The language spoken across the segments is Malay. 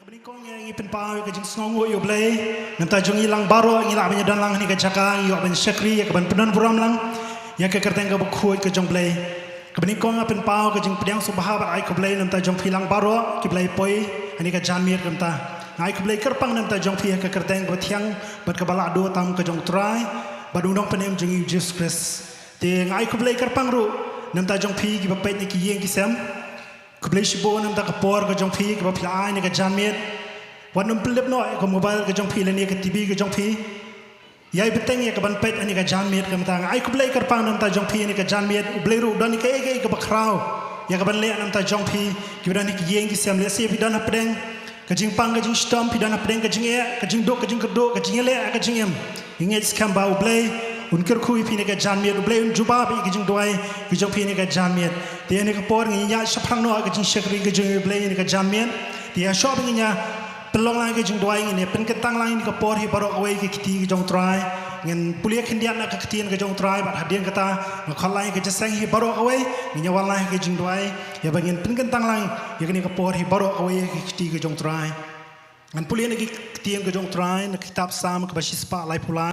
Kebenikong yang ipin pau ke jing snongo yo blay nganta jong ilang baro ngila banya dan lang ni ke jaka yo ben syakri ya ke ben penan buram lang ya ke kerteng ke bukhuy ke jong blay kebenikong apin pau ke jing pedang subahabat ai ke blay nganta jong pilang baro ke blay poi ani ke janmir nganta ai ke blay kerpang nganta jong pi ke kerteng ke tiang bat ke balak do tam ke jong trai badundong penem jong Jesus Christ te ai ke blay kerpang ru nganta jong pi ke bapet ni ki yeng ki sem keblai sibo nam tak kapor ke jong pi ke bapilai ni ke janmiet wan nam pelip no ke mobile ke jong pi le ni ke TV ke jong pi yai beteng ya ke ban pet ani ke janmiet ke mtang ai keblai kerpang nam ta jong pi ni ke janmiet blai ru don ni ke bakrau ya ke ban le nam ta jong pi ke dan ni ke yeng ki sem le se bidan apdeng ke jing pang ke jing stom bidan apdeng ke jing e ke jing dok ke jing kedok ke jing le ke jing em inget skam bau blai unkir kui pi ni ke janmiet blai un juba bi ke jing doai ke jong pi ni ke janmiet dia ni ke por ngi ya saprang no ke jing syakri ke jing blai ni ke janmiet dia shop ngi nya pelong lang ke jing doai ni pen ke tang lang ni ke por hi barok away ke kiti ke jong trai ngen pulia kendian nak ke kitien ke jong trai bat hadian kata ngkhalai ke jasang hi barok away ngi nya walai ke jing doai ya bangin pen ke tang lang ya ke ni ke por hi barok away ke kiti ke jong trai ngan pulia ni ke kitien ke jong trai na kitab sam ke basis pa lai pulai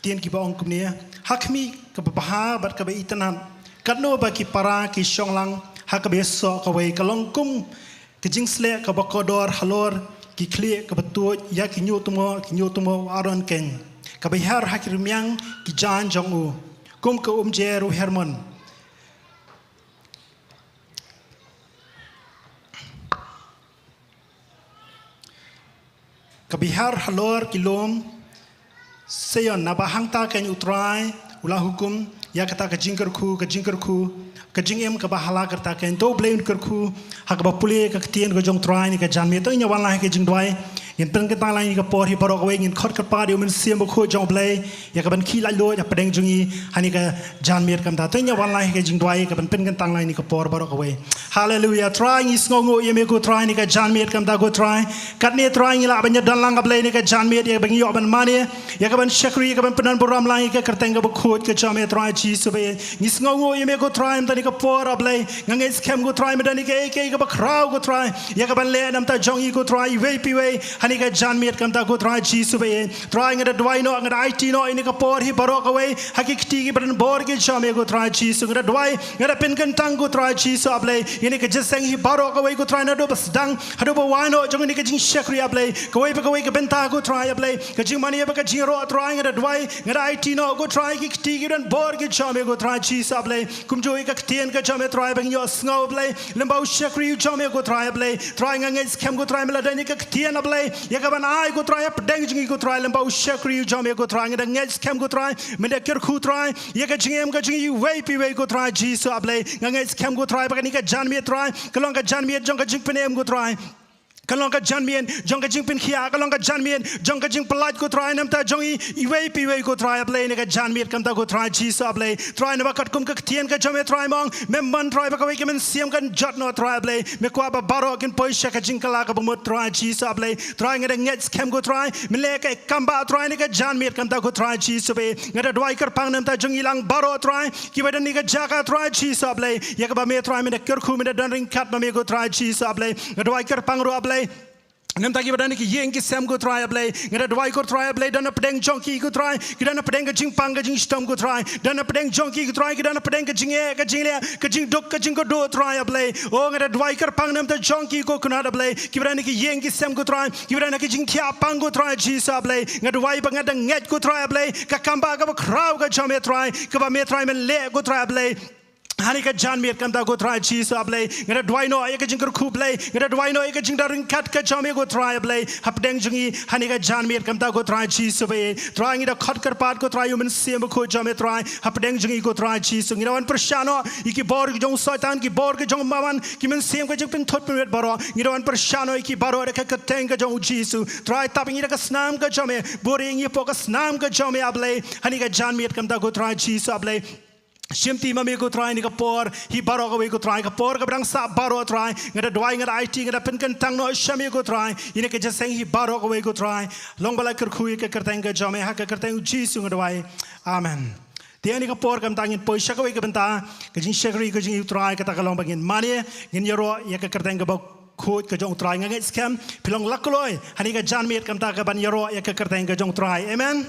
kitien ki baong kumnia hakmi ke baha bat ke itanan kadno ba ki para ki shonglang hak beso ke wei kalongkum ke jingsle ke bakodor halor ki klie ke betu ya ki nyutumo aron ken ke behar hakirmiang ki jan jongu kum ke jeru hermon ke behar halor kilom seyon nabahang ta ken utrai ulah hukum ya kata ke jingkerku ke jingem ke bahala kerta ken to blame kerku hak ba puli ke tien ke jong trai ni ke janmi to nya wan lai ke jing doi yen pen ke tang lai ke por hi barok we ngin khot ke pa dio men siam bo kho jong blai ya ke ban khi lai lo ya pedeng jungi hani ke janmi kam ta to nya wan lai ke jing doi ke ban pen ke tang lai ni ke por barok we hallelujah try ni sngongo ye me ko try ni ke janmi kam ta go try kat ni try ni la ban dan lang blai ni ke janmi ye ban yo ban mani ya ke ban syakri ke ban penan boram lai ke kerteng ke bo kho ke jame try chi so be ni sngongo ye me ko try ta ni ke por ablai ngangai scam go try me dan ni ke ba crowd go try ya ke ban le nam ta jong i go try we pi we hani ka janmiet kam ta go try chi su be try ngada dwai no ngada IT no ini ka por hi barok away hakikti ki ban bor ke chame go try chi su ngada dwai ngada pen kan tang go try chi su ablai ini ka jesang hi barok away go try na do bas dang hado ba wai no jong ni ka jing shakri ablai ka we ka benta go try ablai ka jing mani ba ka jing ro try ngada dwai ngada IT no go try ki kti ki ban bor ke chame go try chi su ablai kum jo ka tien ka chame try bang yo sngo ablai lembau shakri chame go try ablai try ngangai scam go try mela dan ni ka tien ablai ya ka ban ai go try pedeng jing go try lembau shakri jame go try ngada ngai scam go try menda ker khu try ya ka jing ka jing we pi we go try ji so ablai ngai scam go try ba ni ka jan mi try kalong ka jan mi jong ka jing penem go try kalong ka janmien jong ka jing pin khia kalong ka janmien jong ka jing plat ko try nam ta jong I we pi we ko try ablay ne ka janmien kam ta ko try chi so ablay try na ba kat kum ka tien ka jame try mong mem man try ba ka we kemen siam kan jot no try ablay me kwa ba baro kin poi sha ka jing kala ka bumut try chi so ablay try ngada ngets kem go try me le ka kamba try ne ka janmien kam ta ko try chi so be ngada dwai kar pang nam ta jong ilang baro try ki ba dan ni ka jaka try chi so ablay ya ka ba me try me da ker khu me da dan ring kat ba me go try chi so ablay dwai kar pang ro ablay nem tagi badani ki yeng ki sam go try ablay ngada dwai ko try ablay dan pedeng jonki go try ki dan pedeng ka jing pang ka jing stom go try dan pedeng jonki go try ki dan pedeng ka jing e ka jing le ka jing dok ka jing go do try ablay o ngada dwai kar pang nem ta jonki ko kuna ablay ki badani ki yeng ki sam go try ki badani ki jing thia pang go try ji sa ablay ngada dwai ba ngada nget go try ablay ka kamba ka ba kraw ka jame try ka ba me try men le go try ablay hani ka janmiet kam ta go try chi so ablay ngada dwai no ay ka jing ku blay ngada dwai no ay ka jing daring kat ka jame go try ablay hapdeng jungi hani ka janmiet kam ta go try chi so be try ngi da khat kar pat go try human sem ko jame try hapdeng jungi go try chi so ngi wan prashano iki bor jong satan ki bor ke jong maman ki men sem ka jing pin thot pin baro ngi wan prashano iki baro ka ka teng ka jong chi so try tap ngi ka snam ka jame bor ngi po ka snam ka jame ablay hani ka janmiet kam ta go try chi so ablay Shimti mami ko try ni ka por hi baro ko we ko try ka por ka brang sa baro try ngada dwai ngada IT ngada pen kan tang no shami ko try ine ke jaseng hi baro ko we ko try long bala ker khu ke kerteng ka jame ha ka kerteng jisu ngada wai amen dia ni ka por kam tangin poi shaka we ka benta ka jing shakri ka jing try ka ta ka long bangin mani ngin yoro ya ka kerteng ka khôi cái jong trai ngay scam pilong lakloi hani cái jan miet kam ta cái ban yaro ya cái kerteng cái jong trai amen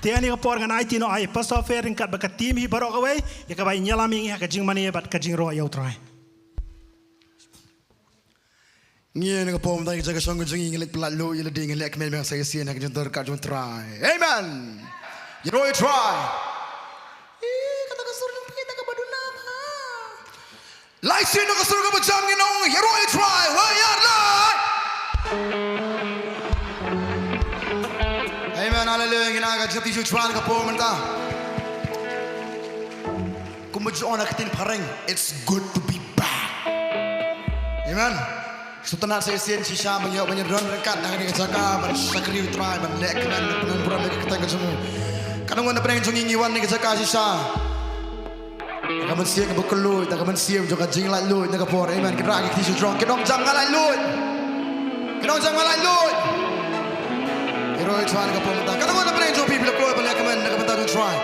thì anh cái por ngan ai tino ai pastor fair in kat bakat team hi barok away ya ka bai nyalami ya ka jing mani bat ka jing ro ya trai nghe nó pom tay cái song cái jing ngelek plat lu yele ding ngelek men bang saya sien cái jong ka jong try amen you know you try kata ka sur kita ka baduna lai sin no ka sur ka bajam ni nong you know you try wa ya la amen hallelujah ngina ka jati ju try ka pom ta kumaju ona katin pareng it's good to be back amen Sultan saya sian sisa banyak ron dekat dengan jaga bersakri utrai banlek dan pengumpul mereka kita semua. Kadang orang pernah jungin iwan ni jaga sisa. Kamu siang kamu keluar, kamu siang juga jing lai lut, nak por, amen. Kita lagi tisu strong, kita orang jangan lai lut, kita orang jangan lai lut. Hero utrai nak por mentah. Kadang orang pernah jumpa bila keluar banlek kamu nak mentah utrai.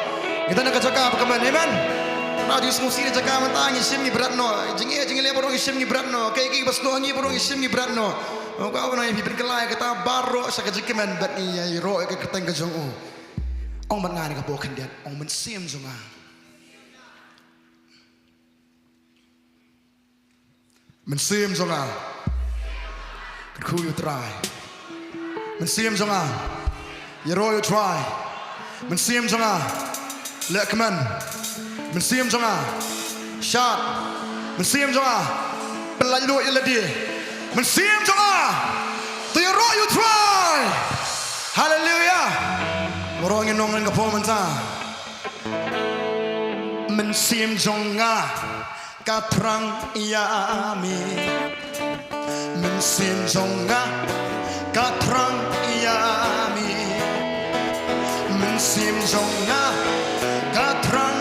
Kita nak jaga apa kamu, amen. Nah, di semua sini jaga mentah ngisim ni berat no, jingi le borong ngisim ni berat no, kayak bas no ngi borong ngisim ni berat no. Kau apa nak bibir kelai kata baru sakit men bat ni ya ro ke keteng ke jong o. Ong ban ngai ka bokan dia, ong men sim jonga. Men sim jonga. Ku you try. Men sim jonga. You ro you try. Men sim jonga. Lek men. Mình xiêm cho ngà shot mình xiêm cho ngà bên lại lụi là đi mình xiêm cho ngà tôi rồi you try hallelujah rồi nghe nong lên gặp phong mình ta mình xiêm cho ngà cả trăng ya mi mình xiêm cho ngà cả trăng ya mi mình xiêm cho ngà cả trăng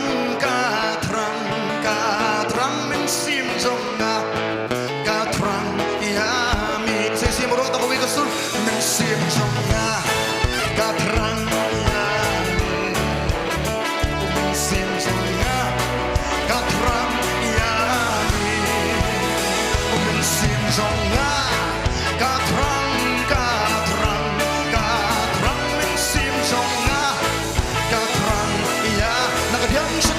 sim jonga katrang ya mi se sim ro ta bogi kasul men sim jonga katrang ya mi men sim jonga katrang ya mi men sim jonga katrang men sim jonga katrang ya nakadiam sa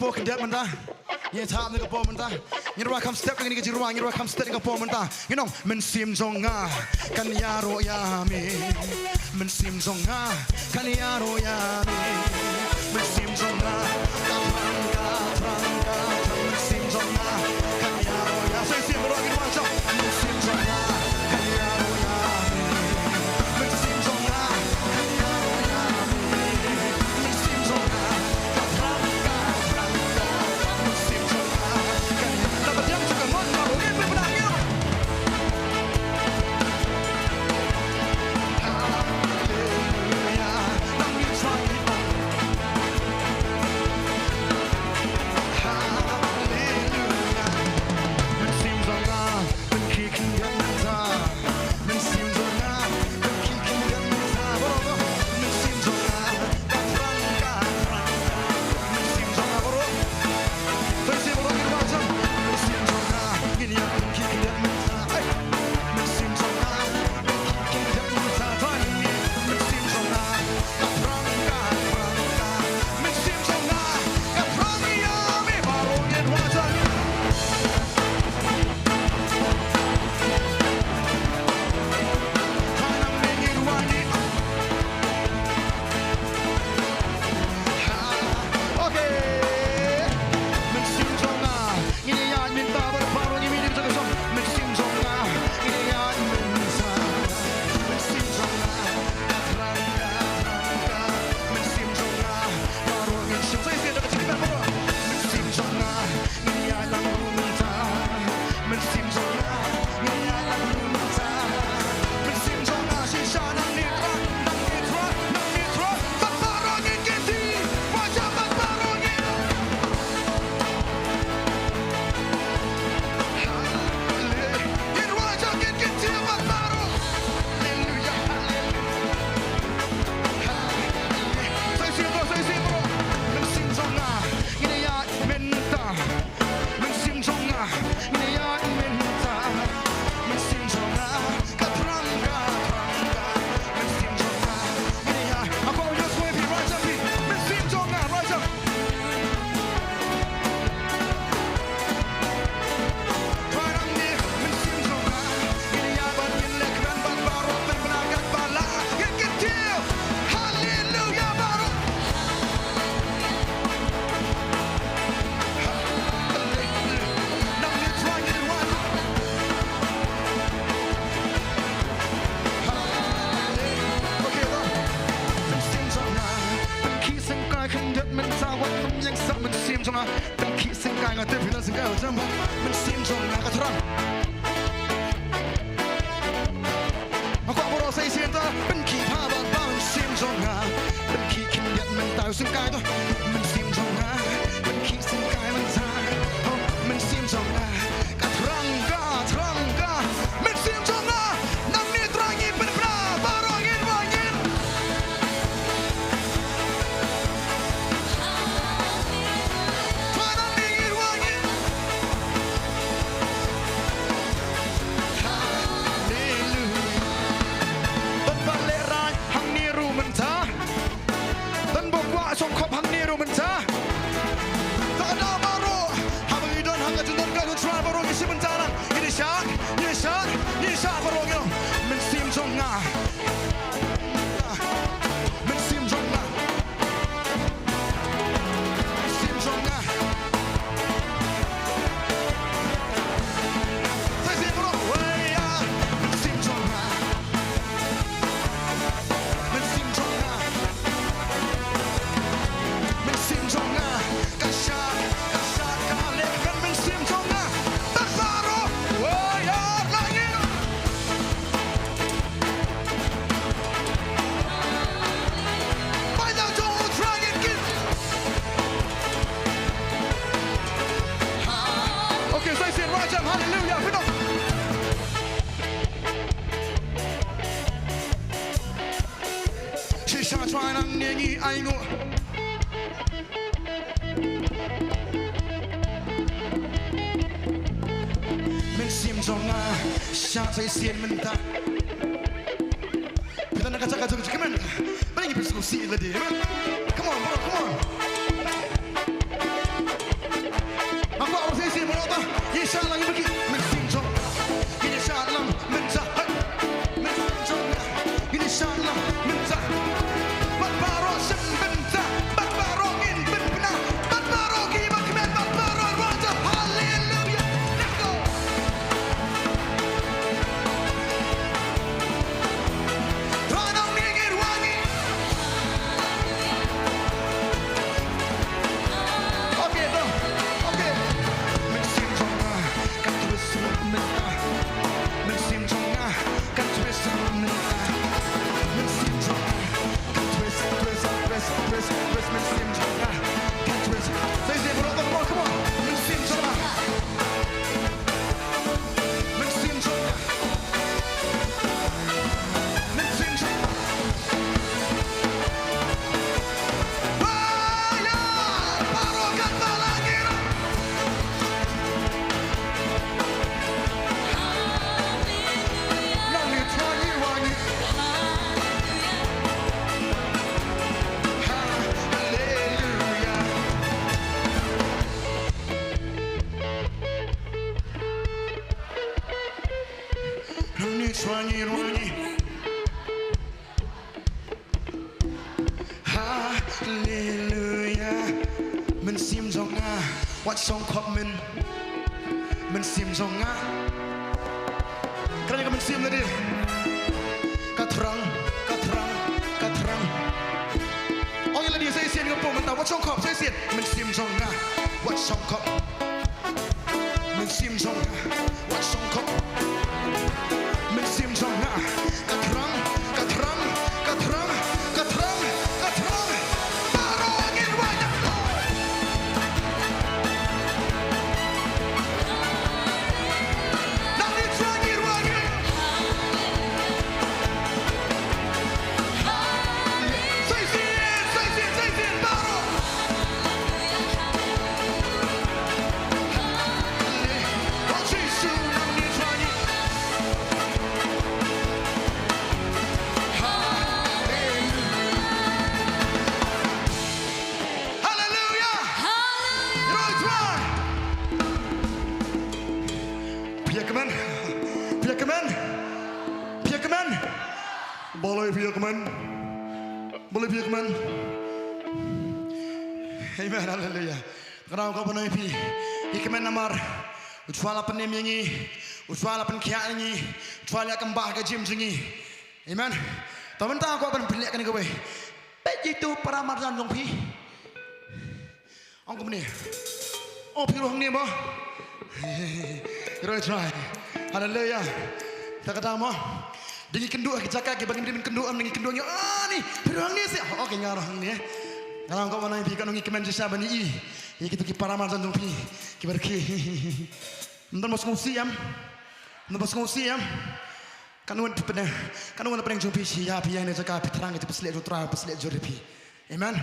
po kedap mentah. Ye THAM ni kapo mentah. Ni ruang kam step ni ke ruang ni ruang kam step ni kapo mentah. You know men sim zonga kan ya ro ya mi. Men sim zonga kan ya ro ya mi. Men sim zonga tranga men sim zonga kan ya ro ya. Saya sim ro ni macam men sim zonga kan ya ro ya mi. Men sim zonga kan ya ro ya mi. Men sim zonga Saya sian mentah. Kita nak kacau gimana? Mana yang diskusi lagi? Come on, bro, come on. Inshallah you bagi mensinjong. Inshallah mentah. Mensinjong. Inshallah mentah. Batbaro sembentah. Batbaro in benar. Batbaro kiba kemen batbaro raja. Hallelujah. Let's go. Tanam ngir wangi. Okay, bro. Okay. Mensinjong kan terus mentah. Mensinjong kan terus mentah. Mensinjong kan terus mensinjong kan terus. Say it, bro. Come on. Mensinjong. Mensinjong. Mensinjong. Bayar barokat balangir. Langit wangi-wangi. Haleluya. Langit wangi-wangi. Haleluya. Mensimjong wat song khop mensimjong kerana kau mensim tadi katrang oh yang tadi saya sian kau mentah wat song khop saya sian mensimjong wat song khop mensimjong wat song khop mensimjong katrang baru angin banyak langit wangi-wangi. Saya sian baru. Oh Yesus langit wangi. Haleluya. Right. Pihak keman. Boleh pihak keman. Amen. Haleluya. Kerana kau pernah pi. Keman namar. Utfala penim yangi. Utfala penkiat yangi. Utfala kembah ke jim jengi. Amen. Tahu mentah kau akan belikan kau. Begitu para marjan dong pi. Angkum ni. Oh pi rohang ni bah. Right. Haleluya. Tak kata apa. Dengan kenduk kita cakap ke bagi dia kenduk dengan kenduknya. Ni peruang ni sih. Okey ngarang ni. Kalau kau mana pi kan ngi kemen jasa bani i. Ini kita ki para marjan dong pi. Ki berki. Ntar mas ngosiam. Kanuan pernah jumpa siapa yang dia cakap terang itu peslet juri pi. Amen.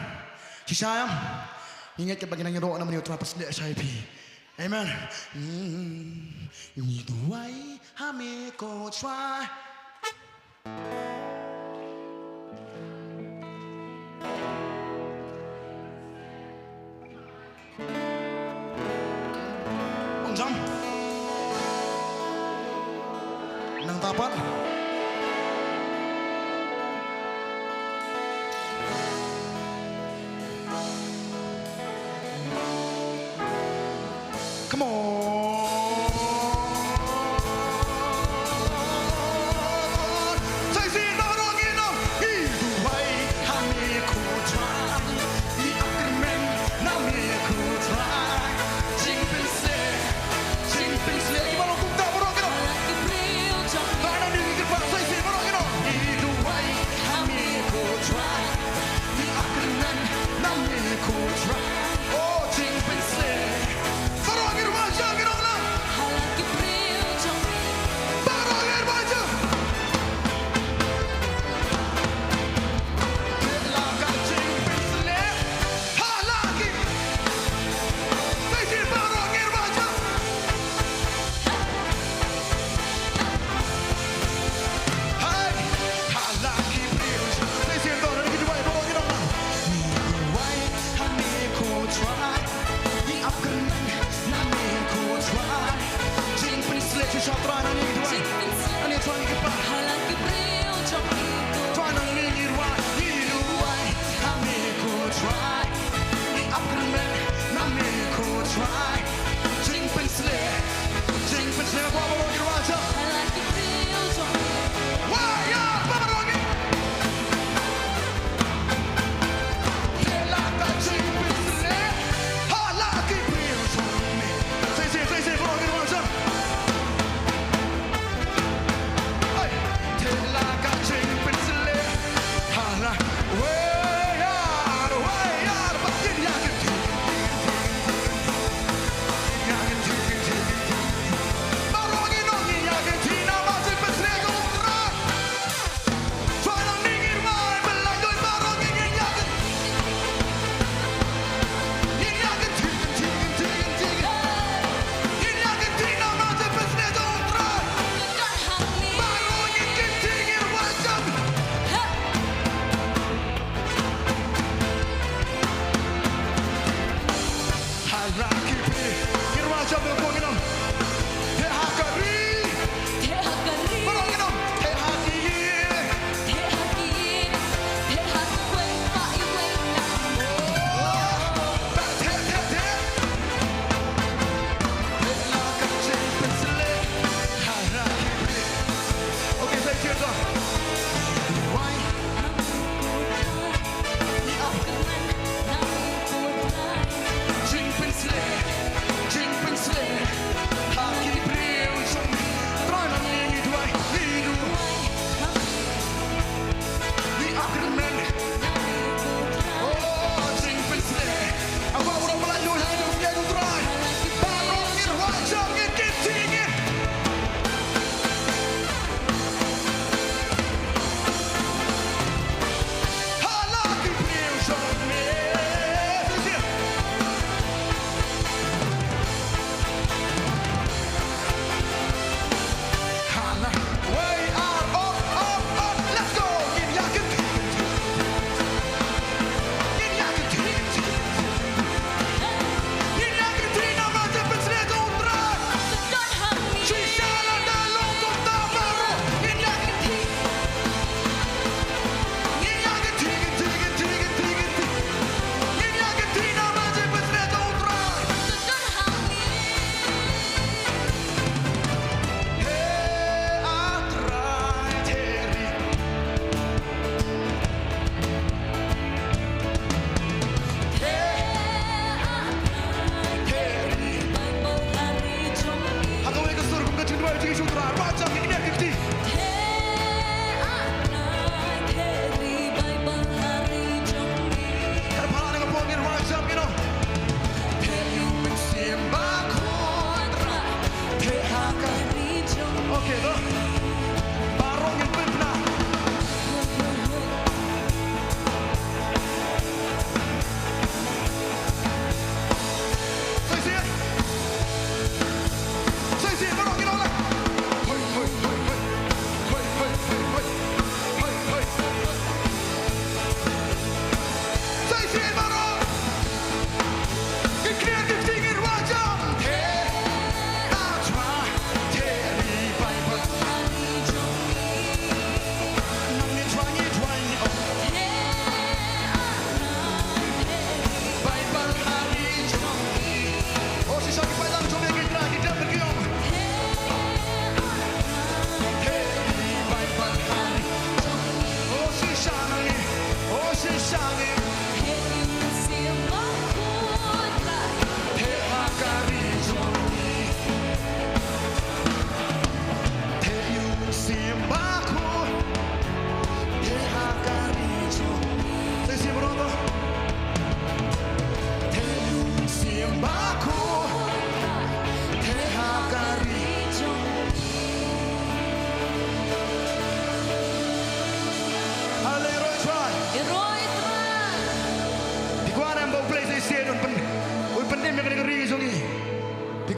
Sisayam. Ingat ke bagian yang roh namanya utara peslet saya pi. Amen. Ni duai hame ko try. Jam. Nang tapat. Come on. Say it, baru ngino. Itu baik kami ku try. Di agreement nami ku try. Jing pense. Baru ku tak baru ngino. Karena di depan say it, baru ngino. Itu baik kami ku try. Di agreement nami ku try. Oh, jing pense. Baru ngino macam.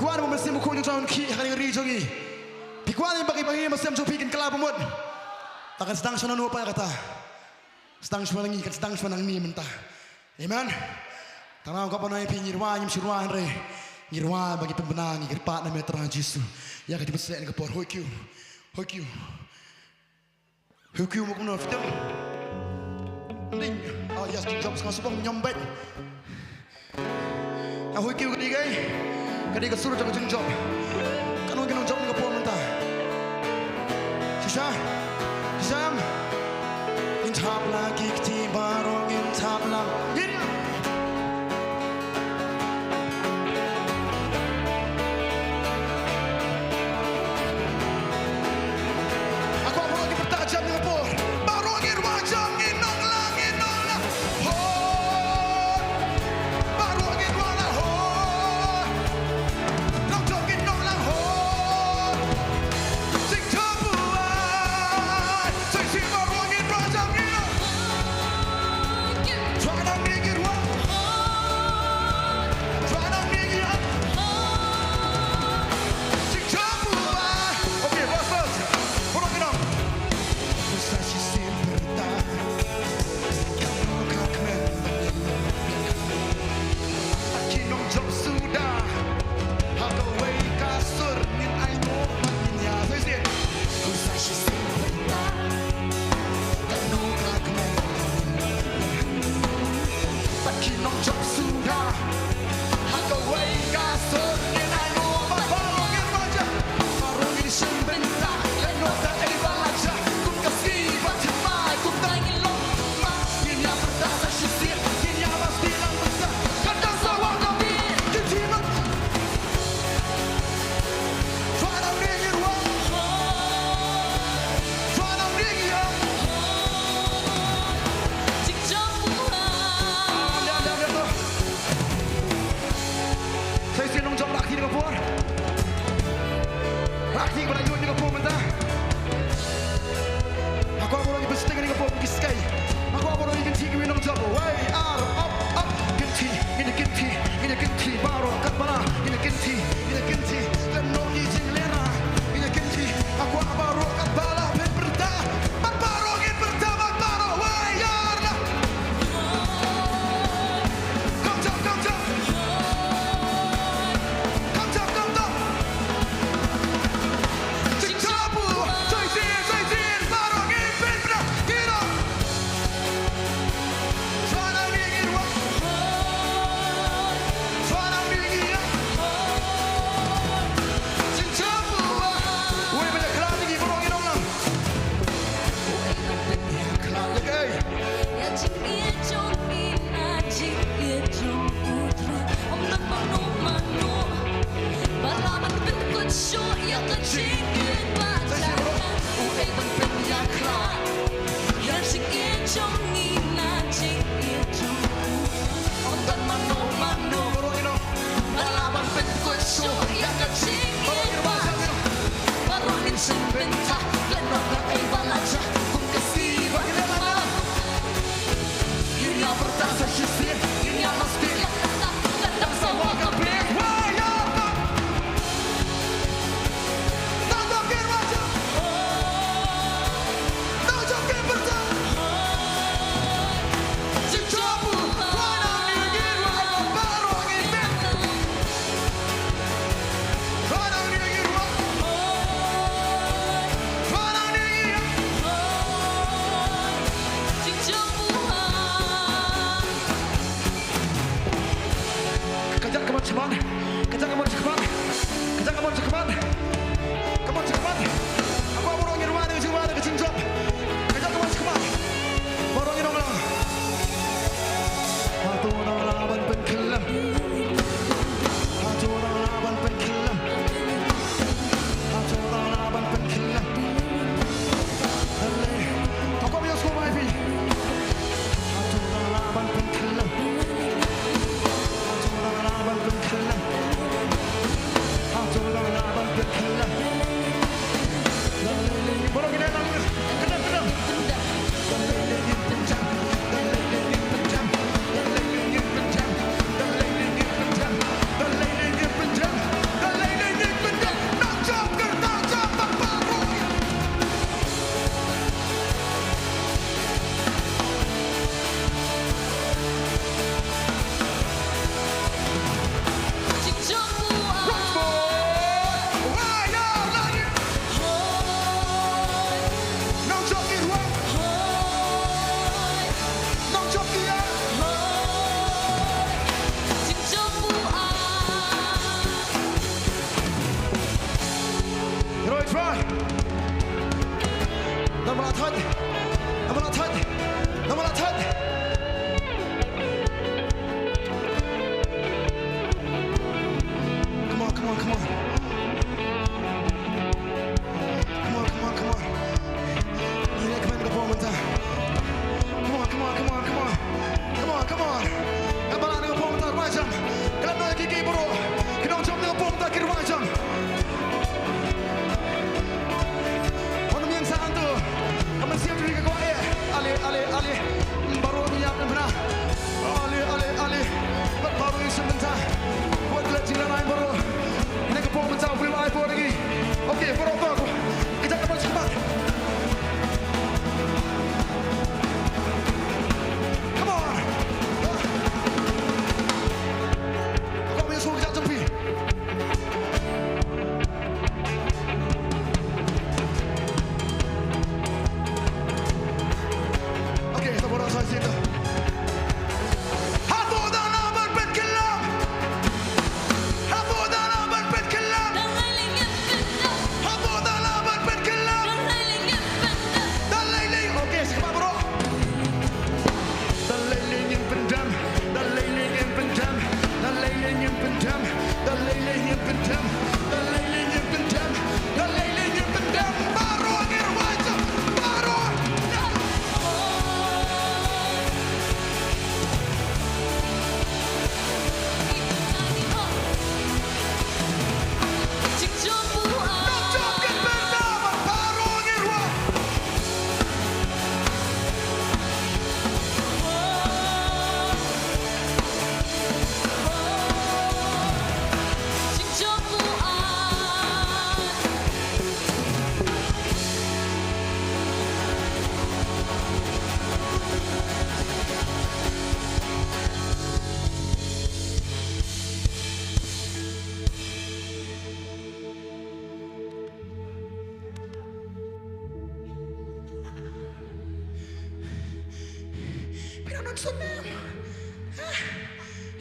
Pikuan mo mesim ko yung tahun ki haring rijongi. Pikuan yung bagi-bagi mesim so pikin kelab mo. Takkan sedang sana nu apa kata. Sedang sana ngi kan sedang sana ni mentah. Amen. Tanam kau panai pi nyirwa nyim sirwa re. Nyirwa bagi pembenang ngir pat na metra Yesus. Ya ka dibesek ke por hoikiu. Hoikiu. Hoikiu mo kuno fitem. Ning. Oh yes, job sekarang subang nyombet. Ahoy kiu kadi gay, kadi kasur jaga job. Kanu kenu job ngapo mentah. Shisha, Sham. Intap lagi kti barong intap lang. Ini. Aku apa lagi bertajam ngapo? Barong irwajam inong lang inong lang. Number third. Number third. Number third. Come on, come on, come on. Come on, come on, come on. You need to come in the performance. Come on, come on, come on, come on. Come on, come on. Come on, the performance right jump. Come on, kiki bro. Kita jump the performance kiri right jump. Orang yang santu. Kamu siap diri ke kau ya? Ali, Ali, Ali. Baru niat dan benar. Ali, Ali, Ali. Baru ini sebentar. Buat lagi lain baru. Ini ke performance film iPhone lagi. Okey, baru baru. Kita akan cepat. Come on. Kau punya suara kejap cepi. Okey, kita baru asal situ.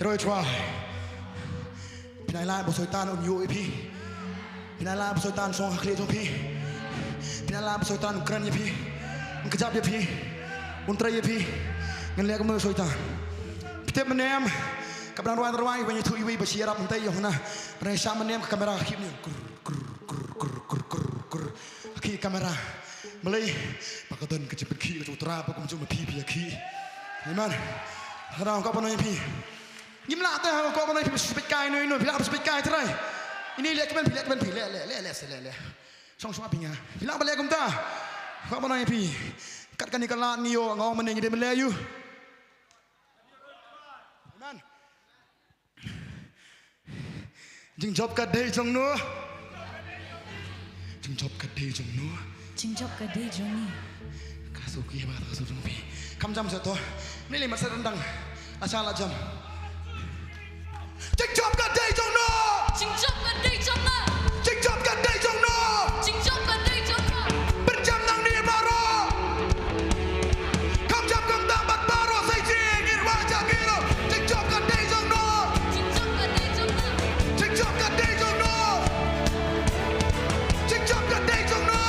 Rồi try. Pinai lai bosoi tan on yo epi. Pinai lai bosoi tan song hakle jong pi. Pinai lai bosoi tan kran ye pi. Kejap ye pi. Untrai ye pi. Ngan le ka mo soi tan. Pitep menem. Kabang ruan ruan when you tu iwi basi arap Bantei yo na. Ren sha menem kamera khip ni. Ki kamera. Malay pakadon kejepet ki ka utra pa kum jom pi pi ki. Iman. Kadang kau pernah pi. Gimana tu kau pernah pi sepit kai noi noi bilang sepit kai terai. Ini lihat kemen le. Song pinga. Bilang balik kum ta. Kau pernah pi. Katkan ikan lat ni yo ngau meneng dia Melayu. Iman. Jing job kat day jong no. Jing job kat day jong no. Jing job kat day jong ni. Kasuki ba kasu jong pi. Kam jam satu. Ni lima serendang. Asal jam. Jing job kat day jong no. Jing job kat day jong na. Jing job kat day jong no. Jing job kat day jong na. Berjam nang ni baru. Kam jam kam tamat baru saya jingir wajah kilo. Jing job kat day jong no. Jing job kat day jong na. Jing job kat day jong no. Jing job kat day jong no.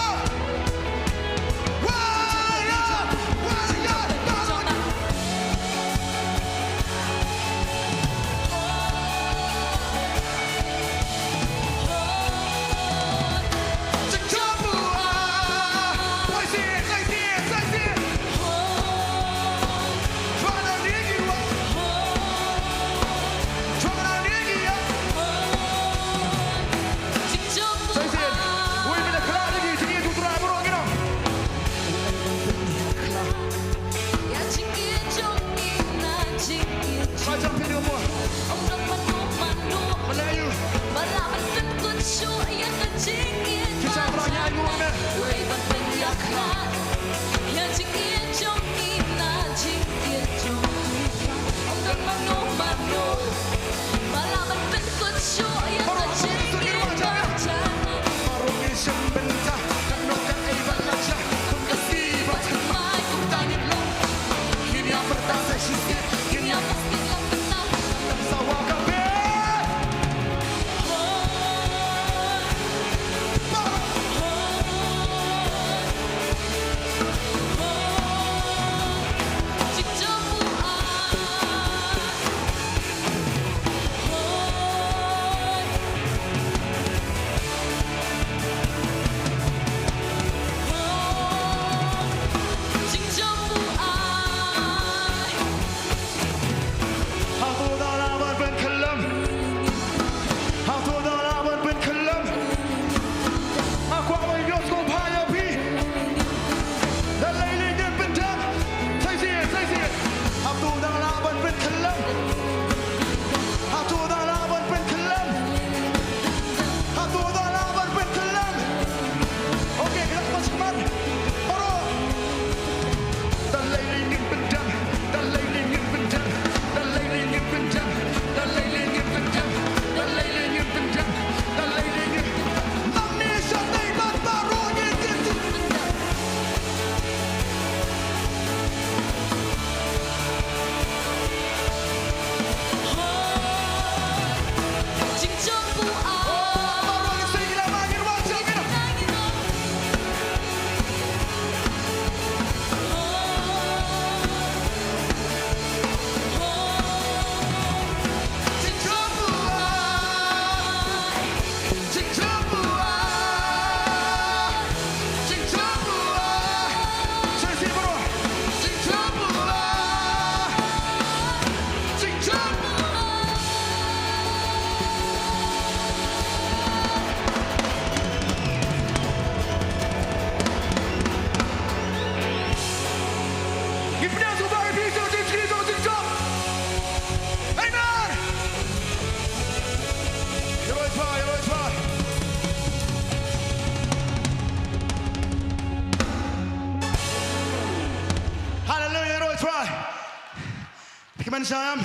Kemen Syam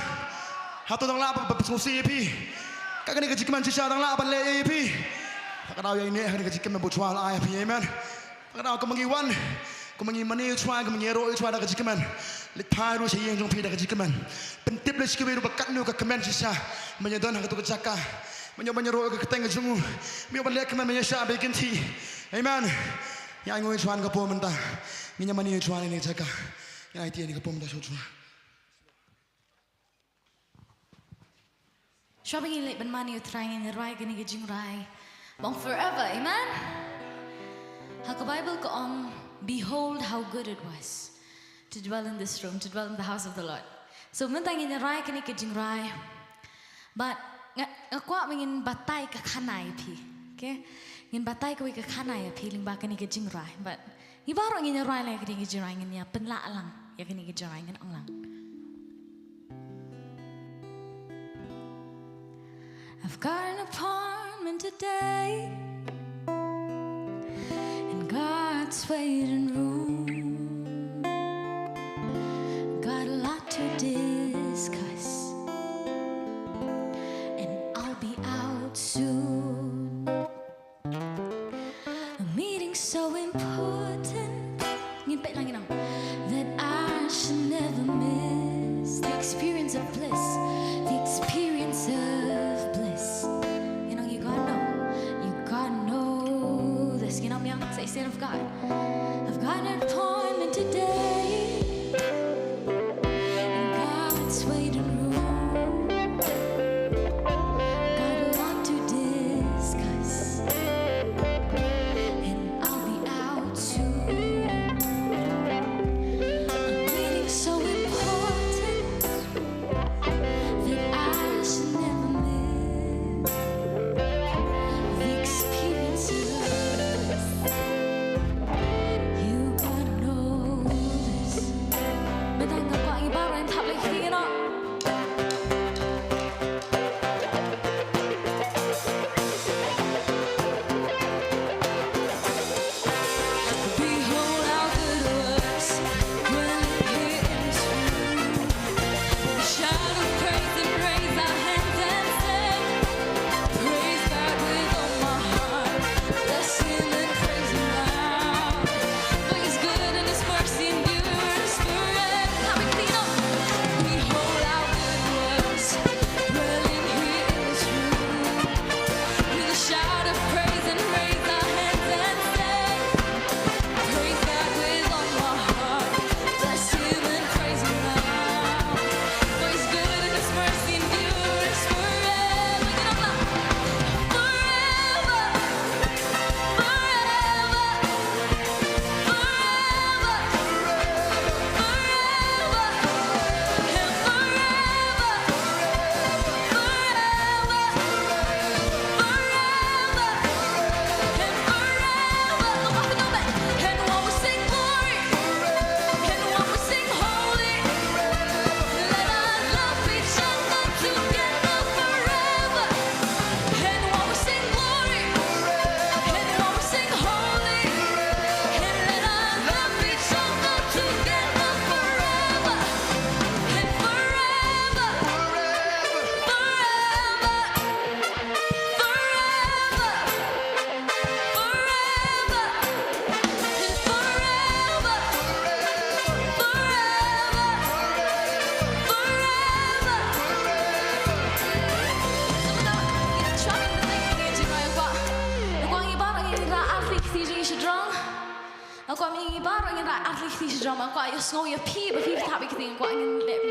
Hatu tang la berfungsi pi Kakak ni kejikan sisa tang la balai pi Kakak yang ini kakak kejikan membuat ai pi amen Kakak aku mengiwan Aku mengimani cuai aku mengero cuai dah kejikan Lepai ru saya yang jong pi dah kejikan Pentip le sikit ru bakat nu kemen sisa Menyedon hak tu kecaka Menyero ke keteng kejungu Biar balai kemen menyesal bikin ti amen Yang ngoi cuan ke pom mentah Nginya mani cuan ini jaga Yang IT ini ke pom mentah cuan Shopping in late but money you're trying in the right gonna get jing right. Bong forever, amen? Haka Bible ko behold how good it was to dwell in this room, to dwell in the house of the Lord. So mentang in the right gonna get jing right. But ngakwa mingin batay ka kanay pi. Okay? Ngin batay ka ka kanay pi ling ba gonna get jing right. But ibaro ngin the right like gonna get jing right ngin ya penla lang. Ya gonna get jing right ngin ang lang. I've got an apartment today in God's waiting room. Got a lot to discuss, and I'll be out soon. A meeting so important that I should never miss the experience of bliss, the experience of bliss. You gotta know this. Say, Son of God, I've got an appointment today in God's waiting room. Got a lot to discuss, and I'll be out soon. A meeting so important that I should never miss the experience of bliss. You gotta know this. But I got what you bought and top like you know. Behold how good it was when it hit true. We shout of praise and raise our hands and sing. Praise God with all my heart. Bless Him and praise Him loud. For His good and His mercy endures forever. Come and clean up. Behold how good it was dwelling here in this room. With a shout of praise and raise our hands and sing. Praise God with all my heart. Bless Him and praise Him loud. For His good and His mercy endures forever. Get up now. Forever, forever, and one will sing glory, and one will sing holy. Let our love be stronger together forever. And one will sing glory, and one will sing holy. And let our love be stronger together forever. And forever, Aku ingin ibarat ingin rak atlet di drama. Aku ayo snow ya pi, tapi tak bikin aku ingin lihat.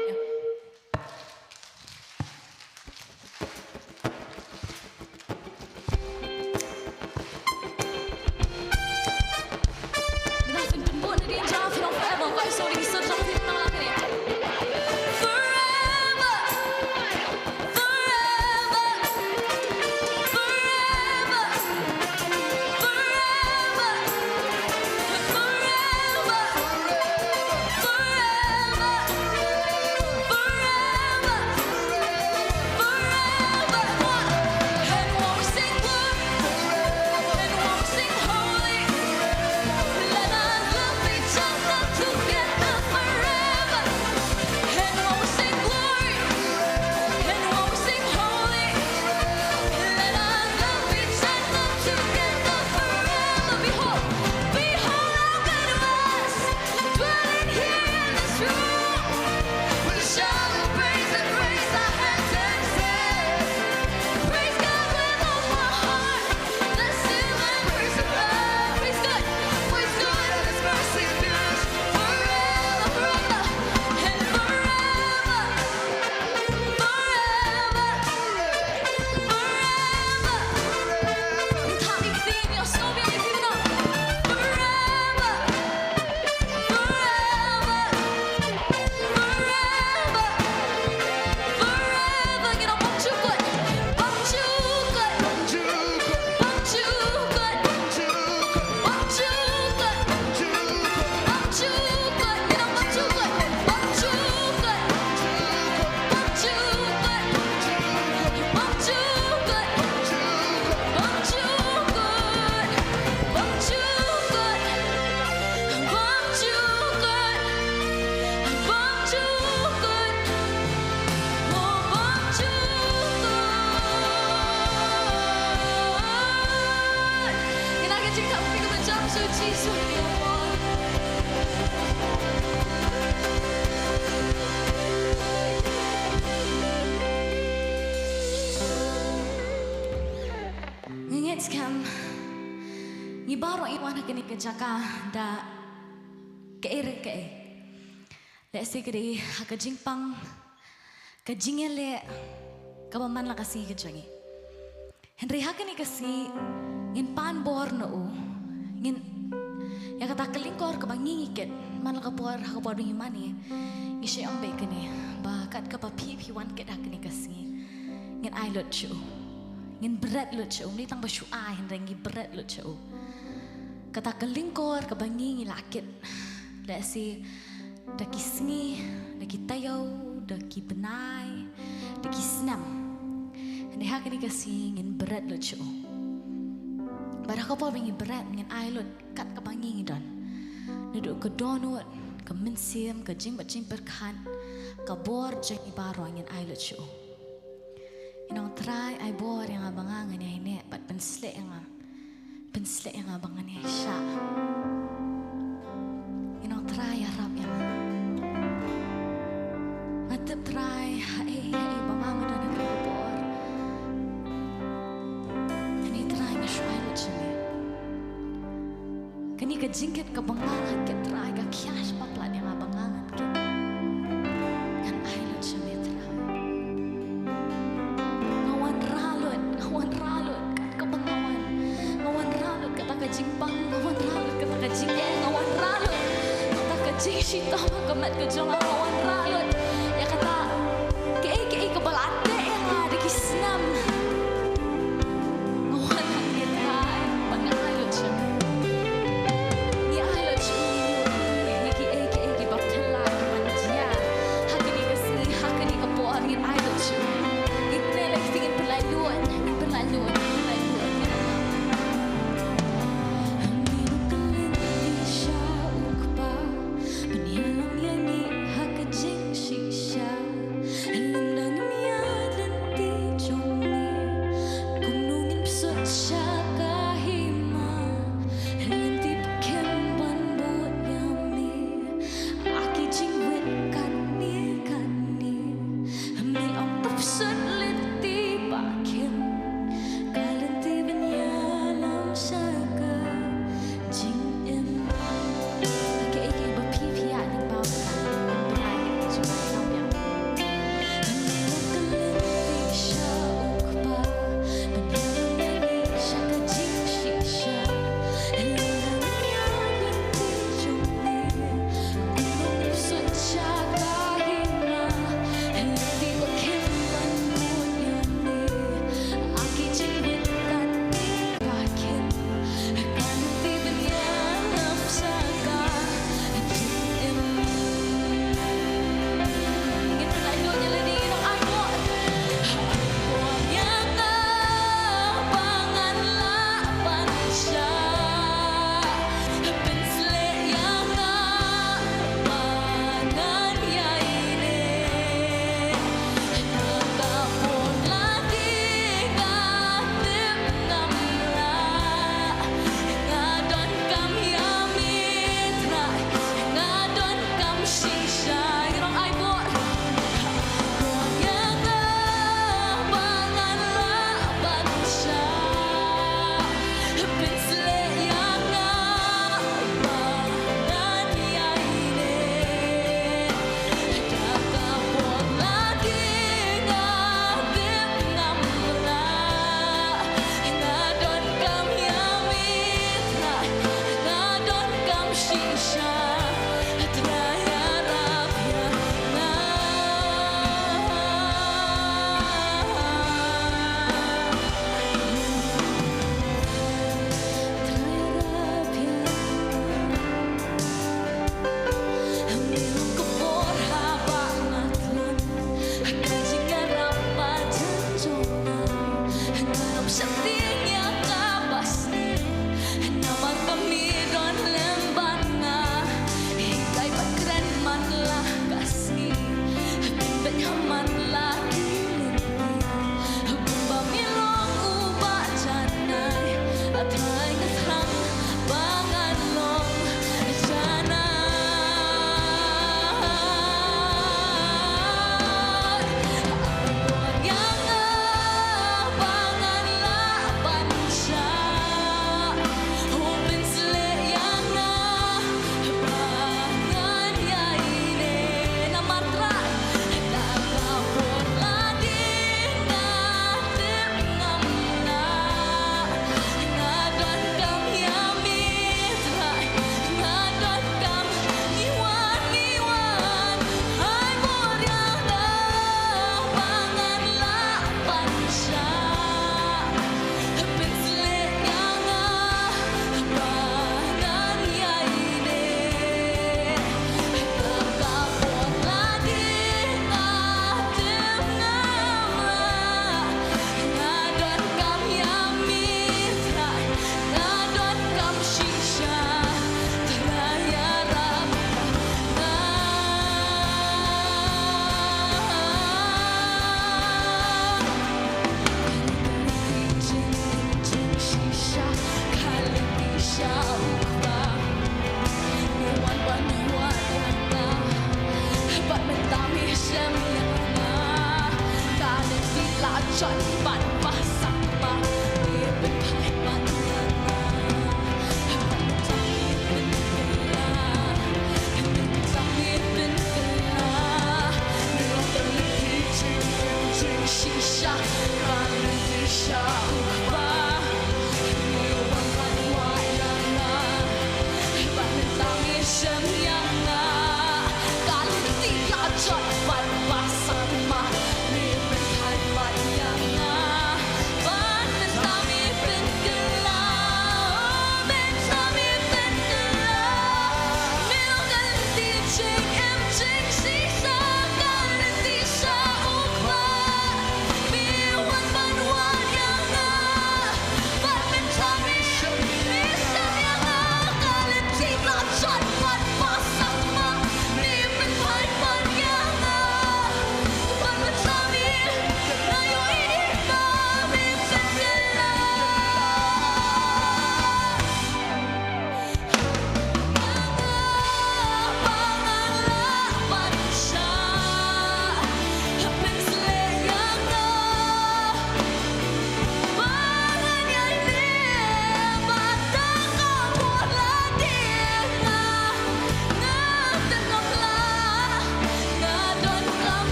baro iwan hakani ke jaka da ke ere ke. Le sigri hakajing pang kajingele kabaman la kasi kajangi. Henry hakani kasi ngin pan bor no u ngin ya kata kelingkor kabangi ket man la kapor bingi mani ishe ang bekani ba kat ka pa pi wan ket hakani kasi ngin ai lot chu ngin berat lot chu ni tang ba shu ai henrengi berat lot chu kata kelingkor kabangi ngilakit la si daki sngi daki tayau daki benai daki snam ni hakani kasi ngin berat lot chu bara ka pa bingi berat ngin ai lot kat kabangi ngidon niduk ke donut ke mensim ke jing perkan ke bor jeng ibaro ngin ai lot chu inong try ai bor yang abangangan ya ini pat pensle yang abangan ya sya inong try harap yang matep try hai bangangan dan ke bor ini try ngashuai lot chu kani ka jingket ka bangangan ke try ka kias paplat yang abangangan ke kan ai lot chu metra ngawan ralut kat ka bangawan ngawan ralut kata ka jingpang ngawan ralut kata ka jingke ngawan ralut kata ka jingshita ka mat ka jong ngawan ralut ya kata ke ka balate yang ada kisnam ngawan hangit hai bangai lot chu She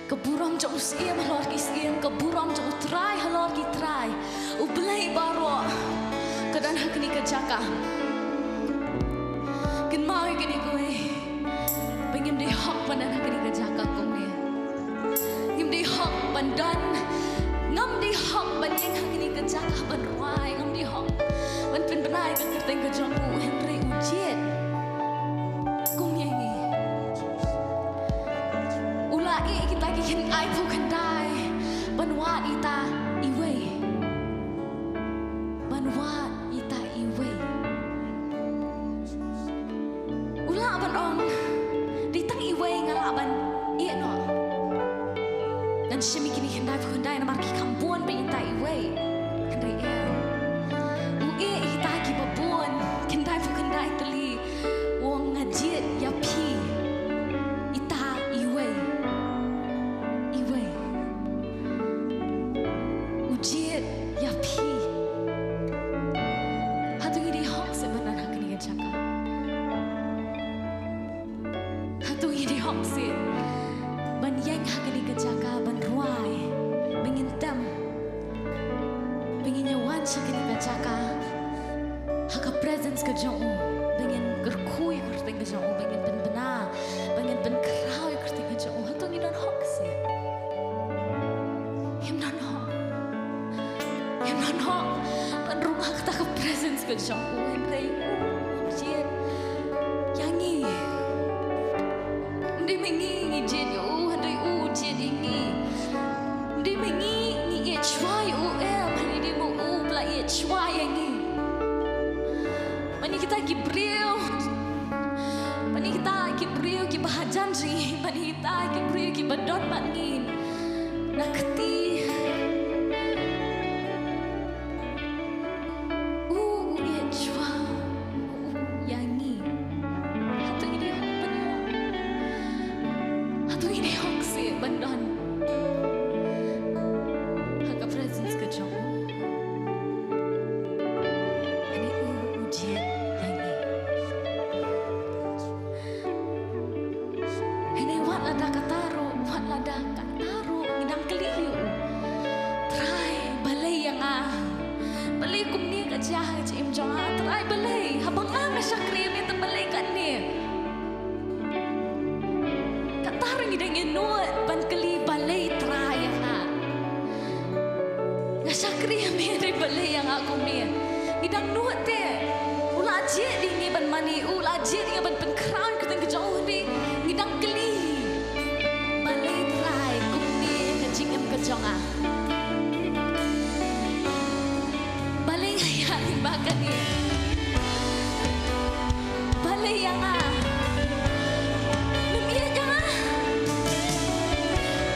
Keburam jauh siem halor kisiem, keburam jauh try halor ki try. Ublay baro, kedan hak ni kejaka. Ken mau kini kowe, pengen di hak pandan hak ni kejaka kowe. Ngim di hak pandan, ngam di hak pandan hak ni kejaka panruai, ngam di hak pan pen penai kan kerteng kejamu Henry ujian. Kita ai pun kendai banwat ita iwe banwat ita iwe ulah ban ong ditang iwe ngalaban iya no dan shimi kini kendai pun kendai na marki kampuan be ita iwe kendai uye ita ki babon kendai pun kendai teli wong ngajit ya pi bandon. Haka presence ke jong. Ani ujian ini. Ini wat lada kataru, wat lada kataru ngidang keliu. Try balai yang balai kum ni ka jah im jong try balai habang Nongkhryiem itu balai kan ni. Kataru ngidang inuat ban keli balai try yang Nongkhryiem ni balai yang aku ni. Ngidang nuat te. Ula jit di ngi ban mani, ula jit ngi ban penkran kita kejauh ni. Ngidang keli balai try kum ni kecing em kejong balai yang bahkan ni. Balai yang memilih yang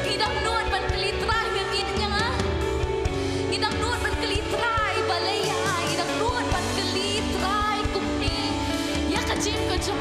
ngidang nuat ban keli try memilih yang ngidang nuat ban keli try balai yang ngidang nuat ban keli try kum ni ya kecing kejong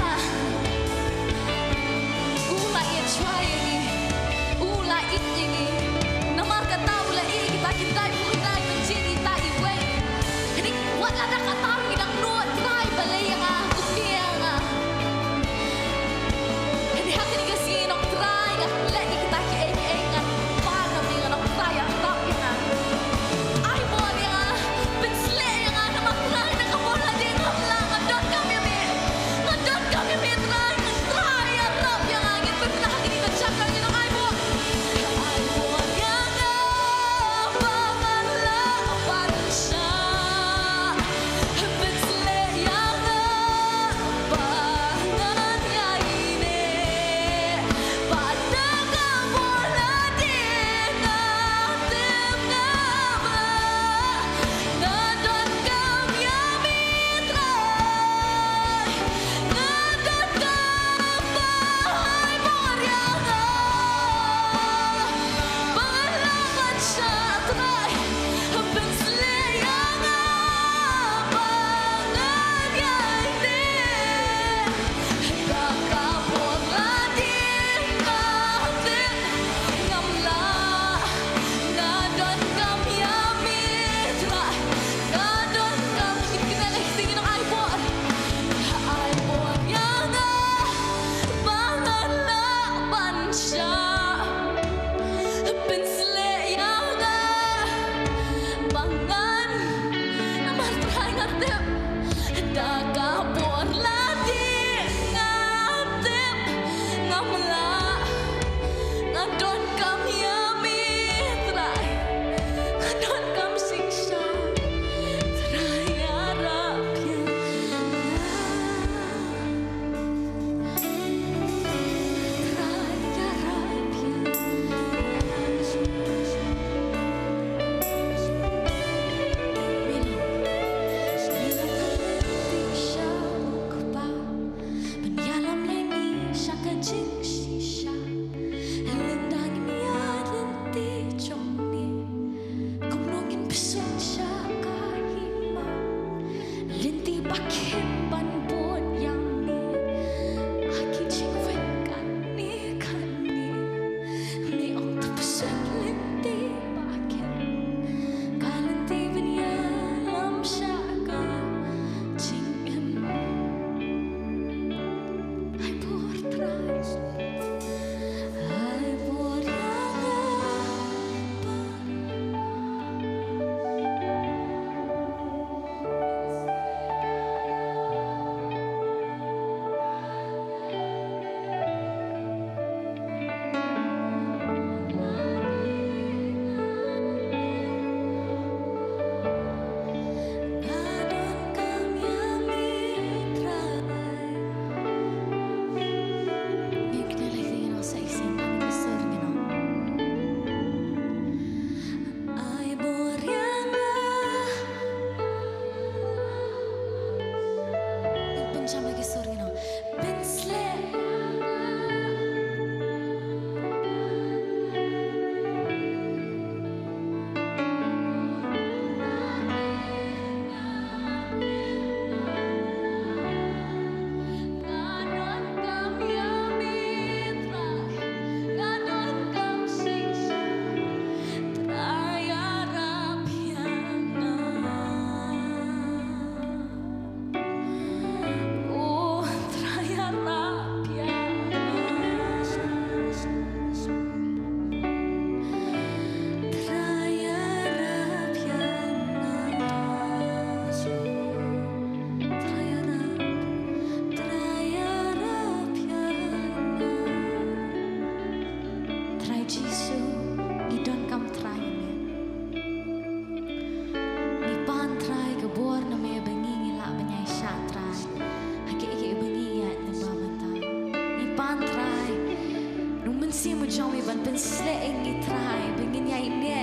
si mo jong mi ban pen sle ngi trai bengin ya ine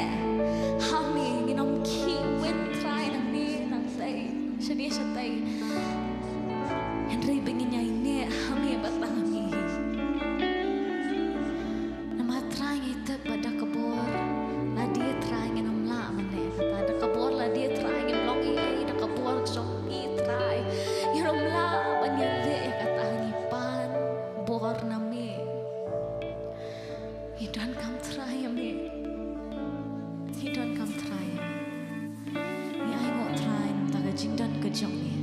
ha mi ngi nom ki wen trai na mi nang tai shani shatai Henry bengin ya ine ha mi batang mi nama trai ngi te pada kabor la dia trai ngi nom la mane kata da kabor la dia trai ngi blong i da kabor jong i trai ngi nom la ban ya le kata ngi pan bor na mi He don't come try me. He don't come try. Ni ai ngộ try ta cái chính đơn cái chồng ni.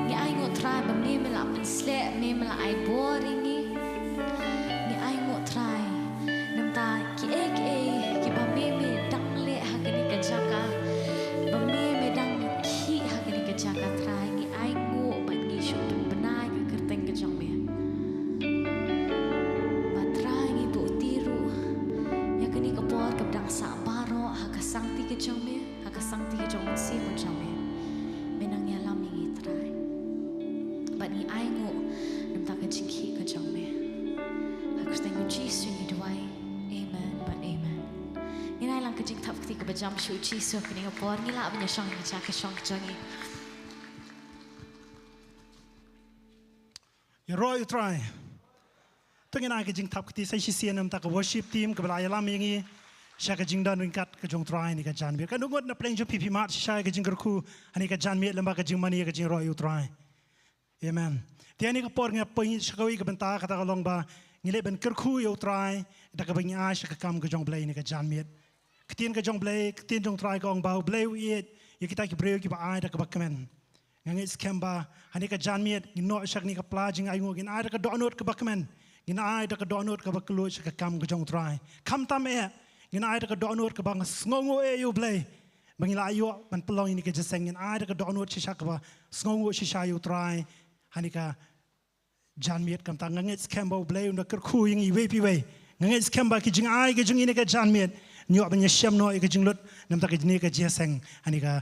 Ni ai ngộ try mà me me la mình slap me me la ai boring ni. Ni ai ngộ try nam ta ki ki ba me dang le ha cái ni cái jaka. Ba me dang ki ha cái ni cái jaka try ni ai ngộ bạn ni shoot benai cái kerteng cái chồng me. Sa baro hakasang ti ke jong me hakasang ti ke jong si mo jong me menang ya lam ni trai but ni ai ngo nam ta ke jingki ke jong me hakusteng mo Jesus ni dwai amen but amen ni nai lang ke jing thap ti ke bajam shu Jesus ke ni por ni la banya shong ni cha ke shong jong ni You roy try tengin ai ke jing thap ti sai shi sian nam ta ke worship team ke bala ya lam yang ni Shaka jing dan ringkat ke jong try ni ke jan mir kan ngot na pleng jo pipi mat shai ke jing kerku ani ke jan mir lamba ke jing mani ke jing ro yu try amen dia ni ke por nge poi shakawi ke benta kata kalong ba ngile ben kerku yu try da ke bang a shaka kam ke jong blai ni ke jan mir ketien ke jong blai ketien jong try kong ba blai wi ye kita ki breu ki ba ai da ke bakmen ngange skemba ani ke jan mir ni no shak ni ke pla jing ai ngo gin ai da ke donot ke bakmen gin ai da ke donot ke baklu shaka kam ke jong try kam tam e Ngin ai da donor ke bang sngongo e yu blai bangila ayo man pelong ini ke jeseng ngin ai da donor shisha ke ba sngongo shisha yu try hanika jan miet kam tang ngit skembo blai unda kerku yang i wepi we ngit skemba ki jing ai ke jing ini ke jan miet nyo ban yeshem no ke jing lut nam ta ke ni ke jeseng hanika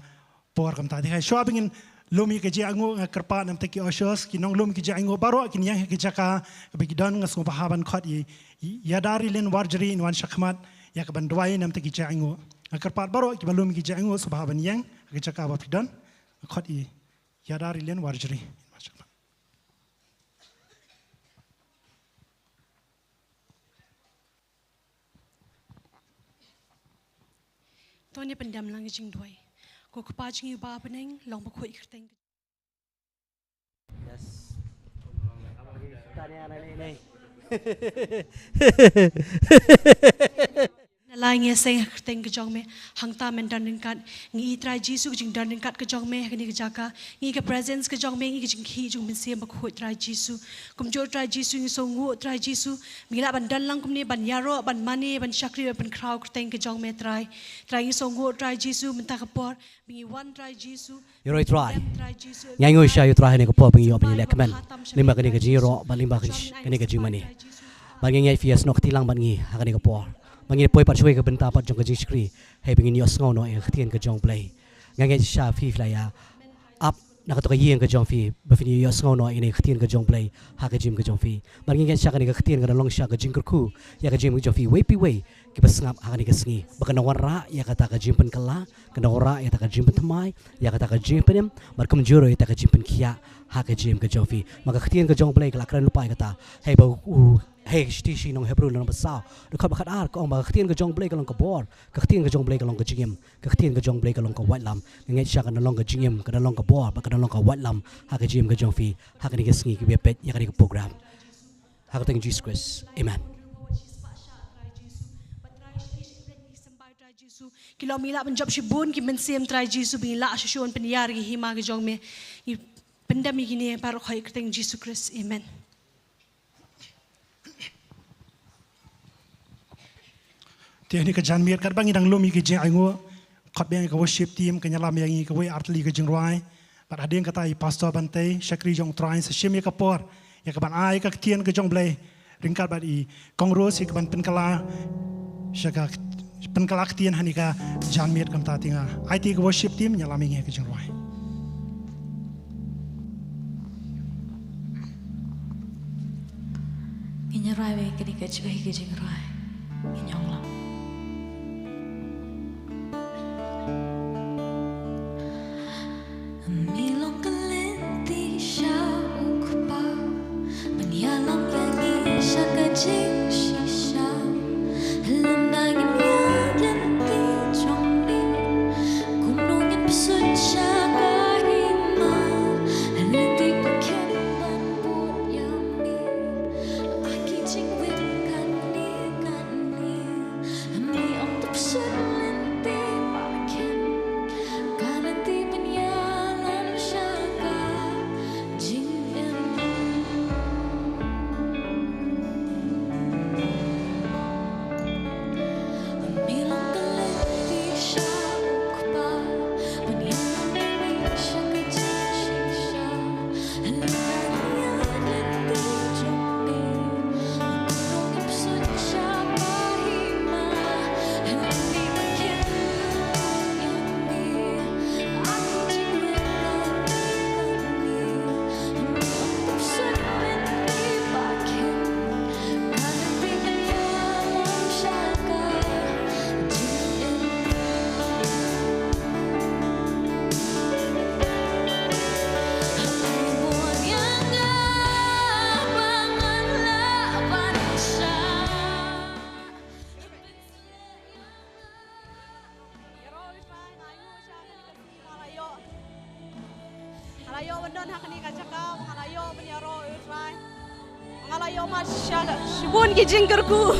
por kam ta di shopping in lumi ke jango kerpa nam ta ki oshos ki nong lumi ki jango baro ki nyang ke jaka be dan ngas bahaban khat i yadari len warjri in wan shakmat ya ke bandwai nam te ki jango kerpat baro ki balum ki jango subhaban yang ke jaka ba pidan khat i yadari len warjri Tonya pendam lang jing doi. Ko kapa jing ba peneng long ba khoi kerteng. Yes. Tanya này. Lai nghe say kerteng ke jong me hang ta men dan kat ngi trai Jesus jing dan kat ke jong me ni ke jaka ngi ke presence ke jong me ngi jing khi jong min sem ba khoi trai Jesus kum jo trai Jesus ngi so ngu trai Jesus mila ban dan lang kum ni ban yaro ban mani ban shakri ban crowd kerteng ke jong me trai ngi so ngu trai Jesus min ta ka por ngi one trai Jesus You rồi try. Nhai ngồi sai you try này có po pengi op ni lek men. Lima cái này cái zero, ban lima cái này cái jing mani. Ban ngai fias nok tilang ban ngi ha cái này có po. Bang ini poi pat shui ke benta pat jong ke jing skri hei bang ini os ngau no e khtien ke jong play ngai sha fi flaya up na ka to ka yeng ke jong fi ba fi ni os ngau no ini khtien ke jong play ha ke jim ke jong fi bang ngai sha ka ni ke khtien ke long sha ke jing ku ya ke jim ke jong fi we pi we ki pas ngap ha ni ke sngi ba ka na ra ya ka ta ka jim pen kala ka na ra ya ta ka jim pen thamai ya ka ta ka jim pen mar kum juro ya ta ka jim pen khia ha ke jim ke jong fi ma ka khtien ke jong play ka la kran lupai ka ta hei ba Hey, stishi nong Hebrew nong pasau. Dekat bakat ar ko ong khtien ke jong blai ka long ka bor, khtien ke jong blai ka long ka jingem, khtien ke jong blai ka long ka white lam. Ngai sha ka long ka jingem, ka long ka bor, ba ka long ka white lam. Ha ka jim ke jong fi, ha ka ni ke sngi ki be pet, ya ka ni ka program. Ha ka teng Jesus Christ. Amen. Kilo mila penjab shibun ki mensem trai Jesus bin la shishon penyar ki hima ke jong me. Pendami gini baru khoi kerteng Jesus Christ. Amen. Tiada ni kejan mir kat bangi dang lumi ke jeng aingo kat bang ke worship team ke nyalam yang ke we artli ke jeng ruai pat adeng kata i pastor Bantei Shakri jong train se shim ke por ya ke ban ai ke tien ke jong blai ringkat bat i kongro si ke ban penkala shaka penkala tien hanika jan mir kam ta tinga ai ti ke worship team nyalam yang ke jeng ruai Menyerai we kini kecuali kejing rai. Inyong lang. Milong kelenti syau kupa, menyalam yang isya kejing shisha, lembangin yang lenti jombi, gunung yang pesut syakahima, lenti pakai bambut yami, aki jingwit kani kani, mi untuk pesut lenti pakai, kalenti penyalam syaka jingem. Milang kelenti syakpa, penyalam yang syaka jing shisha, lembangnya lenti jombi, gunung yang pesut syakahima, lenti pakai yami, aku jingwit kani kani, mi untuk pesut lenti pakai, kalenti penyalam syaka jingem. Buat yang abanganlah manusia. Ngalayo bendon hak ni kacaka, ngalayo menyaro utrai. Ngalayo masya shibun ki jingkerku.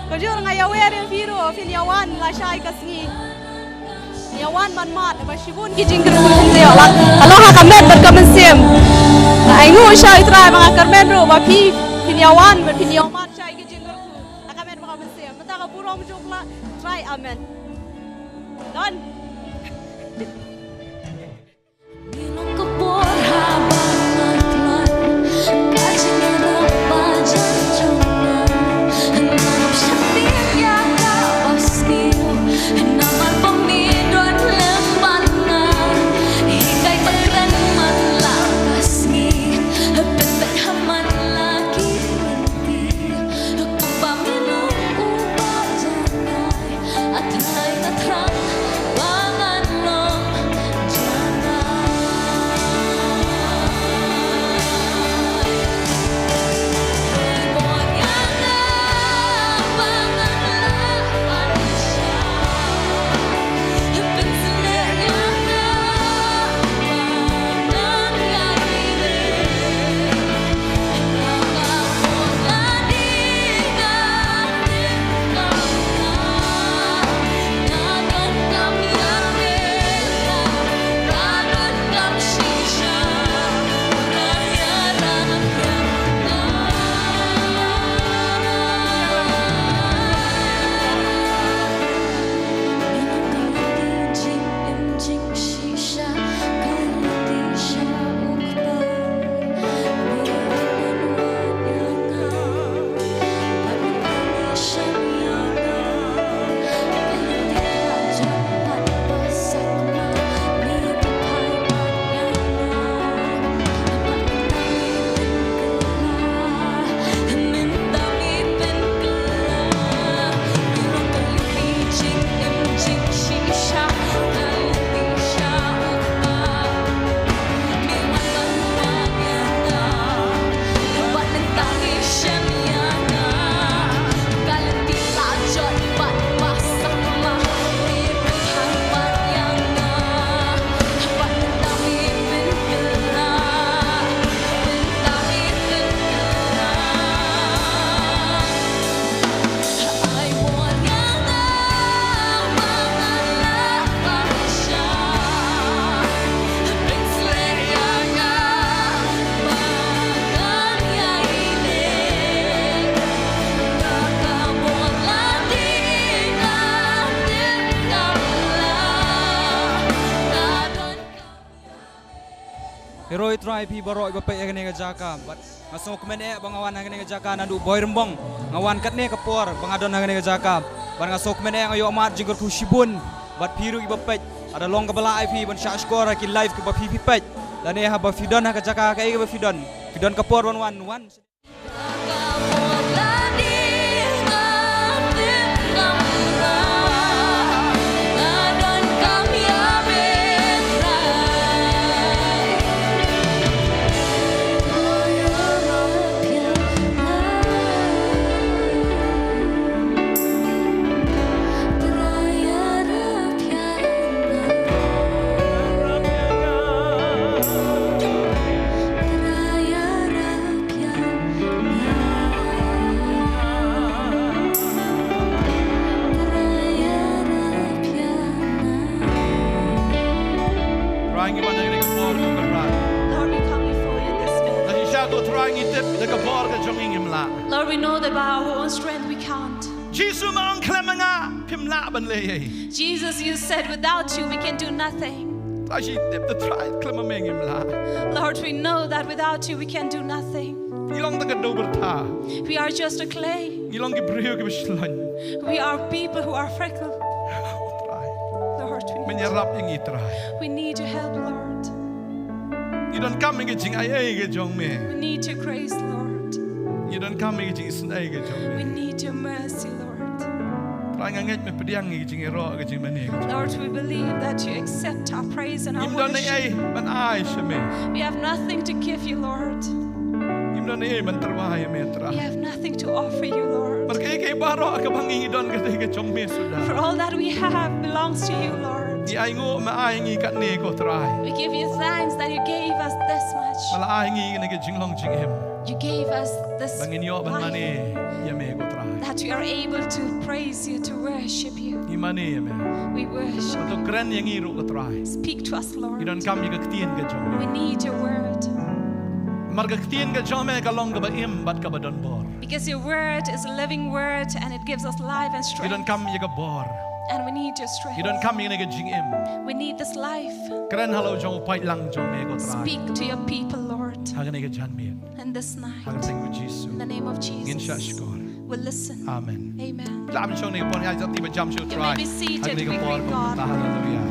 Kajur ngayawe yang biru, fin yawan la syai kasngi. Yawan manmat, ba shibun ki jingkerku dia lah. Kalau hak kamet berkamensiem. Na aingu syai utrai mga karmen ro ba fin yawan ber fin yawan syai ki jingkerku. Hak kamet berkamensiem. Mata ka burong jukla try amen. Don. Minum kebor habangan kacing yang bajan jona, nanam syatir yang pasti, nama pemidon lembana, hikai peran malah kasih, pepet haman lagi nanti, kupa minum ubah janai, atai natrang bangan long janai. Buat yang abanganlah manusia, penselek yang abangan yang ini, ngapura diganti ngadon kami yang beda, radon kami shisha, raya rakyat. Heroi try pi baroi bapai kene ka jaka but masuk komen bangawan kene ka jaka nandu boy rembong ngawan katne ka por bangadon kene ka jaka ban ngasok komen ayo amat jingor ku shibun but piru i bapai ada long ka bala ip ban sha skor ki live ka ba pi pipet dan ha ba fidon ka jaka ka ba fidon ka por wan Kakak Lord, we know that by our own strength we can't. Jesus mang klemanga pimla ban le. Jesus, you said without you we can do nothing. Tashi tip the try klemameng imla. Lord, we know that without you we can do nothing. Ilong taga dober ta. We are just a clay. Ilong gibriyo gibislan. We are people who are freckled. Lord, we need your help, Lord. You don't come and get ay jong me. We need your grace, Lord. You don't come and get jong We me. need your mercy, Lord. Lord, Lord, we believe that you accept our praise and our you don't worship. ay man ay shame. We have nothing to give you, Lord. You don't ay man tarwaya me tra. We have nothing to offer you, Lord. Markay kay baro ka bangi don ka jong me suda. For all that we have belongs to you, Lord. Di ay ngo maay ngi kat ne ko try. We give you thanks that you gave us this much. Mala ay ngi ngi jinglong jinghem. You gave us this Bangin yo ban life, mani yame ko try. that we are able to praise you, to worship you. Imani yame. We worship. To kren yang iro ko try. Speak to us, You Lord. don't come you ka tien ka jong We me. need your word. Marga tien ka jong me ka long ka ba im bat ka ba don bor. Because your word is a living word and it gives us life and You don't strength. come you ka bor. And we need your strength. You don't come you ka jing im. We need this life. Kren halo jong pai lang jong me ko try. Speak to your people, Lord. Hagan ka jan me. And this night, Hagan sing with Jesus. in the name of Ngin sha Jesus, skor. we'll listen. Amen. Amen. Lam shong ni pon ya jati ba jam show You try. may be seated, Hagan we ka por greet ko. God. Hallelujah.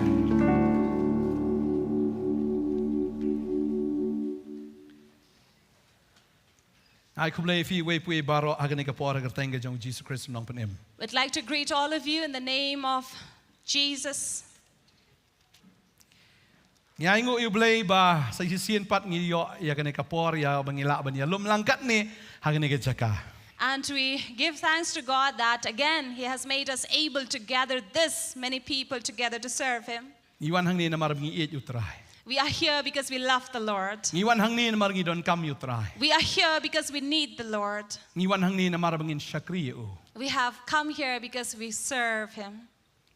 Ai kuble fi we pui baro hagan ka por ka tenga jong Jesus Christ nong pen im. We'd like to greet all of you in the name of Jesus. Ngai ngo yu blei ba sa sien pat ngi yo ya kan ka por ya bangila ban ya lum langkat ni hagan ka jaka. And we give thanks to God that again He has made us able to gather this many people together to serve Him. Iwan hang ni na marab ngi et utrai. We are here because we love the Lord. Iwan hang ni na marab ngi don kam utrai. We are here because we need the Lord. Iwan hang ni na marab ngin shakri u. We have come here because we serve Him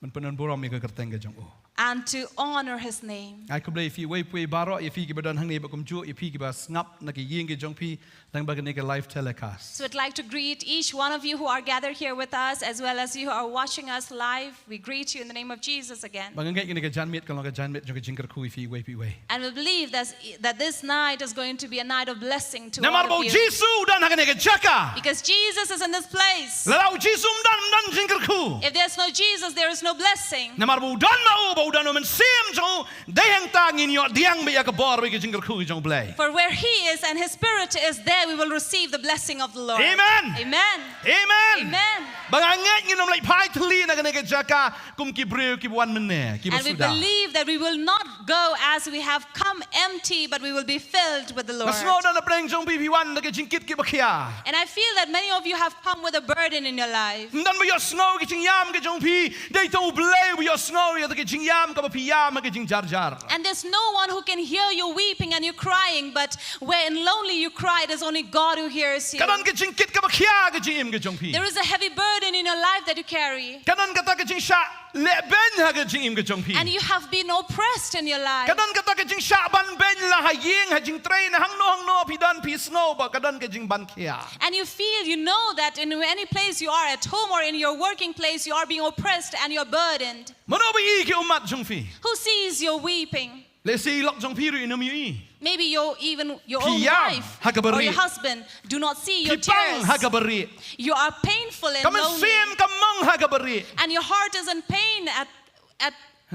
Man penon buram mi ka kertenga jong u. and to honor His name. Ai kuble fi we pui baro ya fi ki badon hang ni ba kum ju ya fi ki ba ngap na ki ying ki jong pi lang ba ka live telecast. So I'd like to greet each one of you who are gathered here with us, as well as you who are watching us live. We greet you in the name of Jesus again. Bangangai ni ka jan met ka long ka jan met jong ka jingkar khu fi we pi we. And we believe that this night is going to be a night of blessing to Na all marbo of you. Jesus dan hang ni ka jaka. Because Jesus is in this place. Lalau Jesus dan jingkar khu. If there's no Jesus, there is no blessing. Na marbo dan mau ba dan men sim jong dayang ta ngin yo diang be ya ka bor we ka jingkar khu jong blai. For where He is and His Spirit is, there we will receive the blessing of the Lord. Amen. Amen. Amen. Amen. Bangangai ni nom lai pai thli na ka jaka kum ki breu ki wan men ki And we basuda. believe that we will not go as we have come empty, but we will be filled with the Lord. Nasno dan na pleng jong pi wan na ka jingkit ki bakia. And I feel that many of you have come with a burden in your life. Dan ba yo snow ki jing yam ka jong pi dai to blai ba yo snow ya ka jing yam ka ba pi yam ka jing jar jar. And there's no one who can hear you weeping and you crying, but when lonely you cry, it is only God who hears you. Kanan ka jingkit ka bakia ka jing im ka jong pi. There is a heavy burden in your life that you carry. Kanan ka ta ka jing sha le ben ha ka jing im ka jong pi. And you have been oppressed in your life. Kadan ka ta ka jing sha ban ben la ha ying ha jing train hang no pi dan pi snow ba kadan ka jing ban kia. And you feel, you know that in any place you are, at home or in your working place, you are being oppressed and you're burdened. Mano ba i ki umat jong pi. Who sees you weeping? Le si lok jong pi ru inam yu i. Maybe your own Piyam, wife hakabari. or your husband do not see your Kipang ha tears. ka bari. You are painful and Kaman lonely, sim ka mong ha ka bari. and your heart is in pain at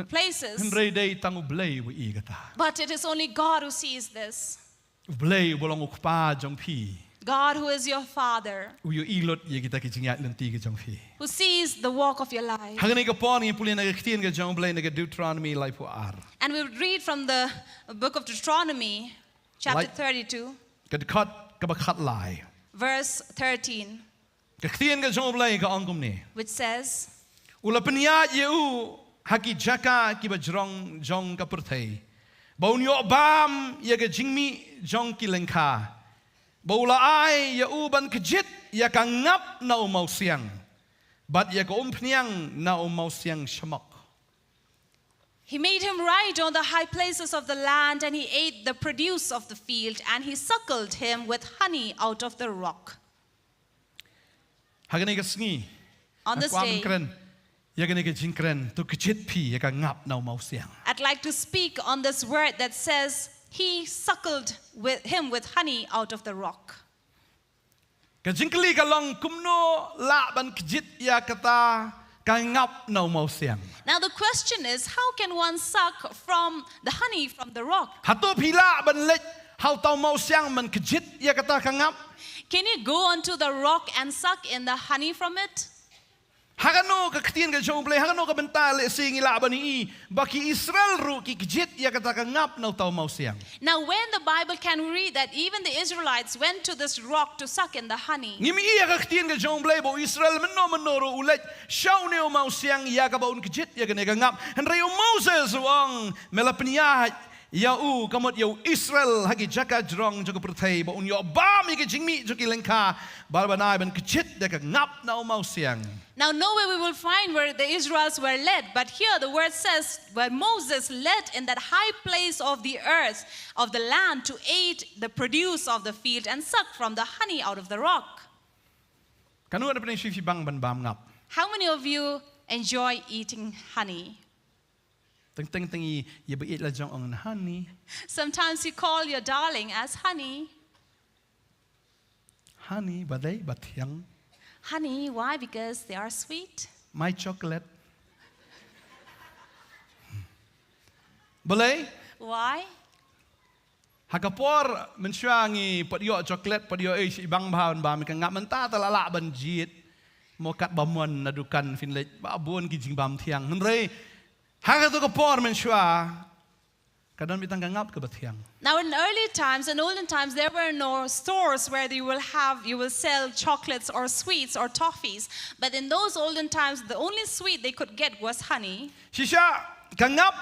places. Henry day tangu blai wa i ka ta. But it is only God who sees this. Blai bolong ukpa jong pi. God who is your Father, Uyo ilot ye kita ki jing ya lenti ka jong pi. who sees the walk of your life. Hagani ka pon ni pulin na ka ktien ka jong blai na ka Deuteronomy lai po ar. And we would read from the book of Deuteronomy, chapter Like- 32, Ka kat ka ba khat lai. verse 13, Ka ktien ka jong blai ka angkum ni. which says, Ula penya ye u haki jaka ki ba jong ka perthei. Bau nyo bam ye ka jingmi jong ki lengka. Bau la ai ye u ban kjit ye ka ngap na Mawsiang. But ye ka pnyang na Mawsiang shamak. He made him ride on the high places of the land, and he ate the produce of the field, and he suckled him with honey out of the rock. Hagani ka sngi. On this Kwam day, kren. Yagani ka jingkren tu kjit pi yaga ngap nau Mawsiang. I'd like to speak on this word that says, he suckled him with honey out of the rock. Ka jingkli ka long kumno la ban kjit ya kata ka ngap nau Mawsiang. Now the question is, how can one suck from the honey from the rock? Hatu pila ban lek how tau Mawsiang man kjit ya kata ka ngap. Can you go onto the rock and suck in the honey from it? Hagano ka ktin ka joble hagano ka bantale singi la ban i baki Israel ru ki kjit ya kata ka ngap nau tau Mawsiang. Now when the Bible can read that even the Israelites went to this rock to suck in the honey. Ngimi iya ka ktin ka joble bo Israel menno ru ulet shaw neu Mawsiang ya ka baun kjit ya ka ngap. Henry Moses wang melapnia Yau kamot yau Israel hagi jaka jrong jaka perthai ba un yo bam igi jingmi joki lengka balbanai ban kjit deka ngap nau Mawsiang. Now nowhere we will find where the Israelites were led, but here the word says where Moses led in that high place of the earth, of the land, to eat the produce of the field and suck from the honey out of the rock. Kanu ada pening shifi bang ban bam ngap. How many of you enjoy eating honey? Teng tengi ye be la jong on honey. Sometimes you call your darling as honey. Honey badai bathyang. Honey, why? Because they are sweet. My chocolate. Boleh? Why? Hakapor mensyuangi padio chocolate padio si bang bahan bam ka ngap menta talala ban jit. Mokat bamon nadukan finlet babon kijing bam thiang. Henry Hagatu kapor mensyua kadon bitang ka ngap ka bathyang. Now in early times, in olden times, there were no stores where you will sell chocolates or sweets or toffees. But in those olden times, the only sweet they could get was honey. Shisha ka ngap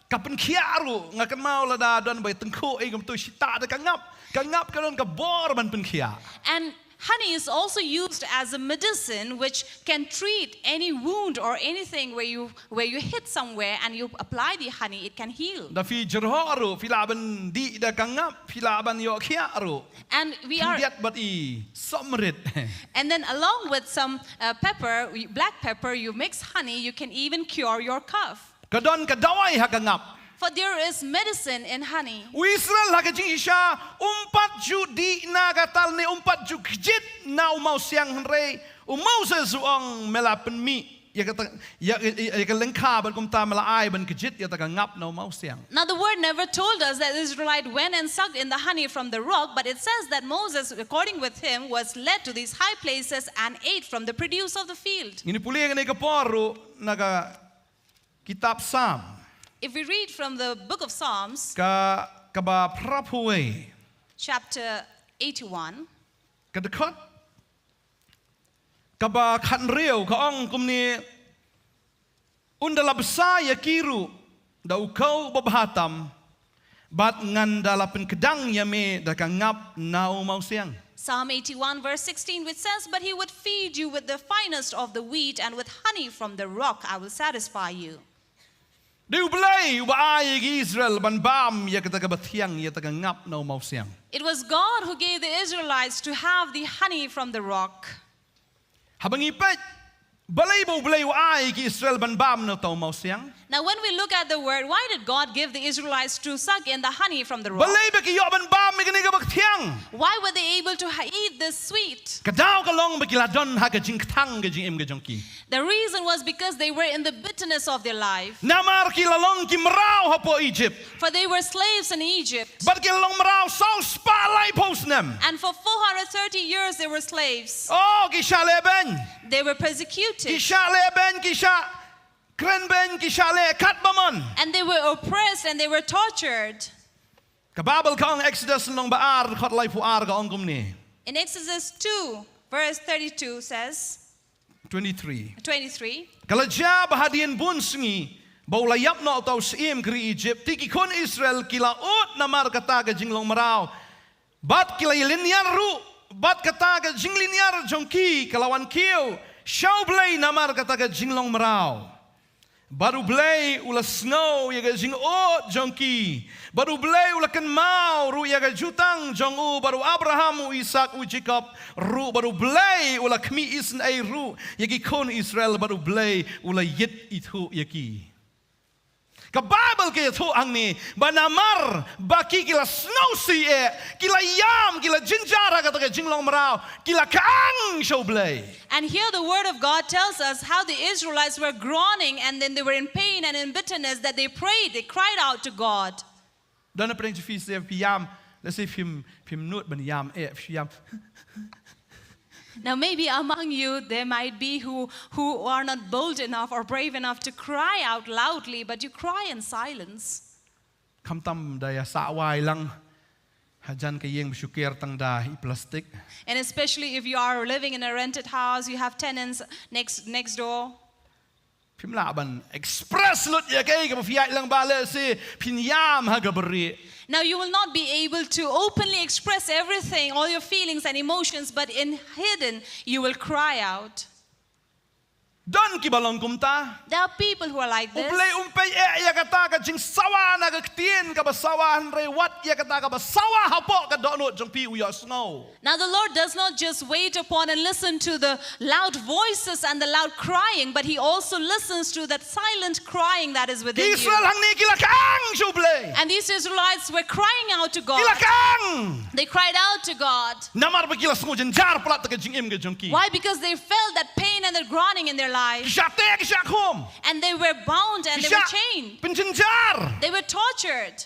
kapen khiaru ngakan mau lada don bai tengku e gam tu sita da ka ngap kadon ka bor ban pen khia. And honey is also used as a medicine which can treat any wound or anything where you hit somewhere and you apply the honey, it can heal. Da fi jerharu filaban di da ka ngap filaban yo khiaru. And we are Diat bat I somrit. and then along with some pepper, black pepper, you mix honey, you can even cure your cough. Kadon ka dawai ha ka ngap. For there is medicine in honey. Israel hagajing isya umpat ju di nagatal ni umpat ju kjit na Mawsiang henry Moses ang melapen mi ya ka lengka ban kumta melaai ban kjit ya ta ngap na Mawsiang. Now the word never told us that Israelite went and sucked in the honey from the rock, but it says that Moses, according with him, was led to these high places and ate from the produce of the field. Ini puli ngani ka poru naga kitab Psalm. If we read from the book of Psalms, Ka ba prapuwe chapter 81, ka dekot ka ba khan riau ka ong kumni undala besaya kiru da ukau babahatam bat ngandala pen kedang yame da ka ngap nau Mawsiang. Psalm 81 verse 16, which says, "But he would feed you with the finest of the wheat, and with honey from the rock I will satisfy you." Diu belai baai Israel ban bam ya kata ka bathyang ya ta ka ngap nau Mawsiang. It was God who gave the Israelites to have the honey from the rock. Habangi pet balai bo belai baai Israel ban bam nau tau Mawsiang. Now when we look at the word, why did God give the Israelites to suck in the honey from the rock? Balai bagi yo ban bam mi ka bathyang. Why were they able to eat this sweet? Kadau ka long bagi ladon ha ka jing thang ka jing em ka jongki. The reason was because they were in the bitterness of their life. Namar ki lalong ki marau ha po Egypt. For they were slaves in Egypt. But ki lalong marau sau spalai posnem. And for 430 years they were slaves. Oh ki shale ben. They were persecuted. Ki shale ben ki sha kren ben ki shale kat bamon. And they were oppressed and they were tortured. Ka Babel ka ang Exodus long baar khot lai fu ar ka ongkum ni. In Exodus 2 verse 32 says, 23. Kalau Kalajab hadian bun sengi bau layap no tau siem kri Egypt tiki kon Israel kila ut namar kata ga jinglong marau bat kila linear ru bat kata ga jing linear jongki kalawan kiu shau blai namar kata ga jinglong marau baru blay ula snow ya ga jing o jongki baru blay ula kan mau ru ya ga jutang jong u baru Abraham u Isaac u Jacob ru baru blay ula kmi isn ai ru ya gi kon Israel baru blay ula yit itu ya ki ka Bible ke tu ang ni banamar baki kila snow si kila yam kila jinjara kata ka jinglong marau kila kaang show blay. And here the word of God tells us how the Israelites were groaning and then they were in pain and in bitterness that they prayed, they cried out to God. Dan na preng fi se yam let's say phim nut ban yam yam. Now maybe among you there might be who are not bold enough or brave enough to cry out loudly, but you cry in silence. Kam tam daya sa wai lang hajan ka yeng besukir tang da I plastic. And especially if you are living in a rented house, you have tenants next door. Phim laban express lut ya kay ka fiat lang bale si phin yam ha ga beri. Now you will not be able to openly express everything, all your feelings and emotions, but in hidden you will cry out. Don ki balong kumta. There are people who are like this. Uplay umpay ya kata ka jing sawa na ka tien ka basawa re wat ya kata ka basawa hapo ka donot jong pi uya snow. Now the Lord does not just wait upon and listen to the loud voices and the loud crying, but He also listens to that silent crying that is within Israel you. hang ni kila kang sublay. And these Israelites were crying out to God. Kila kang. They cried out to God. Namar ba kila sngo jar plat ka jing im ka jong ki. Why? Because they felt that pain and that groaning in their lives. Jate ka home. And they were bound and they were chained. Penjenjar. They were tortured.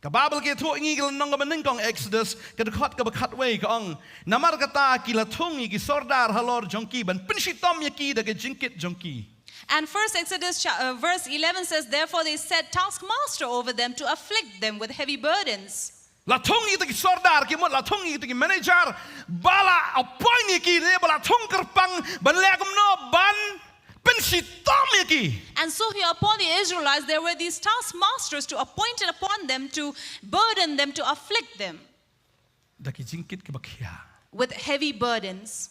Ka Bible ke thu ingi kila nong ka maning kong Exodus ka dekhat ka bakat way ka ong namar kata kila thungi ki sordar halor jongki ban pinshitom yaki da ka jingkit jongki. And first Exodus verse 11 says, therefore they set taskmaster over them to afflict them with heavy burdens. La thungi ki sordar ki mot la thungi ki manager bala appoint ki ne bala thung kerpang ban lekum no ban pinshitom yaki. And so here upon the Israelites there were these taskmasters to appointed upon them to burden them, to afflict them Da ki jingkit ki bakya. with heavy burdens.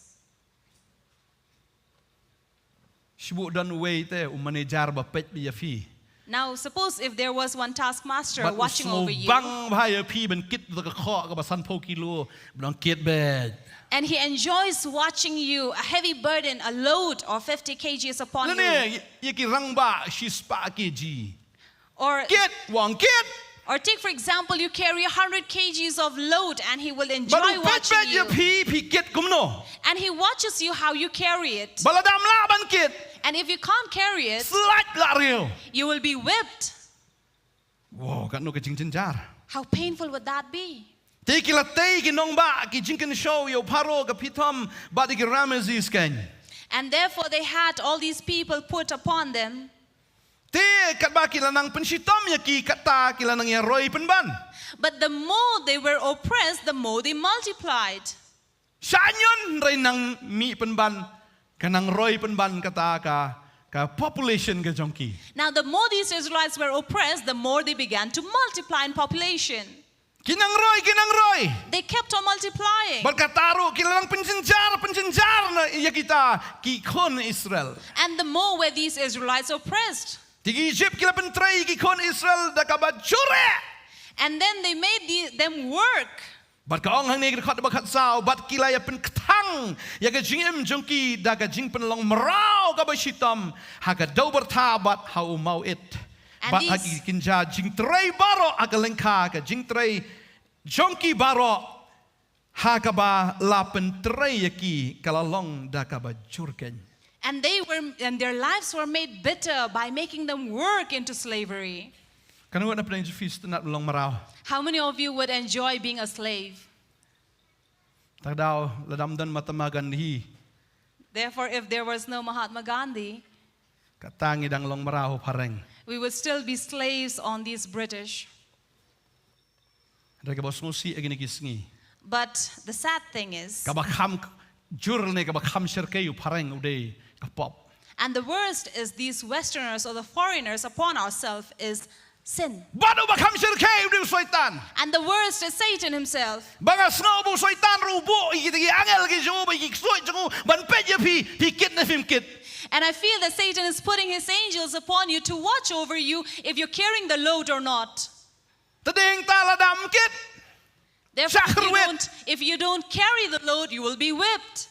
Shibu dan way te manager ba pet bi yafi. Now suppose if there was one taskmaster watching over you, bang bhai pi ban kit da ka kho ka ba san pho kilo ban kit bed. and he enjoys watching you, a heavy burden, a load of 50 kgs upon you. Ne yaki rang ba she's pa kg. Or Kit wang kit. take for example, you carry 100 kgs of load and he will enjoy Baru watching pet you. pi kit kumno. And he watches you how you carry it. Baladam la ban kit. And if you can't carry it, Slat la rio. you will be whipped. Wow, kan no ka jing jar. How painful would that be? Te ki la te ki nong ba ki jing kan show yo paro ka pitom ba di ki ramazis kan. And therefore they had all these people put upon them. Te kat ba ki la nang penshitom ya ki kata ki la nang ya roy penban. But the more they were oppressed, the more they multiplied. Sanyon ray nang mi penban kanang roy penban kata ka population ka jongki. Now the more these Israelites were oppressed, the more they began to multiply in population. Kinang roy. They kept on multiplying. Berkataru kilang penjenjar na iya kita ki kon Israel. And the more were these Israelites oppressed. Tigi Egypt kila pentrai ki kon Israel da kabat cure. And then they made them work. Bat ka ong hang negri khat bakat sao bat kila ya pen ktang ya ka jingem jongki da ka jing pen long merau ka bashitam ha ka dau bertha bat hau mau it. And Bat these- hagi kinja jing trai baro agalengka ka jing trai jongki baro ha ka ba la pen trai yaki kalalong da ka ba jurken. And their lives were made bitter by making them work into slavery. Kanu na plen feast na long marau. How many of you would enjoy being a slave? Tagdaw ladam dan matamagan hi Therefore, if there was no Mahatma Gandhi, katangi dang long marau pareng. we would still be slaves on these British. Rega bos ngusi agini kisngi. But the sad thing is, Kabakham jurne kabakham sherkei pareng uday kapop. and the worst is these Westerners or the foreigners upon ourselves is sin. Bado bakham sherkei uday soitan. And the worst is Satan himself. Baga snobu soitan rubo igiti angel ki jo ba iksoy jo ban peje pi kit na film kit. And I feel that Satan is putting his angels upon you to watch over you if you're carrying the load or not. Tadeng taladam kit. Therefore, if you don't carry the load, you will be whipped.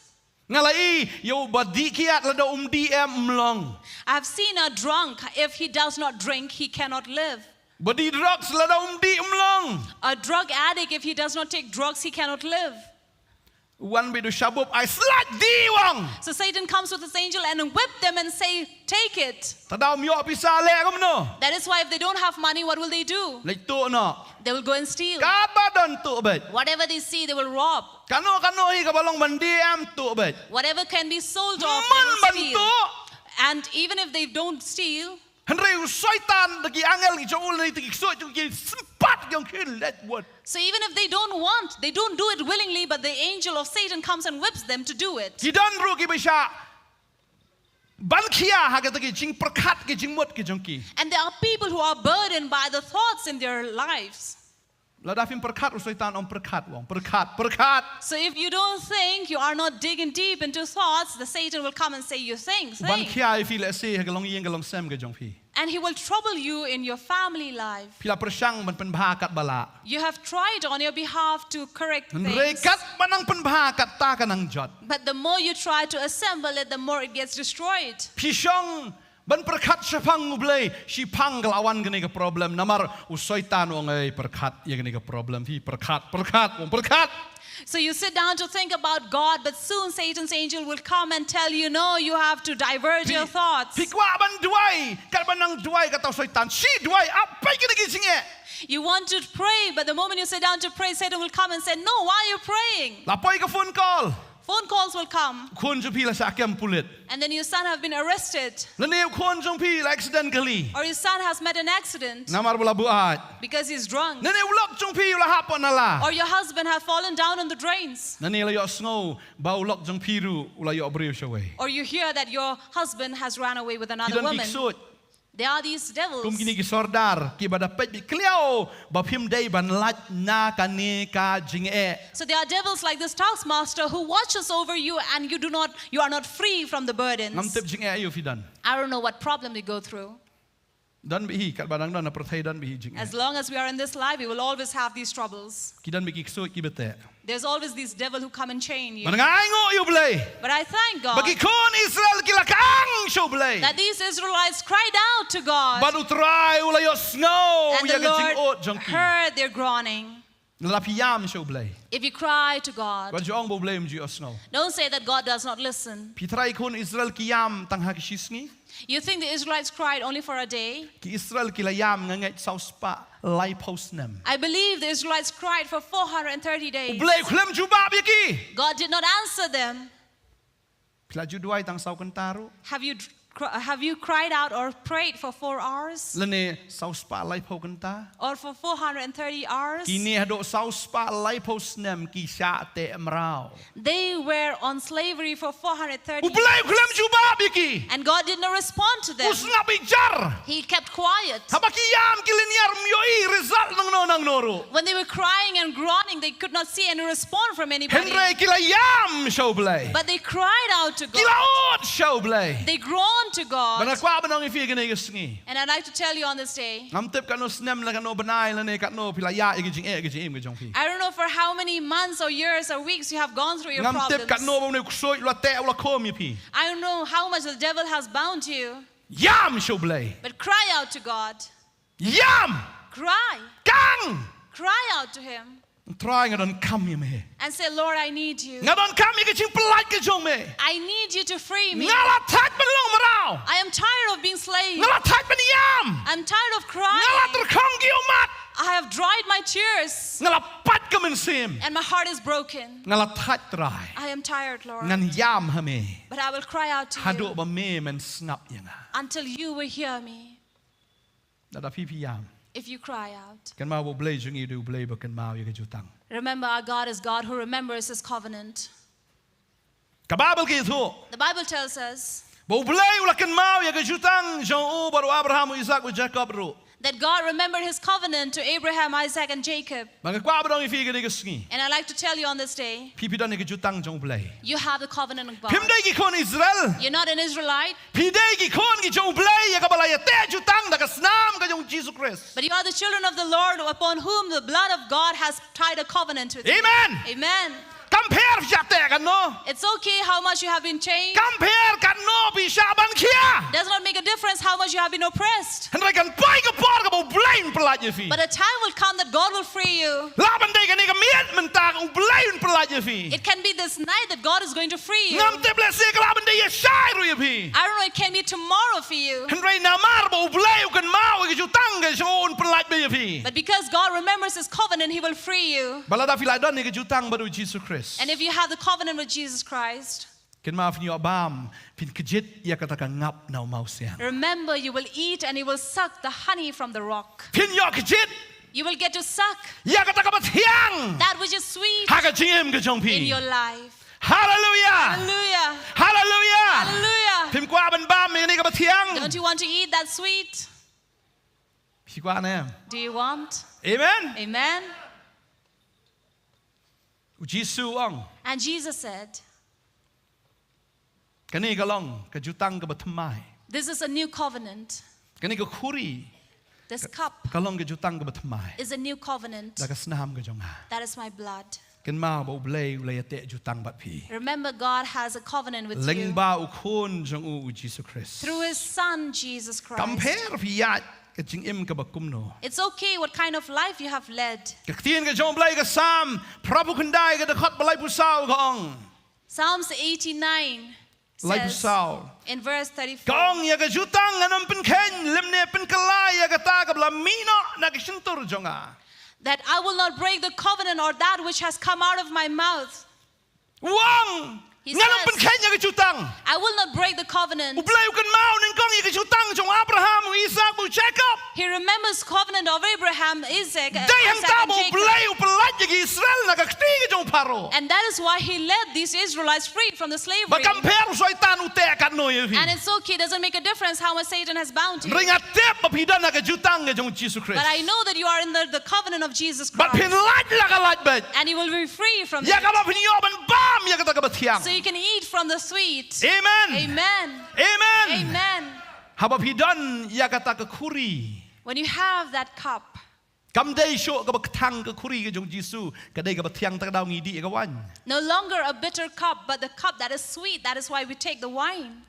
Ngalai yo badi kiat lada umdi mlong. I've seen a drunk, if he does not drink, he cannot live. Badi drugs lada umdi mlong. A drug addict, if he does not take drugs, he cannot live. One bidu shabub I slat diwang. So Satan comes with his angel and whip them and say, take it. Tadaw myo pisale kamno. That is why if they don't have money, what will they do? Leito no. They will go and steal. Kabadan tu bet. Whatever they see, they will rob. Kano hi kabalong bandiam tu bet. Whatever can be sold off, Man they will steal. And even if they don't steal, Henry soitan lagi angel gi jol ni tik so gi sempat yang kin let what. so even if they don't want, they don't do it willingly, but the angel of Satan comes and whips them to do it. Ki dan ru gi bisha. Ban khia ha ga gi jing prakhat gi jing mot gi jongki. And there are people who are burdened by the thoughts in their lives. Ladafin perkat usaitan om perkat wong perkat. So if you don't think, you are not digging deep into thoughts, the Satan will come and say, you think. Ban khia fi le se galong yeng galong sem ge jong phi. And he will trouble you in your family life. Pila persang ban pen bha kat bala. You have tried on your behalf to correct Re things. kat manang pen bha kat ta kanang jot. But the more you try to assemble it, the more it gets destroyed. Pishong ban perkat sepang ublei si pang lawan gini ke problem namar usaitan wong ei perkat ye gini ke problem fi perkat wong perkat. So you sit down to think about God, but soon Satan's angel will come and tell you, no, you have to divert your thoughts. Pikwa ban duai kat banang duai kata usaitan si duai apa gini gisinge. You want to pray, but the moment you sit down to pray, Satan will come and say, no, why are you praying? Lapoi ke phone call. Phone calls will come. Kun ju pi la sakem pulit. And then your son have been arrested. Lene kun jong pi la accident kali. Or your son has met an accident Namar bola buat. because he's drunk. Lene ulok jong pi la hapon ala. Or your husband have fallen down on the drains. Lene la yo snow ba ulok jong pi ru ula yo abriu shaway. Or you hear that your husband has run away with another Kidan woman. kiksut. There are these devils. Kum kini ki sordar ki bada pet bi kliao ba phim dei ban lat na kani ka jinge. So there are devils like this taskmaster who watches over you and you are not free from the Ngam burdens. tip jinge ayu fidan. I don't know what problem they go through. Dan bi kat badang dan na perthai dan bi jinge. As long as we are in this life, we will always have these troubles. Kidan bi kiksut ki bete. There's always these devils who come and chain you. Manangai ngo yu blei. But I thank God Bagi kon Israel ki lakang shu blei. that these Israelites cried out to God, Badu try ula yo snow and ya the ka jing ot Lord jongki. heard their groaning. La piyam shu blei. If you cry to God, Ba jong bo blei mji snow. don't say that God does not listen. Pitrai kon Israel ki yam tang ha ki shisngi. You think the Israelites cried only for a day? Ki Israel ki la yam ngangai sauspa lai posnem. I believe the Israelites cried for 430 days. Blei klem ju ba bi ki. God did not answer them. Pila ju duai tang sau kan taru. Have you cried out or prayed for 4 hours? Lene sauspa lai po kan ta. Or for 430 hours? Kini hado sauspa lai posnem ki sha te amrao. They were on slavery for 430 U blei klem ju ba bi ki. and God did not respond to them. Us ngabi jar. He kept quiet. Habaki yam ki linear myoi result nang no nang noru. When they were crying and groaning, they could not see any response from anybody. Henry ki la yam show blei. But they cried out to Ki la God. ot show blei. They groaned to God. Bana kwa banang ifi gene gesngi. And I'd like to tell you on this day, Ngam tip kan no snem la kan no banai la ne kan no pila ya e jing e jing im ge jong fi. I don't know for how many months or years or weeks you have gone through your Ngam tip kan problems. no ne kusoi la te la kom mi pi. I don't know how much the devil has bound you, Yam show blei. but cry out to God. Yam Cry. kang. Cry out to him Try ngadon kam mi me. and say, Lord, I need you. Ngadon kam mi ge jing pelat ge jong me. I need you to free me. Ngala tat ben long marao. I am tired of being slave. Ngala tat ben yam. I'm tired of Ngala crying. ter kong gi umat. I have dried my tears Ngala pat ka men sim. and my heart is broken. Ngala tat try. I am tired, Lord. Ngan yam ha me. But I will cry out to Hado you ba me men snap yanga. until you will hear me Dada pi yam. if you cry out. Kan mau bo blei jung i du blei ba kan mau ye ge jutang. Remember, our God is God who remembers his covenant. Ka Bible ki thu. The Bible tells us Bo blei ula kan mau ye ge jutang jong u baru Abraham, Isaac, u Jacob ru. that God remembered his covenant to Abraham, Isaac, and Jacob. Bang kwa ba dong ifi ke ke sngi. And I'd like to tell you on this day, Pi dan ke jutang jong blai. you have the covenant of God. Pim dai ki kon Israel. You're not an Israelite, Pi dai ki kon ki jong blai ya ka bala ya te jutang da ka snam ka jong Jesus Christ. but you are the children of the Lord upon whom the blood of God has tied a covenant with you. Amen. Amen. Compare jate kan no. It's okay how much you have been changed. Compare kan no bi sha ban kia. Does not make a difference how much you have been oppressed. Henry kan pai ka por ka bo blain pelat je fi. But a time will come that God will free you. La ban dai kan ni ka miet mentak u blain pelat je fi. It can be this night that God is going to free you. Ngam te bless ka la ban dai ya shai ru je fi. I don't know, it can be tomorrow for you. Henry na mar bo blai u kan mau ke jutang ke so un pelat be je fi. But because God remembers his covenant, he will free you. Bala da fi lai don ni ke jutang ba Jesus Christ. And if you have the covenant with Jesus Christ, Ken ma fi ni abam pin kjit ya kata ka ngap na Mawsiang. remember you will eat and you will suck the honey from the rock. Pin yo kjit You will get to suck ya kata ka bathiang. that which is sweet Ha ka jingem ke jong in pi. your life. Hallelujah. Hallelujah. Hallelujah. Hallelujah. Pim kwa ban bam ni ka bathiang. Don't you want to eat that sweet? Pi kwa na. Do you want? Amen. Amen. Jesus ong. And Jesus said, Kani ka long ka jutang ka batmai. this is a new covenant. Kani ka khuri This cup ka long ka jutang ka batmai. is a new covenant. Da ka snam ka jong ha. That is my blood. Ken ma bo blai ulai te jutang bat pi. Remember, God has a covenant with Leng you ba u khon jong u Jesus Christ. through his son, Jesus Christ. Compare fi ya ka jing im ka bakum no. It's okay what kind of life you have led. Ka tien ka jong blai ka sam prabu khandai ka da khat balai pu sao ka ong. Psalms 89 Lai pu says sao. in verse 34, Ka ong ya ka jutang anam pin khen limne pin kalai ya ka ta ka bla mino na ka shintur jonga. that I will not break the covenant or that which has come out of my mouth. Wang He nganam pin says, khen ya ka jutang. I will not break the covenant. U blai kan mau ning kong ya ka jutang jong Abraham u Isaac u Jacob. He remembers covenant of Abraham, Isaac, Dai hang Isaac ta and bo Jacob. blai u pelat ya ka Israel na ka kti ka jong paro. And that is why he led these Israelites free from the slavery. Ba compare shaitan u te kat no ya And fi. it's okay, it doesn't make a difference how much Satan has bound you. Ring atep ba pidan na ka jutang ka jong Jesus Christ. But I know that you are in the covenant of Jesus But Christ. pin lat la ka lat bet. And you will be free from Ya it. ka ba pin yo ban bam ya ka ta ka bathiang. So you can eat from the sweet. Amen. Amen. Amen. Amen. Haba pidan ya ka ta ka khuri. When you have that cup, Kam dai sho ka ba thang ka khuri ka jong Jesus ka dai ka bathiang ta ka daw ngi di ka wan. no longer a bitter cup, but the cup that is sweet. That is why we take the wine,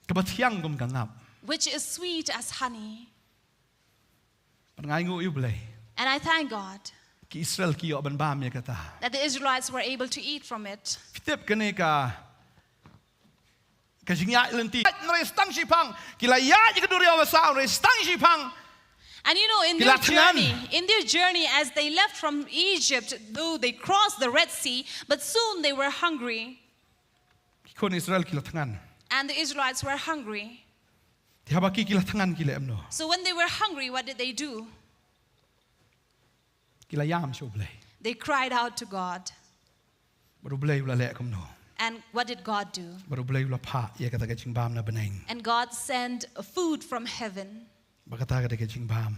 Ka bathiang gum ka ngap. which is sweet as honey. Pan ngai ngu yu blai. And I thank God Ki Israel ki yo ban bam ya ka ta. that the Israelites were able to eat from it. Fitep ka ne ka jingya lenti. Nre stang si pang kila ya ji ka duri wa sa nre stang si pang. And you know, in their journey, as they left from Egypt, though they crossed the Red Sea, but soon they were hungry. Ki kon Israel kila tangan. And the Israelites were hungry. Ti haba ki kila tangan kila emno. So when they were hungry, what did they do? Kila yam sho blai. They cried out to God. Baru blai ula le kam no. And what did God do? Baru blai ula pa ya ka ta ka jing bam na baneng. And God sent food from heaven. Ba ka ta ka ka jing bam.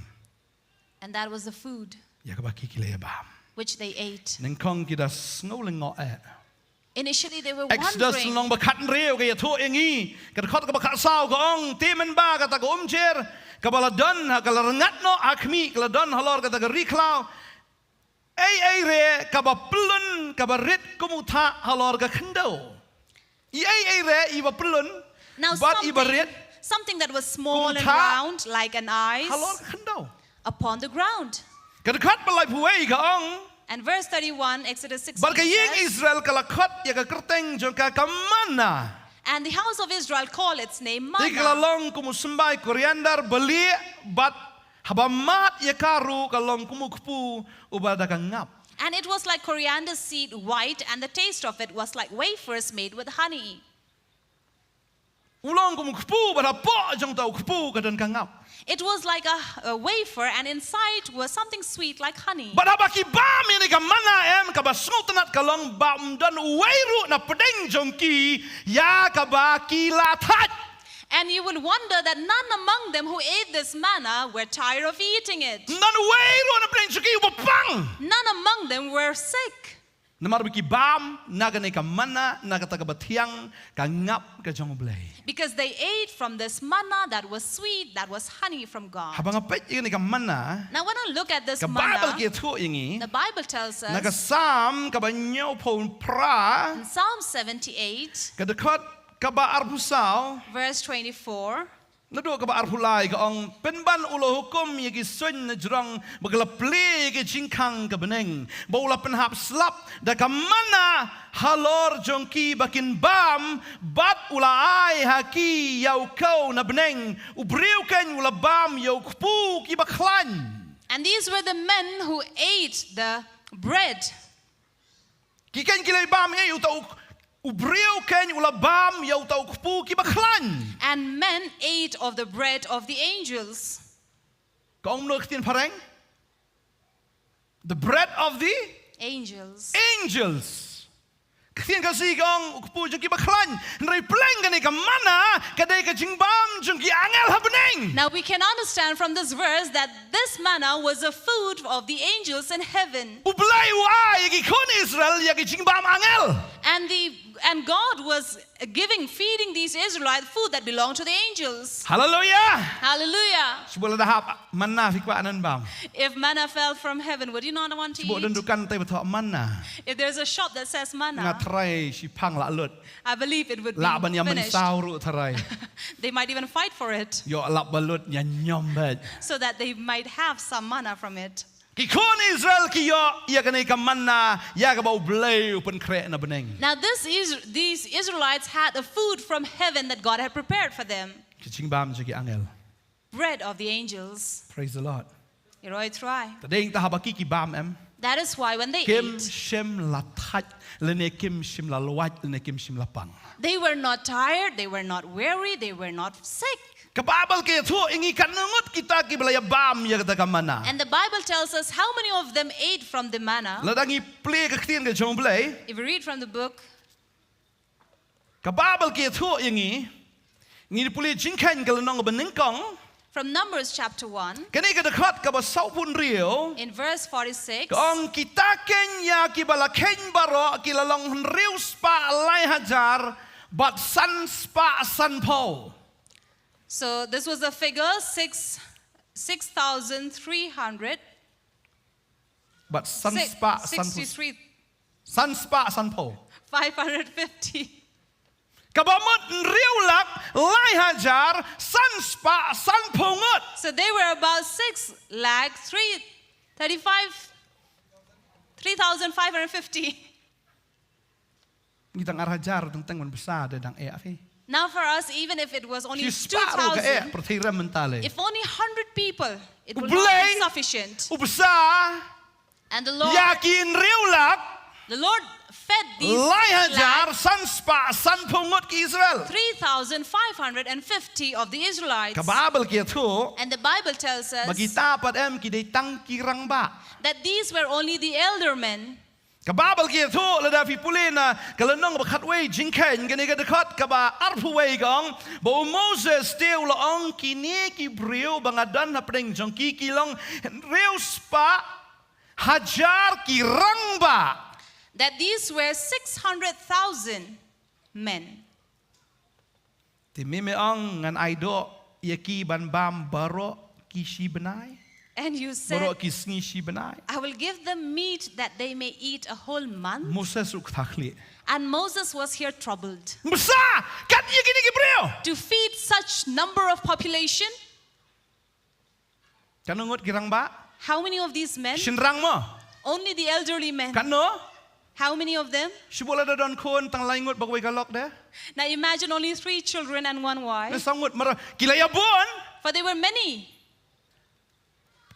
And that was the food Ya ka ba ki kila ya bam. which they ate. Neng kong ki da snowling ngo e. Initially, they were Exodus wondering, long ba khat reu ka ya tho engi. Ka khot ka ba khat sao ka ong timen ba ka ta ka umcher. Ka ba la don ha ka la ngat no akmi ka la don halor ka ta ka riklau. Ai re ka ba plun ka ba rit kumutha halor ka khndo. Ai re I ba plun. now But I ba rit something that was small and Kumutha. round, like an halor ice, ka khndo. upon the ground. Ka khat ba lai puai ka ong. And verse 31, Exodus 6, Bar ka yeng Israel ka la khat ya ka kerteng jong ka kamana. and the house of Israel call its name Di ka manna. long kumusambay koriander bali but habamat ya karu ka long kumukpu ubada ka ngap. And it was like coriander seed white, and the taste of it was like wafers made with honey. Ulong kumukpu bada po jong tau kupu ka dan ka ngap. It was like a wafer, and inside was something sweet like honey. But habaki bam ini ka mana em ka ba sultanat ka long bam dan uwairu na pedeng jong ki ya ka ba ki la that. And you would wonder that none among them who ate this manna were tired of eating it. Nan way ro na plain suki upang. None among them were sick. Namar biki bam nagane ka mana nagataga batiang ka ngap ka jong blay. Because they ate from this manna that was sweet, that was honey from God. Habang apet ini ka mana Now when I look at this ka Bible manna, ki thu ingi the Bible tells us nagasam ka banyaw pon pra in Psalm 78, ka dekot ka ba arpusao verse 24, nado ka ba arpulai ka ong penban ulo hukum yagi sun na jurang baglapli ka jingkang ka beneng baula penhap slap da ka mana halor jongki bakin bam bat ulai haki yau kau na beneng ubriu ken ula bam yau kupu ki baklan. and these were the men who ate the bread. Kiken kilay bam e utau ubriu ken ula bam yau tau kupu ki baklan. And men ate of the bread of the angels. Kong no kitin pareng? The bread of the Angels. angels. Kitin kasi kong kupu jong ki baklan. Nray pleng gani ka mana kadai ka jingbam jong ki angel habeneng. Now we can understand from this verse that this manna was a food of the angels in heaven. Ublay wa yagi kon Israel yagi jingbam angel. And God was feeding these Israelites food that belonged to the angels. Hallelujah. Hallelujah. Sebuah dahap mana fikwa anan bam. If manna fell from heaven, would you not want to Sebuah eat? dundukan tay betok mana. If there's a shop that says manna, Ngatray si pang la lut. I believe it would be La ban yang finished. mensau ru tarai. They might even fight for it Yo lap balut yang nyombet. so that they might have some manna from it. Ki kon Israel ki yo ia kanai ka manna ya ka bau blay upen krek na beneng. Now these Israelites had a food from heaven that God had prepared for them. Ki jingbam jagi angel. Bread of the angels. Praise the Lord. You know, try. Tadeng tahabaki ki bam em. That is why when they Kim ate, shem la tat lene kim shem la luat lene kim shem la pang. they were not tired, they were not weary, they were not sick. Kababal kaya tu ingi kanungot kita ki belaya bam ya kata kamana. And the Bible tells us how many of them ate from the manna. Ladangi play ka ktin ka jong blay. If you read from the book, Kababal kaya tu ingi puli jingkan ka lenong beneng kong. from Numbers chapter 1, Kani ka dekat ka ba saupun rio. in verse 46, Kong kita kenya ki bala ken baro ki lalong riu spa lai hajar but san spa san po. so this was the figure 6,300, But san spa san po. 63, San spa san po. 550. Kabamot riu lak lai hajar san spa san po ngot. So they were about 3,550. Ngitang arhajar tentang man besar dadang e afi. Now for us, even if it was only Ki sparo ka e 2,000, pertira mentale. if only 100 people, it will not Ublay. be sufficient. Ubesa And the Lord, yakin riu lak the Lord fed these lai hajar lads, san spa san po ngot ki Israel. 3,550 of the Israelites. Kababal kia tu And the Bible tells us magita pat em ki dei tang kirang ba. that these were only the elder men. Kababal kia tu lada fi pulina kalanong bakat wei jingken gani ka dekat kaba arpu wei gong bo Moses teu laong kini ki brio bangadan hapdeng jongki kilong riu spa hajar kirang ba. That these were 600,000 men. Ti mime ong ngan aido yaki ban bam baro ki shi benai. And you Baro said, ki sngi shi benai. I will give them meat that they may eat a whole month. Moses uk thakli. And Moses was here troubled. Musa kat yaki ni ki brio. To feed such number of population, Kanungot kirang ba? how many of these men? Shinrang mo. Only the elderly men. Kano? How many of them? Sibola da don kon tang laingot bagway galok de. Now imagine only 3 children and 1 wife. Nasangot mara kilayabon. For there were many.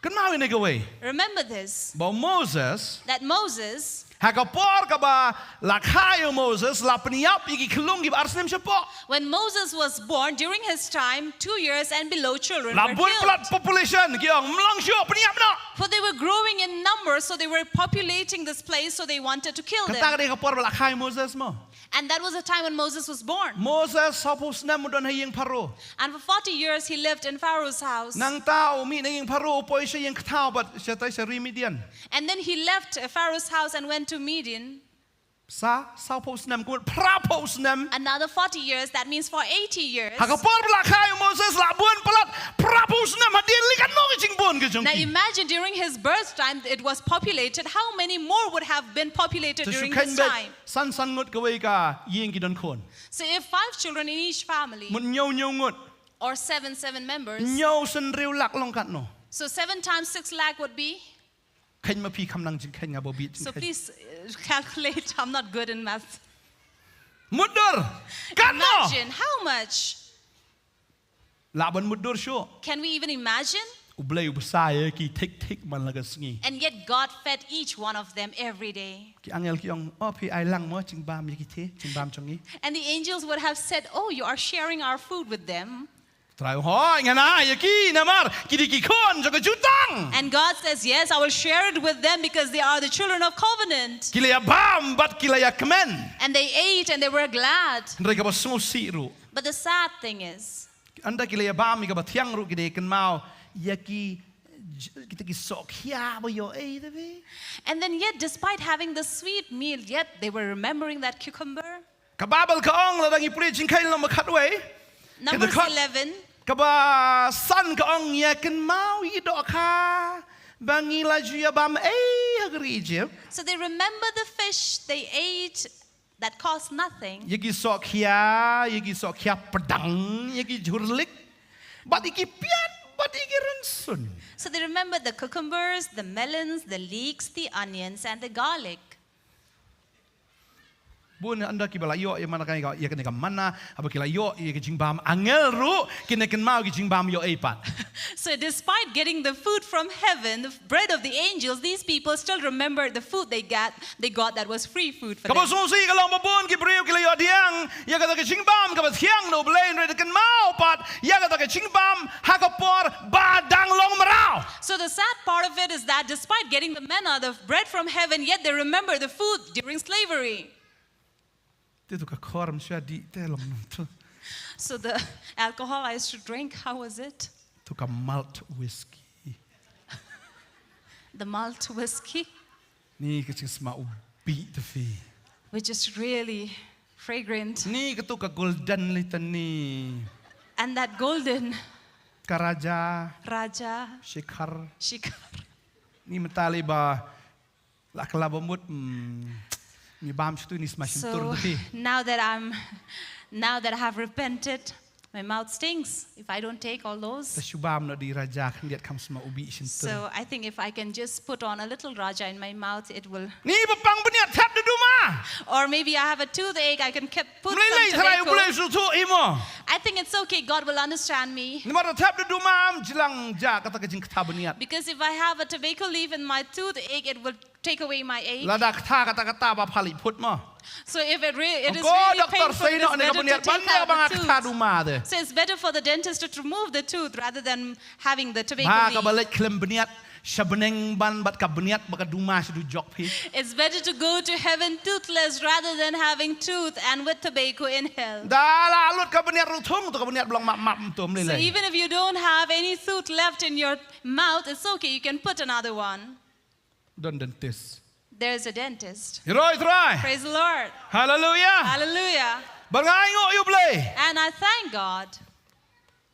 Kan mau ni gaway. Remember this, Ba Moses that Moses Hakapor kaba lakhayo Moses la peniap igi kelung gi arsnem sepo. When Moses was born, during his time, 2 years and below children La were bun plat killed. population gi ong mlong syo peniap no. For they were growing in numbers, so they were populating this place, so they wanted to kill Kata them. kade kapor lakhay Moses mo. And that was the time when Moses was born. Moses sapos nem mudon hayeng paro. And for 40 years he lived in Pharaoh's house. Nang tao mi nang paro poi siya yung katao but siya tay sa Midian. And then he left Pharaoh's house and went to Midian. Sa sapos nem kun prapos nem. Another 40 years, that means for 80 years. Hakapor lakhay Moses la bun plat prapos nem hadin likan no jing bun ge Now jong. imagine during his birth time it was populated. How many more would have been populated during his time? San ngut kawai ka ying ki don kon. So if 5 children in each family, Mun nyaw ngut. or 7 members, Nyaw sen riu lak long kat no. so 7 times 6 lakh would be. Khen ma pi kham nang jing khen nga bo bit. So please calculate. I'm not good in math. Mudur. Kan no. Imagine how much. La ban mudur syo. Can we even imagine? Ublay ubsay ki tik man laga sngi. And yet God fed each one of them every day. Ki angel ki ong pi ai lang mo jing bam ki the jing bam chongi. And the angels would have said, "Oh, you are sharing our food with them." Try ho ngana yaki namar ki ki kon jo jutang. And God says, "Yes, I will share it with them because they are the children of covenant." Kilaya bam but kilaya kemen. And they ate and they were glad. Ndrai ka ba so siru. But the sad thing is, Anda kilaya bam mi ka ba thiang ru ki de ken mau yaki kita ki sok hia bo yo ei de be. and then yet despite having the sweet meal, yet they were remembering that cucumber. Ka babal ka ong la dangi pri jing kai lo ma khat wei. Numbers cut- 11. Kaba san ka ong ya ken mau yi do kha bangi la ju ya bam ei hagri je. So they remember the fish they ate that cost nothing. Yagi sok hia pedang yagi jurlik. But iki piat but iki rensun. So they remembered the cucumbers, the melons, the leeks, the onions, and the garlic. Bun anda ki bala yo ya mana kai ka ya ken ka mana aba ki la yo ya ki jing bam angel ru kin ken mau ki jing bam yo ei pat. So despite getting the food from heaven, the bread of the angels, these people still remember the food they got that was free food for Ka ba them. so si ka long ba bun ki brio ki la yo diang ya ka ki jing bam ka ba thiang no blain re ken mau pat ya ka ki jing bam ha ka por ba dang long marao. So the sad part of it is that despite getting the manna, the bread from heaven, yet they remember the food during slavery. Te tu ka khoram sha di te long nom tu. So the alcohol I used to drink, how was it? Tu ka malt whiskey. The malt whiskey, Ni ka jing sma u beat the fee. which is really fragrant. Ni ka tu ka golden litan ni. And that golden Karaja Raja Shikhar Shikar. ni mentali ba la kalaba mut ni bam stu ni smash tur So de now that I have repented, my mouth stings if I don't take all ta those. shubam no di raja khndiat kam sma ubi shin tur So I think if I can just put on a little Raja in my mouth, it will. ni bapang bniat tap de duma Or maybe I have a toothache, I can put mlei some tharai tobacco. ulai su tu imo I think it's okay, God will understand me. ni ma tap de duma am jilang ja kata ka jing kata bniat Because if I have a tobacco leaf in my toothache, it will take away my ache. la dak tha kata ba phali phut mo So if it is ko really doktor painful, sai no it's ni ka better to bniat ban take ya out bang the kata tooth. duma de So it's better for the dentist to remove the tooth rather than having the tobacco ba ka leaf. balik klem bniat shabeneng ban bat ka bniat ba ka duma su jok phi It's better to go to heaven toothless rather than having tooth and with tobacco in hell. da la alut ka bniat ru thum tu ka bniat blong map tum le So le even if you don't have any tooth left in your mouth, it's okay. You can put another one. don dentist There's a dentist. Roy try. Praise the Lord. Hallelujah. Hallelujah. Bangai ngo you play. And I thank God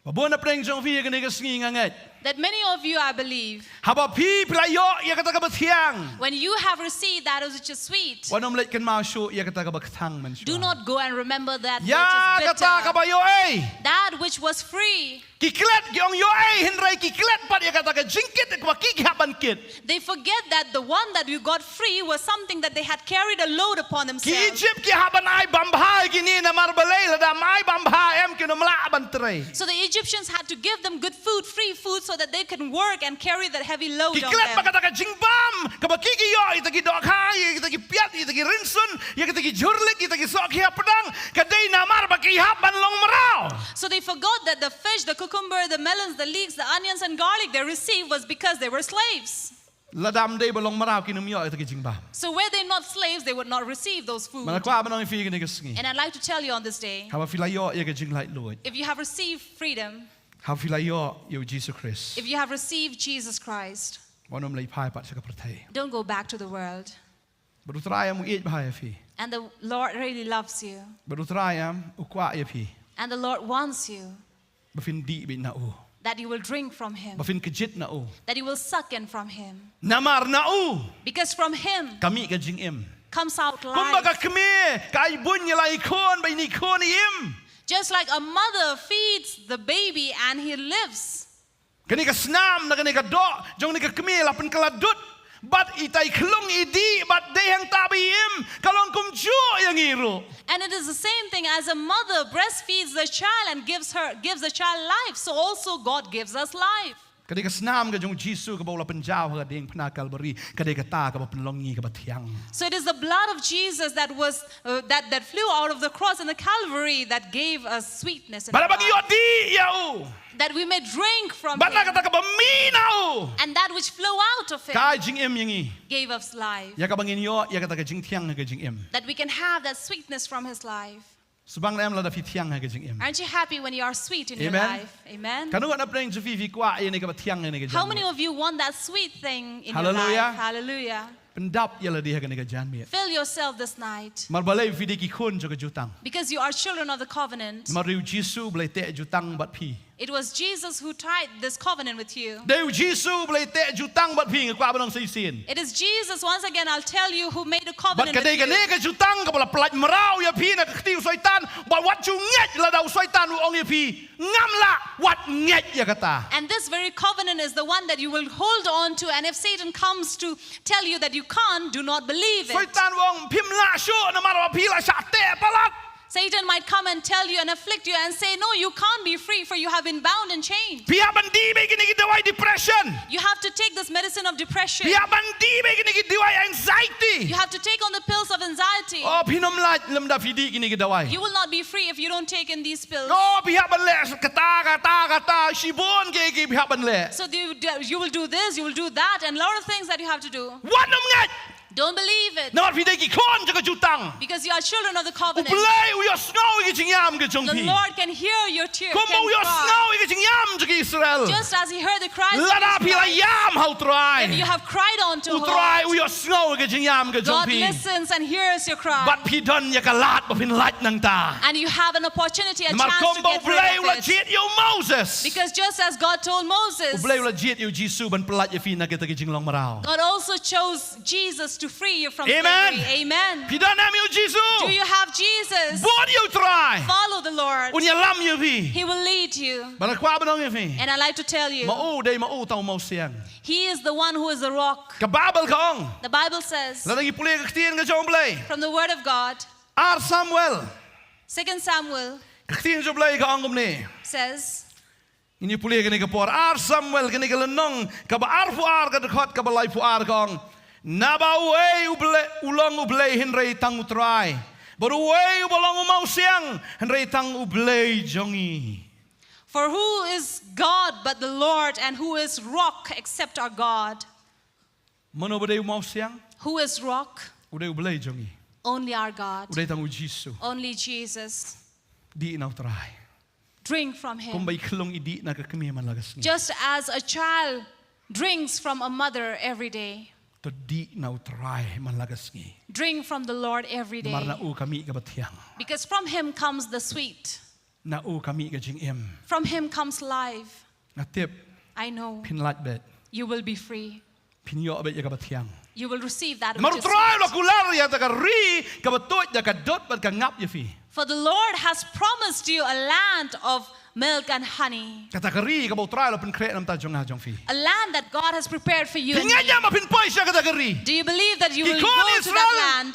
Babona preng jong fi ga sngi nganget. that many of you, I believe, Haba pi playo ya kata ka bathiang. when you have received that which is sweet, Wanom let kan mau shu ya kata ka bathang man shu. do not go and remember that Ya which is kata ka bitter. ba yo ei. That which was free. Kiklet gyong yo ei hinrai kiklet pat ya kata ka jingkit ka ki haban kit. They forget that the one that you got free was something that they had carried a load upon Ki themselves. Egypt ki haban ai bambha gini na marbalei la da mai bambha em kena melak Bantei. So the Egyptians had to give them good food, free food, so that they can work and carry that heavy load on Kiklet them. baka taka jingbam, kabakiki yo, itagi dokai, itagi piat, itagi rinsun, itagi jurlik, itagi sok hiap pedang, kadai namar baki hap ban long merau. So they forgot that the fish, the cucumber, the melons, the leeks, the onions and garlic they received was because they were slaves. Ladam day balong merau kinum yo itagi jingbam. So were they not slaves, they would not receive those food. Manakwa banong ifi kini kesengi. And I'd like to tell you on this day, Hava filayo yaga jing light Lord. if you have received freedom, Hava filayo yo Jesus Christ. if you have received Jesus Christ, Wanom lay pai pat sakapertai. don't go back to the world. Berutraya mu iet bahaya fi. And the Lord really loves you. Berutraya ukwa ya fi. And the Lord wants you Bafin di bin na u. that you will drink from Him, Bafin kjit na u. that you will suck in from Him. Namar na u. Because from Him Kami ka jing im. comes out Kumbaga life. kami kai bun ya lai kon bay ni kon im. Just like a mother feeds the baby and he lives. Kani ka snam na kani ka do. Jong ni ka kami lapan kaladut. Bat itai klong idi bat deyang tabi im. Kalong kum jo yang iru. And it is the same thing as a mother breastfeeds the child and gives the child life. So also God gives us life. Kani ka snam ka jong Jisu ka baula penjau ka deng pena Kalbari. Kani ka ta ka ba penlongi ka ba tiang. So it is the blood of Jesus that was that flew out of the cross and the Calvary that gave us sweetness in our Bala bagi yo life. di ya u. That we may drink from Bat na Him. kata ka ba minau. And that which flow out of Him Kai jing im yang i. gave us life. Ya ka bangin yo ya kata ka jing tiang ka jing im. That we can have that sweetness from His life. Subang na am la da fi tiang ka jing im. Aren't you happy when you are sweet in your Amen. life? Amen. Kanu na preng ju fi kwa ye ni ka ba tiang ni ka How jing. many of you want that sweet thing in Hallelujah. your life? Hallelujah. Pendap ya la dia ka ni ka jan mi. Fill yourself this night. Mar balai fi di ki khun jo ka jutang. Because you are children of the covenant. Mar riu Jisu blai te jutang bat pi. It was Jesus who tied this covenant with you. Deu Jisu blai te jutang bat pi ngakwa banong sai sin. It is Jesus, once again, I'll tell you, who made a Bat covenant kadai ka with ne you. ka jutang ka bala plat merau ya pi na ka tiu syaitan. Bat wat ju nget la dau syaitan u ong ya pi. Ngam la wat nget ya kata. And this very covenant is the one that you will hold on to. And if Satan comes to tell you that you can't, do not believe it. Syaitan wong pim la syo na mar pi la sa te palat. Satan might come and tell you and afflict you and say, no, you can't be free, for you have been bound and chained. Pia bandi be kini ki dawai depression. You have to take this medicine of depression. Pia bandi be kini ki dawai anxiety. You have to take on the pills of anxiety. Oh pinom la lem da fi di kini ki dawai. You will not be free if you don't take in these pills. Oh pihak banle kata shibon ke pihak banle. So you will do this, you will do that, and a lot of things that you have to do. Wat nam ngat. Don't believe it. Namar fi de ki kon jaga jutang. Because you are children of the covenant. Uplay u yo snow ki jingyam ke jong The pi. Lord can hear your tears. Kom u yo snow ki jingyam jaga Israel. Just as He heard the cries of Lada pi la Israel. yam how If try. you have cried unto U Him, try u yo snow ki jingyam ke jong God pi. listens and hears your cry. Bat pi don ya kalat ba fin lat nang ta. And you have an opportunity, a Namar chance kom to ba get uplay u la rid of it. jit yo Moses. Because just as God told Moses, Uplay u la jit yo Jisu ban pelat ya fi na kita ki jinglong marau. God also chose Jesus to free you from Amen. slavery. Amen. Pi dan am yo Jisu. Do you have Jesus? Bod yo try. Follow the Lord. Unya lam yo fi. He will lead you. Bana kwa banong yo fi. And I like to tell you, Mau dei mau tau Mawsiang. He is the one who is the rock. Ka Babel kong. The Bible says, La ngi pulih ka ktien ka jong blay. from the word of God, Ar Samuel. 2 Samuel Ka ktien jo blay ka angom ni. says, Ini pulih ka ni ka por. Ar Samuel ka ni ka lenong. Ka ba ar fu ar ka dekot ka ba lai fu ar kong. Na ba uwe ulong ublay hinrei tang utray. Baru uwe ubalong Mawsiang hinrei tang ublay jongi. for who is God but the Lord, and who is rock except our God? Mano ba Mawsiang? Who is rock? Uday ublay jongi. Only our God. Uday tang ujisu. Only Jesus. Di inaw try. Drink from Kung Him. ba'y klong idi na kakami man lagas ni. Just as a child drinks from a mother every day. To di na try man lagas ni. Drink from the Lord every day. Mar na u kami ka batyang. Because from Him comes the sweet. Na u kami ka jing im. From Him comes life. Na tip I know pin lat bet. you will be free. Pin yo bet ya ka batyang. You will receive that Mar which is try la sweet. kular ya ta ka ri ka batot ya ka dot bat ka ngap ya fi. For the Lord has promised you a land of milk and honey. Kata ka ri ka ba try la pin kre nam ta jong ha jong fi. A land that God has prepared for you. and Hinga me. ya ma pin poy siya kata ka ri. Do you believe that you will Kikon go to Israel. that land?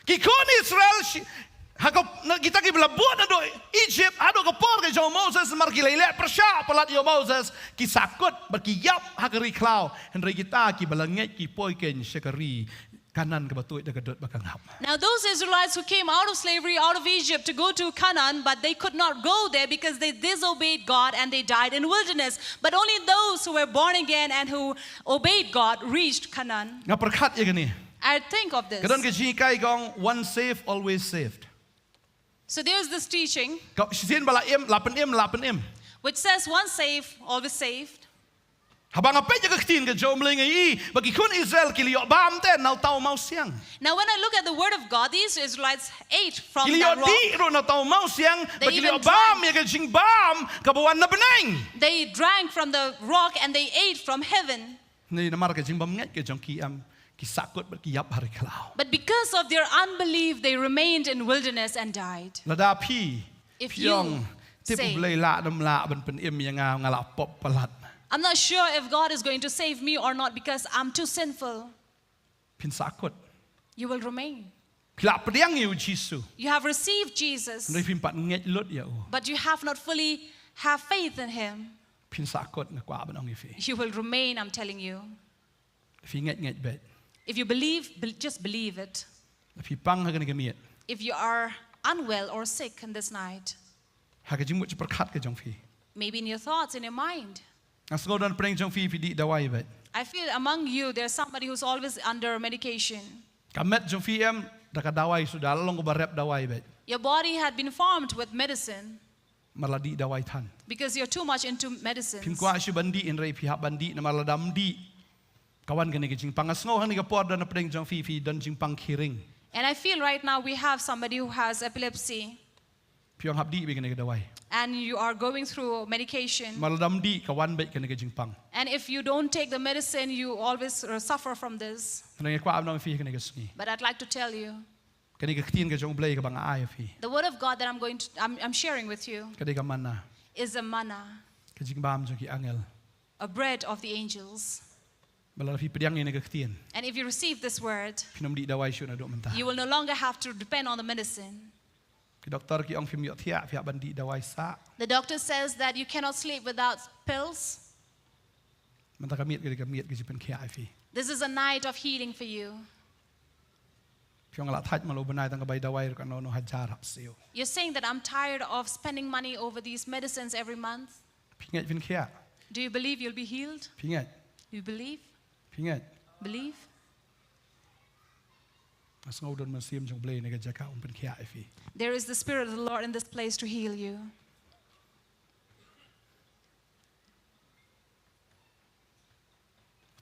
Ki kon Israel Hakap kita ki belabot na do Egypt ado ka por ka jong Moses markilele persya pelat yo Moses ki sakut berkiyap hakari klau henry kita ki balanget ki poiken sekari kanan ke batu de gedot bakang hap. Now those Israelites who came out of slavery, out of Egypt to go to Canaan, but they could not go there because they disobeyed God and they died in wilderness. But only those who were born again and who obeyed God reached Canaan. Nga perkat ya gani. I think of this. Kadon ke jikai gong one saved always saved. So there's this teaching Kau sien bala lapen which says once saved, always saved. Habang apa je ketin ke jom lengai bagi kun Israel kiliok bam ten nau tau Mawsiang. Now when I look at the word of God, these Israelites ate from Kiliok that rock. di ro nau tau Mawsiang They bagi even liok bam ya ke jing bam ke bawan na benang. They drank from the rock and they ate from heaven. Ni namar ke jing bam ngat ke jong ki am ki sakut berkiyap hari kelau. But because of their unbelief, they remained in wilderness and died. Lada pi If piong you tip say, boleh la dam la ben pen im yang ngala pop pelat. I'm not sure if God is going to save me or not because I'm too sinful, Pin sakut. you will remain. Kila pediang yu Jisu. You have received Jesus, Ndoi pin pat nget lut ya u. but you have not fully have faith in him. Pin sakut ngakwa benong ifi. You will remain, I'm telling you. Fi nget bet. If you believe, just believe it. Fi pang ha ke miet. If you are unwell or sick in this night, Ha ke jing mut perkat ke jong fi. maybe in your thoughts, in your mind, Asgo dan preng jong fi di dawai bet. I feel among you there's somebody who's always under medication. Kamet jong fi em daka dawai sudah long ko barep dawai bet. Your body had been formed with medicine Marladi dawai tan. because you're too much into medicines. Pin kwa syu bandi in rei pihak bandi na marladam di. Kawan kene ke jing pang asgo han ni ka por dan preng jong fi dan jing pang kiring. And I feel right now we have somebody who has epilepsy Piong habdi be kene ke dawai. and you are going through medication. Marladam di kawan bet kene ke jing pang. And if you don't take the medicine, you always suffer from this. Nang kwa abnong fi kene ke sungi. But I'd like to tell you, Kene ke ktin ke jong blai ke bang ai fi. the word of God that I'm sharing with you Kene ke mana. is a manna, Ke jing bam jong ki angel. a bread of the angels. Bala fi pediang ni ke ktin. And if you receive this word, Pinom di dawai syu na dok mentah. you will no longer have to depend on the medicine. Ke doktor ki ong fi miot thia fi bandi dawai sa. The doctor says that you cannot sleep without pills. Mentah ka miet ke jipen kia ai fi. This is a night of healing for you. Piong la thaj malo banai tang ka bai dawai ka no hajar hap seo. You're saying that I'm tired of spending money over these medicines every month. Pingat fin kia. Do you believe you'll be healed? Pingat. You believe? Pingat. Believe? Asngau don masiem jong blai ne ke jaka um pen kia ai fi. There is the Spirit of the Lord in this place to heal you.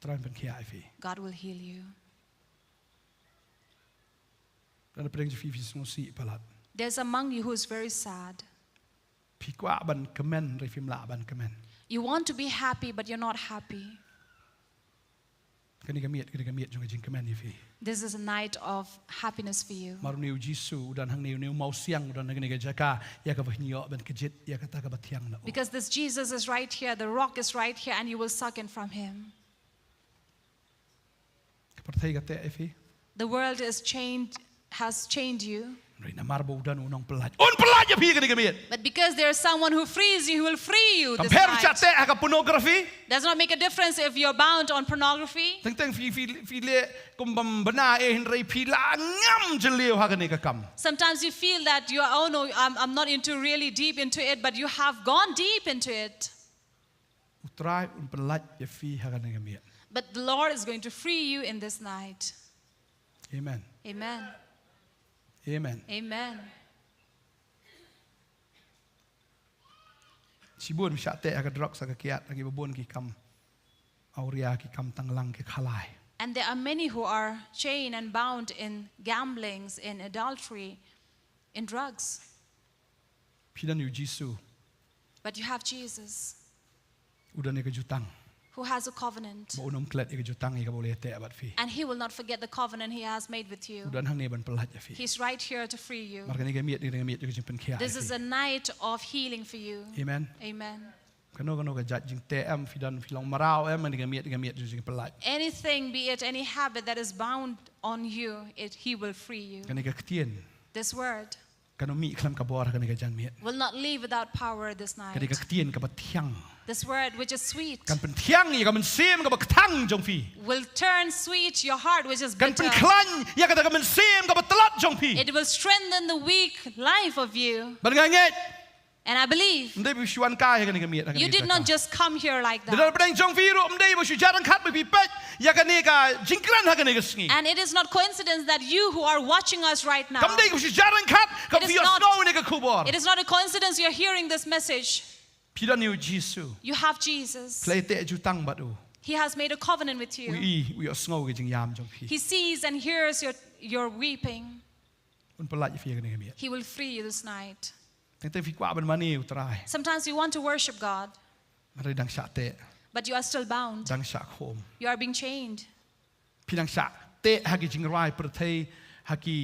Tran pen kia ai fi. God will heal you. Dan preng fi fi sno si palat. There's among you who is very sad. Pi kwa ban kemen re fim la ban kemen. You want to be happy, but you're not happy. Kene ke miet jong ke jing kemen fi. This is a night of happiness for you. Maru niu Jisu dan hang niu Mawsiang dan kene ke jaka ya ka bahnyo ben kjit ya ka ta ka bathiang na. Because this Jesus is right here, the rock is right here, and you will suck in from him. Perthai ka te fi. The world has chained you. Re na marbo dan unong pelaj. Un pelaj ya fi kene ke miet. But because there is someone who frees you, who will free you this Compare night. chat te ka pornography. Does not make a difference if you're bound on pornography. Teng fi le kum bam bana e hin re fi la ngam jeleu ha kene ka kam. Sometimes you feel that you are, oh no, I'm not into really deep into it, but you have gone deep into it. Utrai un pelaj ya fi ha kene ke miet. But the Lord is going to free you in this night. Amen. Amen. Amen. Amen. Sibun sya te ka drok sa ka kiat lagi babon ki kam. Auria ki kam tanglang ki khalai. And there are many who are chained and bound in gamblings, in adultery, in drugs. Pidan yu Jisu But you have Jesus, udan ne ke jutang. who has a covenant. Ba unum klet ke jutang ka boleh te abat fi. And he will not forget the covenant he has made with you. Udan hang ne ban pelaj ya fi. He's right here to free you. Marka ne ke miet ke jimpen kia. This is a night of healing for you. Amen. Amen. Kano ka jat jing te am fidan filong marau am ne ke miet jing pelaj. Anything, be it any habit that is bound on you, he will free you. Kane ka ktien. This word, kan mi klam ka bor kan ka jan mi will not leave without power this kan night. ka tien ka ba thiang This word, which is sweet, kan pen thiang ya ka men sem ka ba thang jong phi will turn sweet your heart, which is kan pen bitter. klan ya ka men sem ka ba tlat jong phi It will strengthen the weak life of you. ban ngai ngai And I believe ndai bu shwan ka ya kan ka mi you did not just come here like dal that. bdang jong phi ro ndai bu shu jaran khat bu pi pet ya kan ka jingkran ha kan ka sngi And it is not coincidence that you who are watching us right now, kam dai bu shu jaran khat ka It is fi not- snow ne ka khubor it is not a coincidence you're hearing this message. pi da niu jisu You have Jesus. play te ju tang ba du He has made a covenant with you. we snow ke jing yam jong phi He sees and hears your weeping. un pala ya fi kan ka mi He will free you this night. teng te fi kwa ban mani utrai Sometimes you want to worship God, mari dang sha te but you are still bound. dang sha khom You are being chained. pinang sha te ha ki jing rai per thei ha ki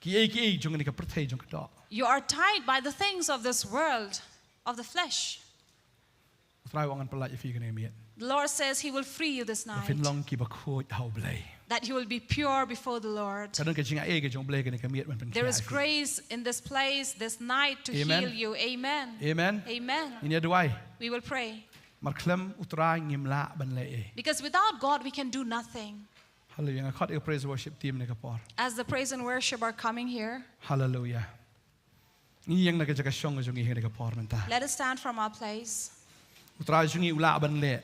ki jong ni ka per thei jong ka do You are tied by the things of this world, of the flesh. utrai wangan pala ya fi kan ka mi The Lord says He will free you this night. fin long ki ba khoi hau blai That you will be pure before the Lord. kadang ka jing a ke jong blai kan ka mi man pen There is grace in this place this night to Amen. heal you. Amen. amen Amen. ini duai We will pray. mar klem utrai ngim la ban le Because without God, we can do nothing. hallelujah nga khat e praise worship team ne ka por As the praise and worship are coming here, hallelujah ni yang na ka jaka song jong i ka por man ta let us stand from our place. utrai jong i ula ban le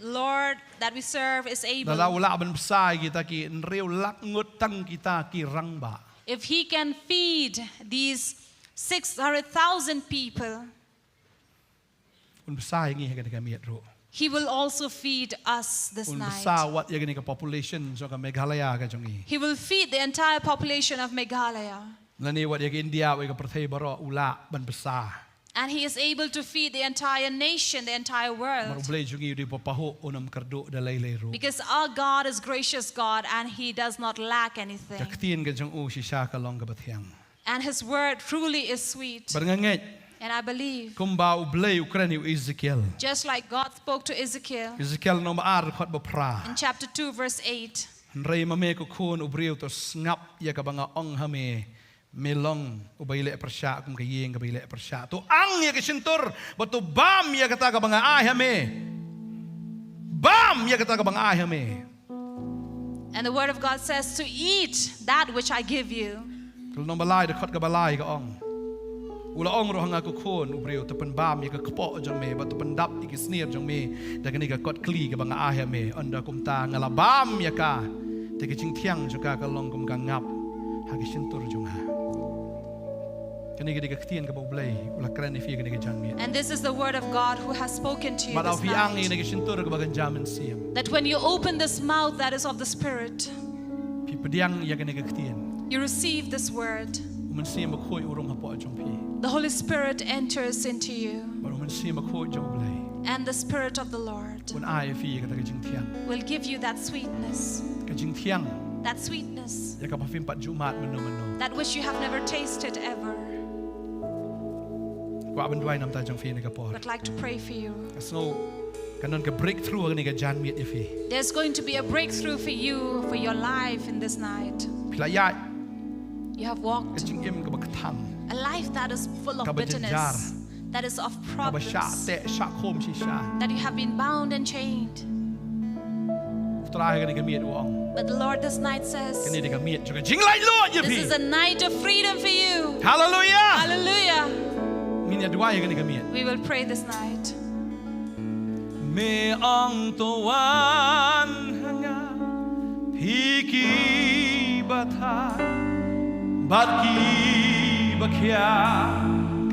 Lord that we serve is da la able. ula ban sai kita ki nreu lak ngut tang kita ki rang ba If He can feed these 600,000 people, un sai ngi ka ka mi ro He will also feed us this un night. sa wat ya ka population jong ka meghalaya ka jong i He will feed the entire population of Meghalaya. la ni wat ya ka India wa ka prathei baro ula ban basa And He is able to feed the entire nation, the entire mar world. blai jong i ri paho onam kardo da lai lai ro Because our God is gracious God and He does not lack anything. ka tien ka jong u shi sha ka long ka bathiang And His word truly is sweet. bar nga ngai And I believe, kum ba u blai ukraini u Ezekiel just like God spoke to Ezekiel Ezekiel no ma ar khat ba pra in chapter 2, verse 8, rei ma me ko khon u briu to ngap ya ka banga ong ha me melong u bai le persha kum ka yeng ka bai le persha to ang ya ka sintur ba to bam ya ka ta ka banga ai ha me bam ya ka ta ka banga ai ha me and the word of God says to eat that which I give you. kul no balai de khat ka balai ka ong ula ong ro hanga ko khon u briu to pen bam ya ka kpo jong me ba to pen dap ik sneer jong me da ka ni ka kot kli ka banga ai ha me onda kum ta ngala bam ya ka te ka ching thiang jo ka long kum ka ngap ha ki sintur jong ha kani ka ka tien ka bo blai ula kran ni fi ka ni ka jan me And this is the word of God who has spoken to you But this if yang night. ini kisintur ke bagan jamin siam, That when you open this mouth that is of the Spirit, pi pediang ya kene ketien, you receive this word. umen siam bakoi urung hapo jong pi, The Holy Spirit enters into you, but umen siam bakoi jong blai, and the Spirit of the Lord un ai fi ka ta jing tiang, will give you that sweetness, ka jing tiang that sweetness, ya ka pafim pat jumat meno meno, that which you have never tasted ever. ko aben duai nam ta jong fi ne ka por, I'd like to pray for you. so kanon ka breakthrough ni ka jan miet fi, There's going to be a breakthrough for you, for your life in this night. pila ya You have ka walked jing im ka baktham, a life that is full of Kabajanjar. bitterness, that is of ka ba sha problems, te sha khom si sha, that you have been bound and chained. trai ka ni ka miet wong, But the Lord this night says, ka ni ka miet ka jing lai lo ya this fi, is a night of freedom for you. hallelujah, Hallelujah. min ya duai ka ni ka miet. We will pray this night. Me ang tuwan hanga piki bata batki bakya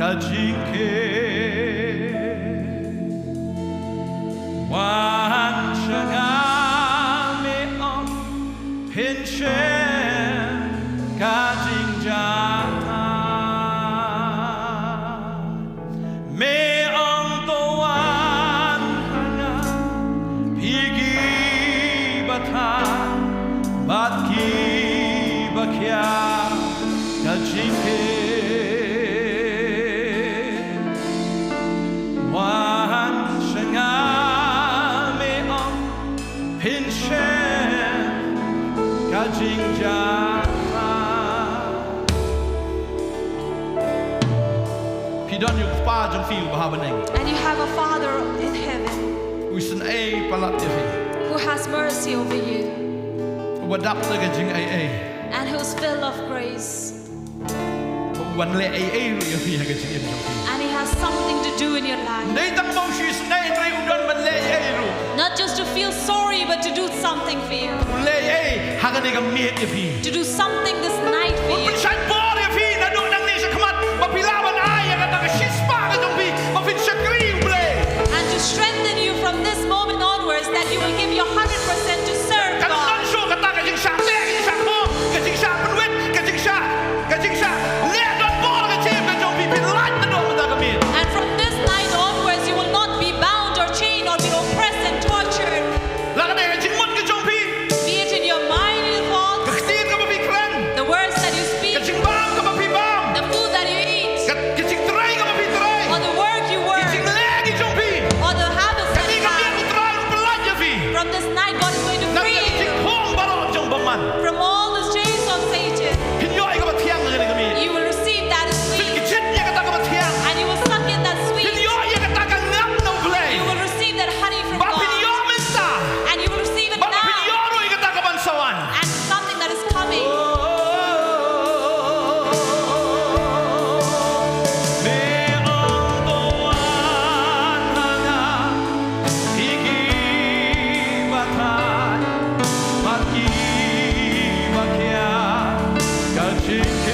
kajingke wan shanga me ang pinshen kajingja me ang tuwan hanga pigi bata batki bakya kajingke wan shanga me ang pinshen kajingja พี่ดอนอยู่ป้าจงฟิวบาบันเอง And you have a Father in heaven อุสนเอปลัดเดฟี who has mercy over you วัดดับเลยกันจริงเอ and who's filled of grace. วันเล่เอรู้ยังพี่ให้กันจริงจงฟี And He has something to do in your life. ในตั้งมองชีสในในอุดรมันเล่รู้ Not just to feel sorry, but to do something for you. เล่หากันในกับเมียพี่ To do something this night for มัน you. ใช้บอลพี่นะดูดังนี้สักมัดมาพิลาวันไอ้ยังกันตั้งชิสปากันจงฟีมาฟินชักรีบเลย And to strengthen you from this moment onwards, that you will give your 100% to serve กันตั้ง God. โชว์กันตั้งกันจริงชาเล่กันจริงชาโค้กันจริงชาเป็นเวทกันจริงชาเล่ดอนบอลกันเชฟกันจงฟีเป็นลัดกันโดนมันตั้งกันมี And from this night onwards, you will not be bound or chained or be oppressed and tortured. แล้วกันเองกันจริงมันกันจงฟี Be it in your mind, in your กัน thoughts, ตีนกันมาฟีครัน the words that you กัน speak, จริงบ้ามกันมาฟีบ้าม the food that you eat, กันจริงไตรกันมาฟีไตร or the work you กัน work, จริงเล่กันจงฟี or the habits กัน that นี่ you กันเมีย have. กูไตรกูเป็นลัดยังฟี From this night, God is going to นั่น free กันจริง you พ้องบาร์จงบังมัน from all the chains of Satan. พินย่อยก็มาเที่ยงเลยกันมี You will receive that as พินกิ sweet, จเนี่ยก็ตั้งกันมาเที่ยง and you will suck in that พิน sweet. ย่อยก็ตั้งกันงับน้องเพลง You will receive that honey from บ้าพินย่อ God, ไม่ตา and you will receive it บ้าพินย่อ now, ด้วยก็ตั้งกันบันสวรรค์ and something that is coming. เมองตัวหางาฮิกิบัตายมากีมาเคียกะจิเค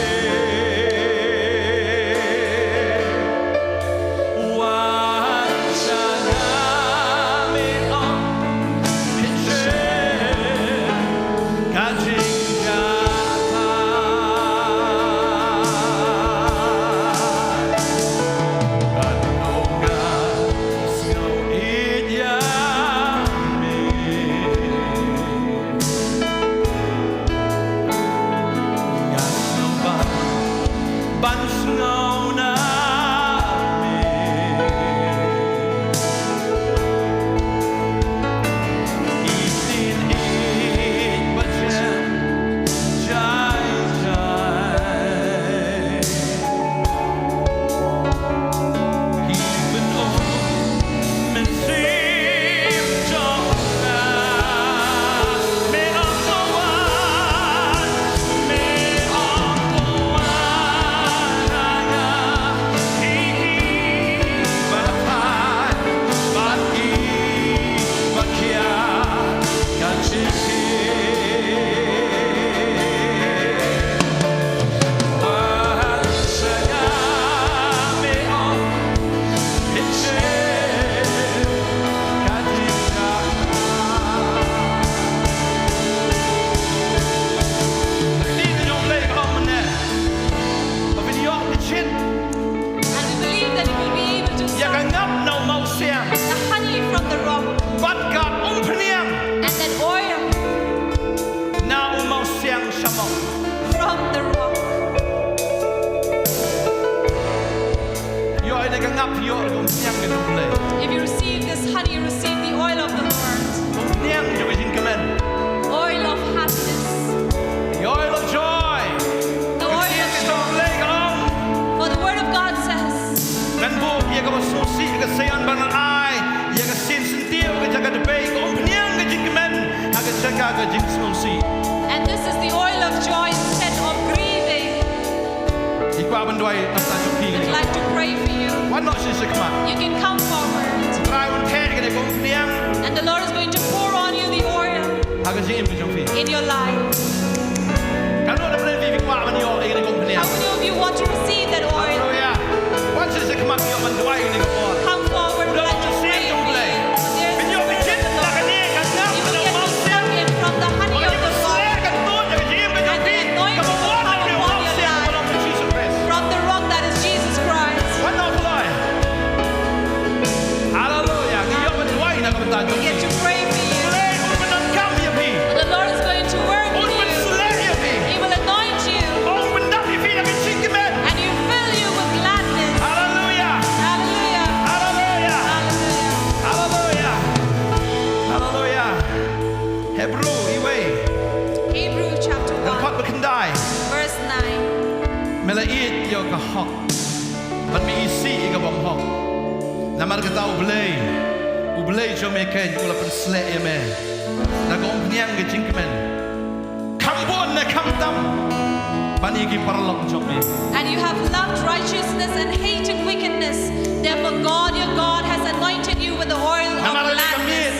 Ban snow na me Eating it but jam Jai jai Even om men sim jong na Me ang kawan Me ang kawan And we believe that you will be able to อยาก suck งับเนาเมาเสียง the honey from the rock บัดกับพเนียง and that oil นาเมาเสียงชะมอง from the rock. ย่อยในกังับย่อยกับเนียงกันทุกเลย If you receive this honey, you receive the oil of the Lord, เนียงจะไปยินกันมัน oil of happiness, ย่อยแล้วจอย the เนี oil ยง of ที่ต้อง joy. เลยกัน For the word of God says, กันบุกยังกับสูสีกับเซียนบังไอยังกับสินสินเดียวกับจักรเดเบย์กับเนียงกับจิงกันมันหากจักรกับจิงสูสี and this is the oil of joy instead of grieving. ดีกว่ามันด้วยน้ำตาจุกพีกัน I'd like to pray for you. วันนอชิสกมา You can come forward, กลายวันแค่กันในกับเนียง and the Lord is going to pour on you the oil หากจิงกับจุกพี in your life. กันรู้ดำเนินวิกว่ามันย่อยในกับเนียง How many of you want to receive that โอ้ oil? ยวันชิสกมาย่อมันด้วยในกับ Come forward, I'd like to pray for you. There's the Spirit of the Lord. You will get to suck in from the honey of the Lord, and the anointing will come upon your life from the rock that is Jesus Christ. We get to pray for you. The Lord is going to work in you. He will anoint you, and He will fill you with gladness. Hallelujah. Hallelujah. Hebrew chapter 1, verse 9. มันมีอีซี Namar kata ublay jom eken ula persle eme. Nagom niang ke jingkemen. Kambon na kamtam. Panigi parlok jom me. And you have loved righteousness and hated wickedness. Therefore God, your God, has anointed you with the oil of gladness.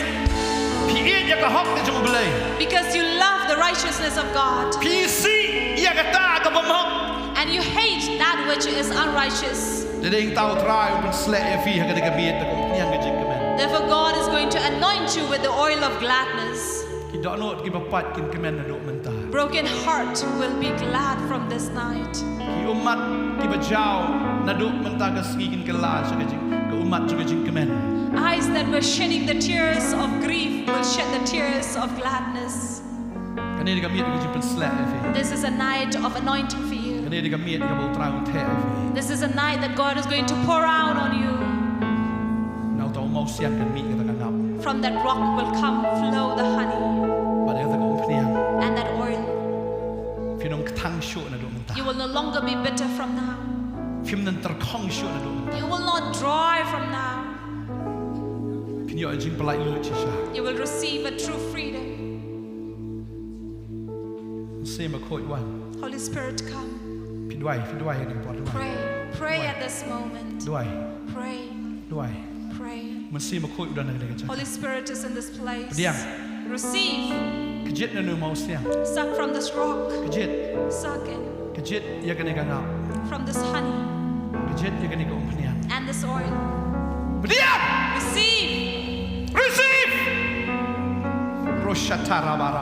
Piit ya kahok ke jom ublay. Because you love the righteousness of God. Pisi ya kata kabamok. And you hate that which is unrighteous. Dedeng tau try persle efi ha kadega biet nagom niang ke jingkemen. Therefore God is going to anoint you with the oil of gladness. Kita not kibapat kin kemen nadok mentah. Broken heart will be glad from this night. Ki umat kibajau nadok mentah kasgigin kela sagajing ke umat sagajing kemen. Eyes that were shedding the tears of grief will shed the tears of gladness. Kani diga miet ke jing persle efi. This is a night of anointing for you. Kani diga miet ke bau trau the efi. This is a night that God is going to pour out on you. Mawsiang kan mi kata ngap. From that rock will come flow the honey Pada kata ko umpriang. and that oil. Finong ketang syo na do mentah. You will no longer be bitter from now. Film nan terkong syo na do mentah. You will not dry from now. Pinyo jing pelai lu chisha. You will receive a true freedom. Se ma khoi wan. Holy Spirit, come. Pidwai ni pot duai. Pray at this moment. Duai. Pray. Man se ma khoi udan na cha. Holy Spirit is in this place. Diam. Receive. Kejit na nu mawsiang. Suck from this rock. Kejit. Suck in Kejit ya kani ka ngap. from this honey Kejit ya kani ka umpriang. and this oil. Diam. Receive. Roshatara bara.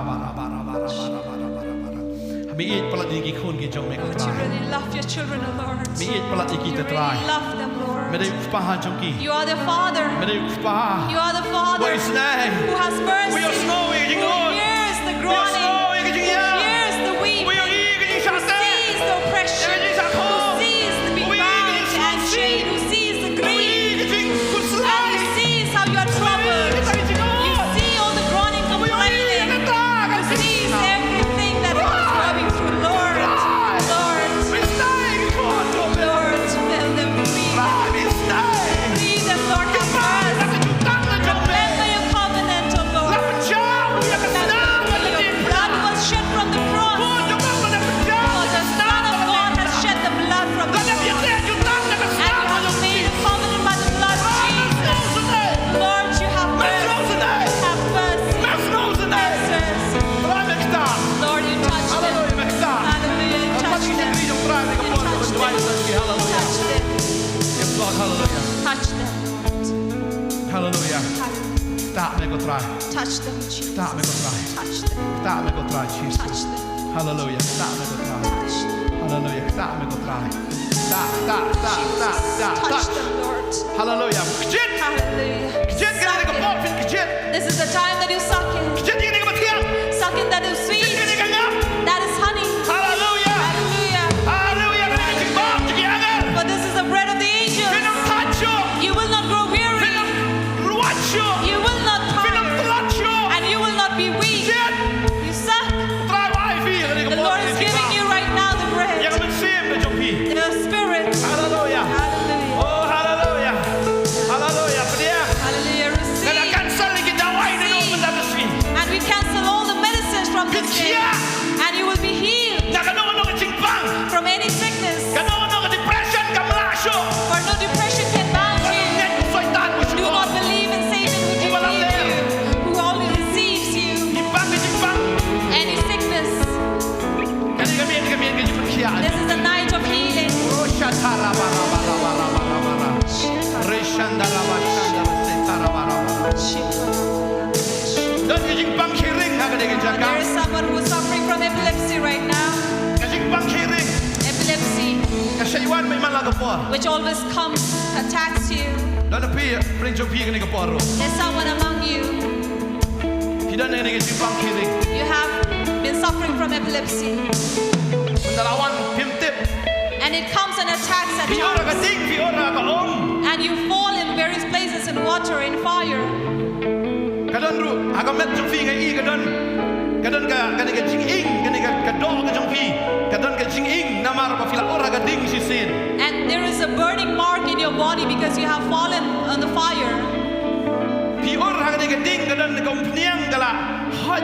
Mi eat pala digi khon gi jong me ka Lord, you try. really love your children, O Lord. Mi eat pala digi You ta try. really love them, Lord. Me dai paha jong ki. You are their Father. Me dai paha. You are the Father What is name? who has mercy, We are snowy, who Lord. hears the We are groaning, snowy, who yeah. hears the weeping, We are eager, who sees the oppression, who sees the being bound and chained, who sees the grief, and he sees how you are troubled. You see all the groaning, complaining. You sees everything that is going through, Lord. Lord, fill them, free them, Lord, have mercy. Remember your covenant, O Lord. Your blood was shed from the cross. For the Son of God has shed the blood from the cross. And you have made a covenant by the blood of Jesus. Lord, you have mercy. Have mercy. Answers. Lord, you touch them. Hallelujah. You touch them. Touch them. Hallelujah. Tak me ko try. Touch them, Jesus. Tak me ko try. Touch them. Tak me ko try, Jesus. Touch them. Hallelujah. Tak me ko try. Touch them. Hallelujah. Tak me ko try. Tak. Touch them, Lord. Hallelujah. Kejit. Hallelujah. Kejit kena ko pop fin kejit. This is the time that you suck in. Kejit kena ko tiang. Suck in that is sweet. Kejit kena ko ngap. That is honey. Hallelujah. Hallelujah. Hallelujah. Kena ko pop jigi angan. For this is the bread of the angels. Finam tacho. You will not grow weary. Finam ruacho. You will not Finam tire. telacho. And you will not be weak. Kejit. You suck. Try wifi kena ko The pop. Lord is giving you right now the Yang bread. mensim na jompi. The Spirit. Hallelujah. Hallelujah. Oh, hallelujah. Hallelujah. Pediang. Hallelujah. Kena Receive. cancel lagi dawai ni dok mendak sini. And we cancel all the medicines from this day. And you will be healed Nak kena orang ke cimpang. from any sickness. Kena orang ke depression ke melasyo. For no depression can bound you. Net syaitan Do not musuh. believe in Satan who deceives you, who only deceives you. Cimpang ke cimpang. Any sickness. Kami ke perkian. This is the night of healing. Roshatara bara bara bara bara bara. Reshandara bashandara setara bara bara. Dan ke cimpang kiring nak kena There jaga. is someone who is suffering from epilepsy right now. Ke cimpang kiring. Epilepsy, Ke syaiwan memang lagu por. which always comes, attacks you. Dan api perinjo pi kena ke por. There's someone among you. Tidak nak kena cimpang kiring. You have been suffering from epilepsy. Mendalawan pimtip. And it comes and attacks at Pi orang ke times. ting, pi orang ke om. And you fall in various places in water, in fire. Kadang ru, agak met jong fi ngai kadang. Kadang ka jing ing, ka do ka jong fi. Kadang ka jing ing namar pa fila ora ka ding si sin. And there is a burning mark in your body because you have fallen on the pi or hagani ka ding ka dan ka pniang kala hot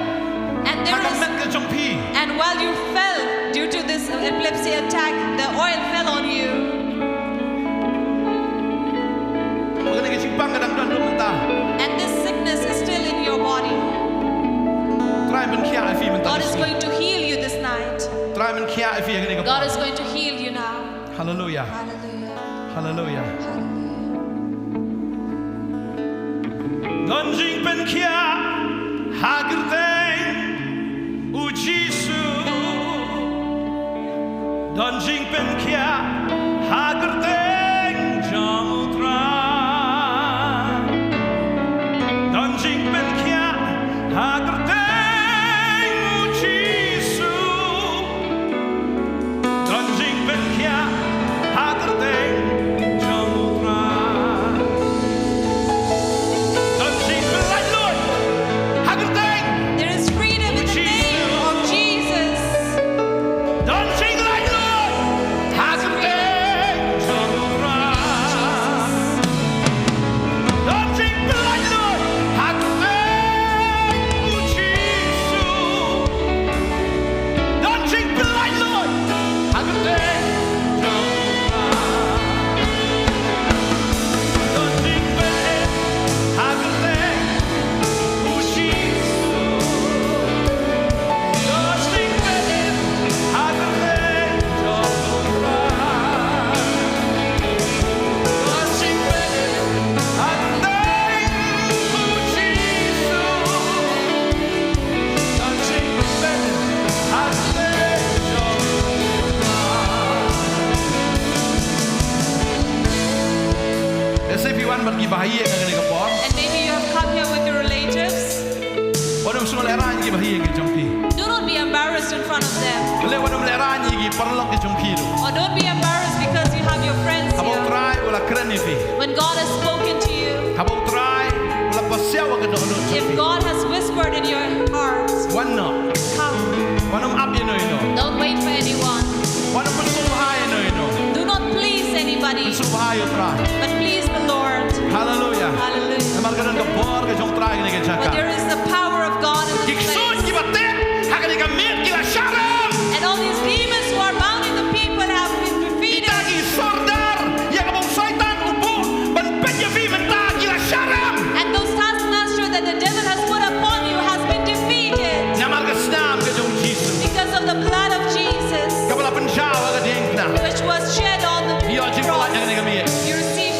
And there hagan is, met ka jong pi and while you fell due to this epilepsy attack, the oil fell on you. magani ka simpang ka dan dan menta And this sickness is still in your body. try men kia fi menta God is going to heal you this night. try men kia fi hagani ka God is going to heal you now. hallelujah Hallelujah. hallelujah Hallelujah. don jing pen kia hagirteng u jisu don jing pen kia hagirteng jong utra don jing pen kia hagirteng u jisu don jing pen kia hagirteng jong utra don jing pen lai loi hagirteng There is freedom in the name of Jesus. don jing lai loi hagirteng jong utra don jing pen lai loi hagirteng u jisu don jing pen lai loi hagirteng jong utra don jing pen hagirteng u jisu don jing pen hagirteng jong utra don jing pen hagirteng u jisu don jing pen hagirteng jong utra SAP1 bagi bahaya ka kena kapor. And maybe you have come here with your relatives. Wadam semua lerang gi bahaya ke jongpi. Do not be embarrassed in front of them. Bele wadam lerang gi perlok ke jongpi tu. Or don't be embarrassed because you have your friends Habau here. try ula keren ni fi. When God has spoken to you, Habau try ula pasyaw ke dok dok if jongpi. God has whispered in your heart, Wanno. come. Wanam up you know. Don't wait for anyone. Wanam pensubhai know. Do not please anybody, Pensubhai try. but please the Lord. Hallelujah. Hallelujah. Namar kanan ke bor ke jong try ni ke But jaka. there is the power of God in this Kiksun place. ki batek. Hakan ka mit ki la syaram. And all these demons who are bounding the people have been defeated. Kita gi sordar ya kabau syaitan ubu ban penya fi menta ki la syaram. And those taskmasters that the devil has put upon you has been defeated Namar ke senam ke jong Jesus. because of the blood of Jesus, Kabala penjawa ke dingna. which was shed on the Biar jing cross. pelak yang ni kami. You receive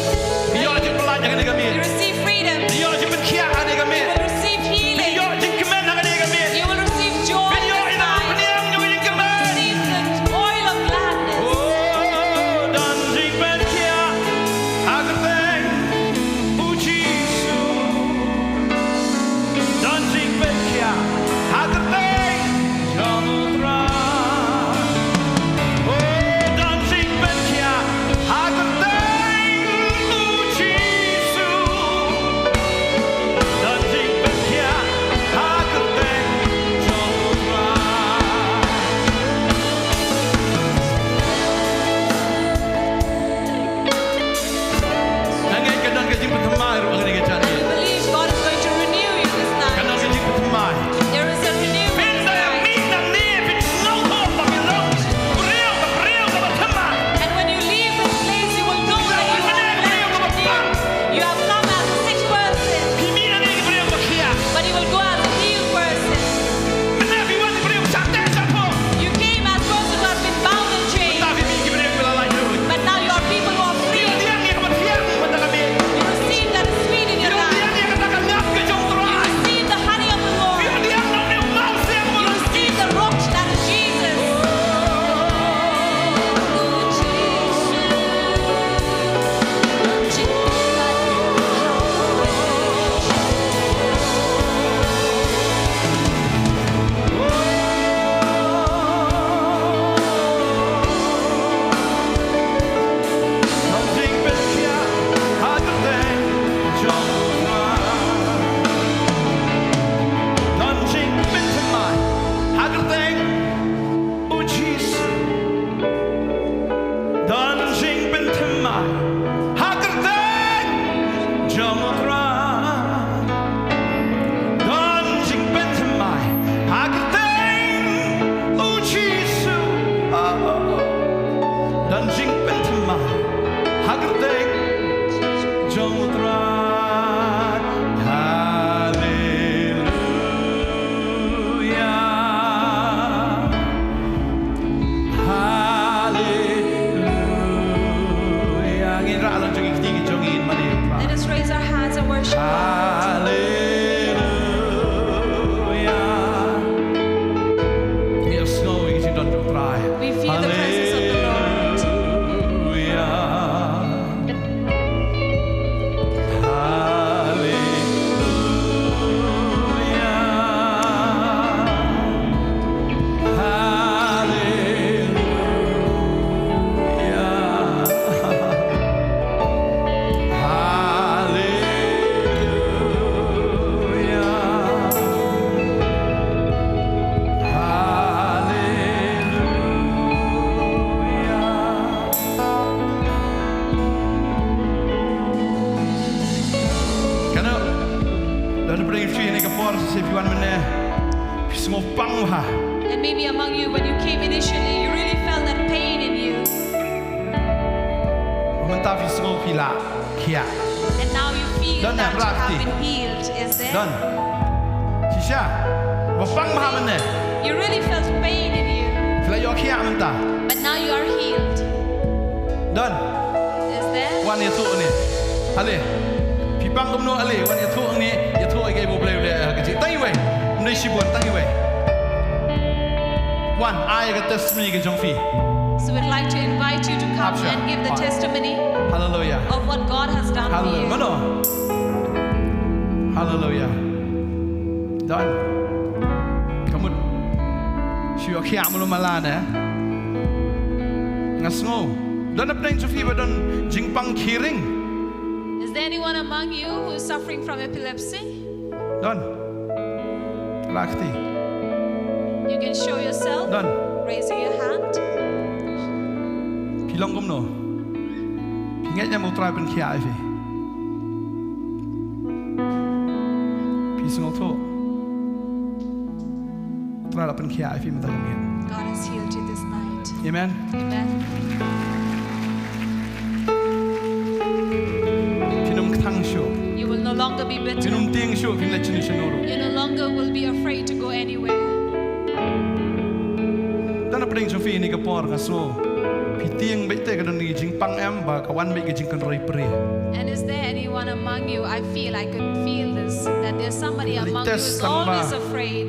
si piwan mana semua pang ha. And maybe among you, when you came initially, you really felt that pain in you. Mentah semua pila kia. And now you feel Dan that you berarti. have been healed. Is there? Dan Sisha, wapang maha mana? You really felt pain in you. Pila yo kia mentah. But now you are healed. Dan Is there? wan itu ni. Ale. Pipang kumno ale wan itu ni itu ai bo boleh kecil. Tangi we. Mendai sibun tangi we. Wan ai ke testimony ke jongfi. So we'd like to invite you to come Absha. and give the testimony Hallelujah. of what God has done for Hallelujah. you. Mano. Hallelujah. Dan kamu siapa kia mulu malana? Ngasngo. Dan apa yang jongfi badan jingpang kiring. Is there anyone among you who is suffering from epilepsy? Dan lakti. You can show yourself, Dan raising your hand. pilong kumno. Pingatnya mau try pen kia ifi. Pisang auto. Try la pen kia ifi mata kumnya. God has healed you this night. Amen. Amen. Pinum ktang show. You will no longer be bitter. Pinum ting show. Pinlet chini shenoro. You no longer will be afraid to go anywhere. Dan apa yang Sophie ini kepor ngaso. Pitiang baik te kadang ni jingpang em ba kawan baik jingkan roi peri. And is there anyone among you? I could feel this, that there's somebody among you who's Lites tang ba. always afraid.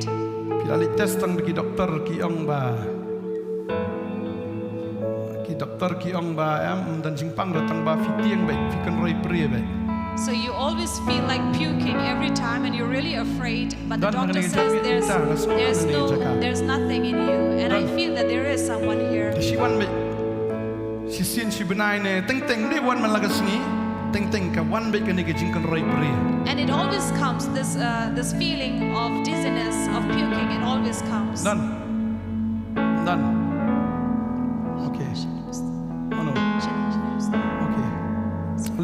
Pila lites tang bagi doktor ki ong ba. Ki doktor ki ong ba em dan jingpang datang ba pitiang baik fikan roi peri baik. So you always feel like puking every time and you're really afraid, but the Dan doctor mengenai says jangkit kita, there's nothing in you. And I feel that there is someone here. Si wan baik. Si sin si benai ne teng teng ni wan man lagas ni. Teng teng ka wan baik ni ke jingkan roi peri. And it always comes, this feeling of dizziness, of puking, it always comes. Dan. Okay. Ano? Okay.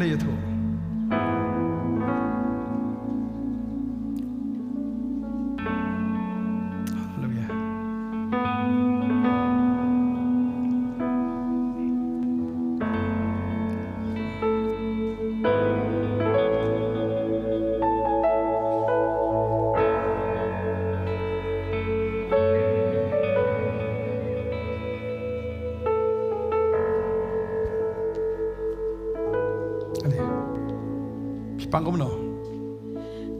Lay it ho. Hallelujah. Ale. Pangkom no.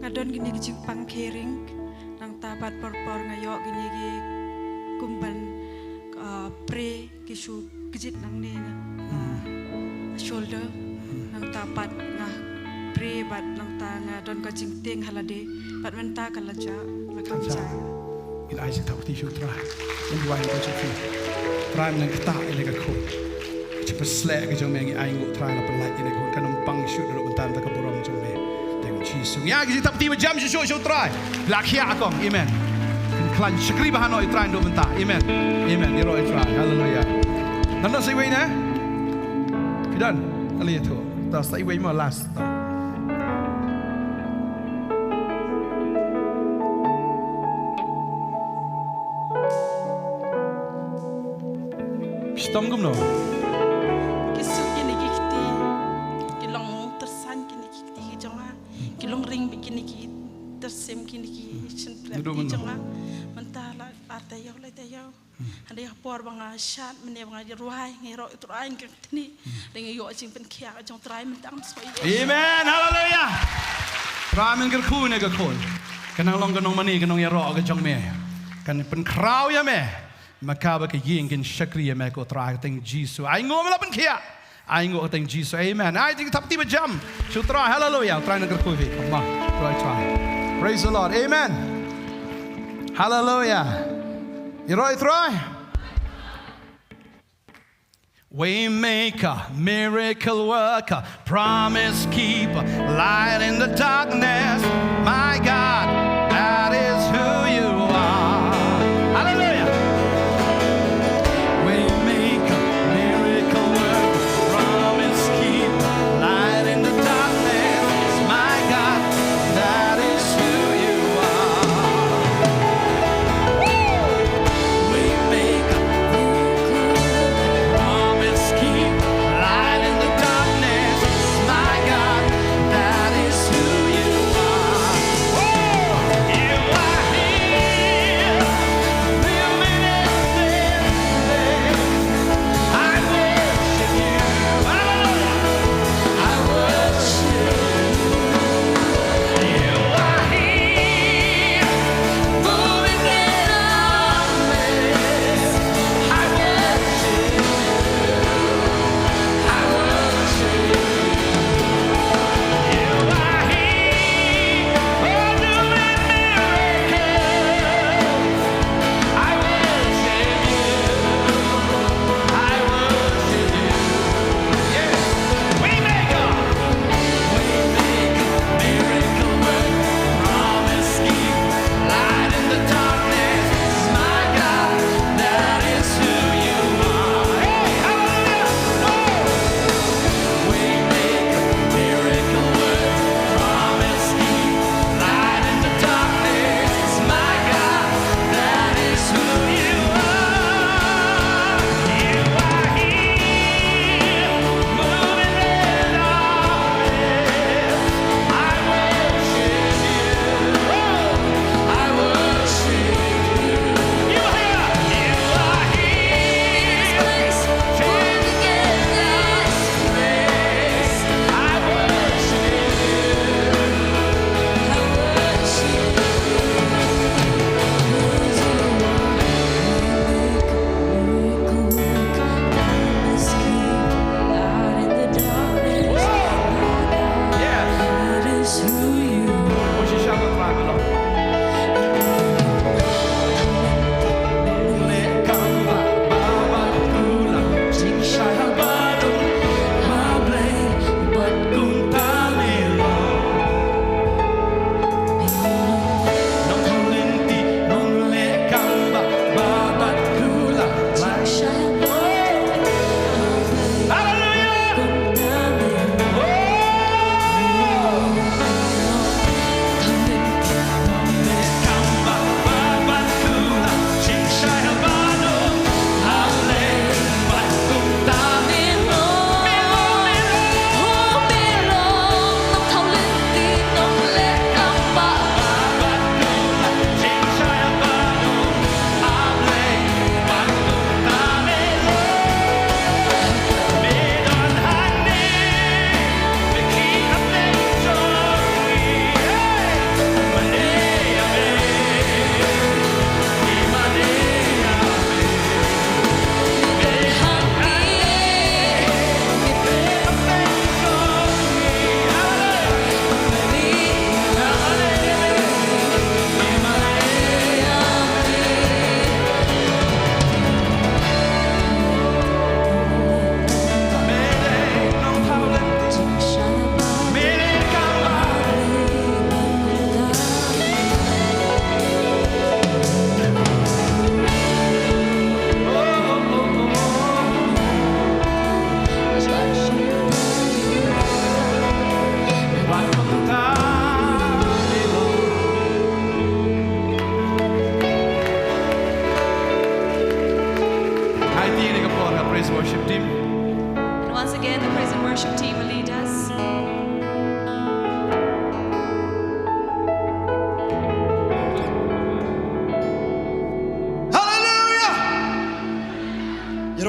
Ngadon gini gi jingpang kering nang tabat por ngayok gini gi kumban pre kisu kjit nang ni shoulder nang tabat ngah pre bat nang ta ngadon ka jingting halade bat menta kalaja lakam cha In ai tahu ti shoot try. Yang dua yang kau fi. Try menang kita ini ke kau. Cepat selek ke jom yang ai ngut try la pelai ini kau kan numpang shoot dulu bentar tak keborong jom ni. Tengok Jesus. Ya kita tak tiba jam shoot try. Lakia akong. Amen. Klan syukri bahan oi try dulu bentar. Amen. Amen. Iro oi try. Hallelujah. Nanda say way na? Pidan. Ali itu. Tas say way mo last. Pistom gum no. kisu gini gi kiti kilong tersan gini gi kiti jonga kilong ring gini gi tersem gini gi sin plek gi jonga menta la arte yo le te yo ande ya por banga shat mene banga ruai ngero itu ai ke tini dengan yo jing pen kia jong trai mentang so Amen. Hallelujah. Ramen kerku ne gekon. Kanang long kanong mani kanong ya ro ke jong me. Kan pen krau ya me. Maka ba ke ying kin syakri ya me ko try teng Jesus. Ai ngom la pen kia. Ai ngom teng Jesus. Amen. Ai ting tap ti ba jam. So try hallelujah. Try na kerku vi. Come on. Try. Praise the Lord. Amen. Hallelujah. Iroi try. Waymaker, miracle worker, promise keeper, light in the darkness. My God, that is who you are. Hallelujah. Waymaker, miracle worker, promise keeper, light in the darkness. My God, that is who you are.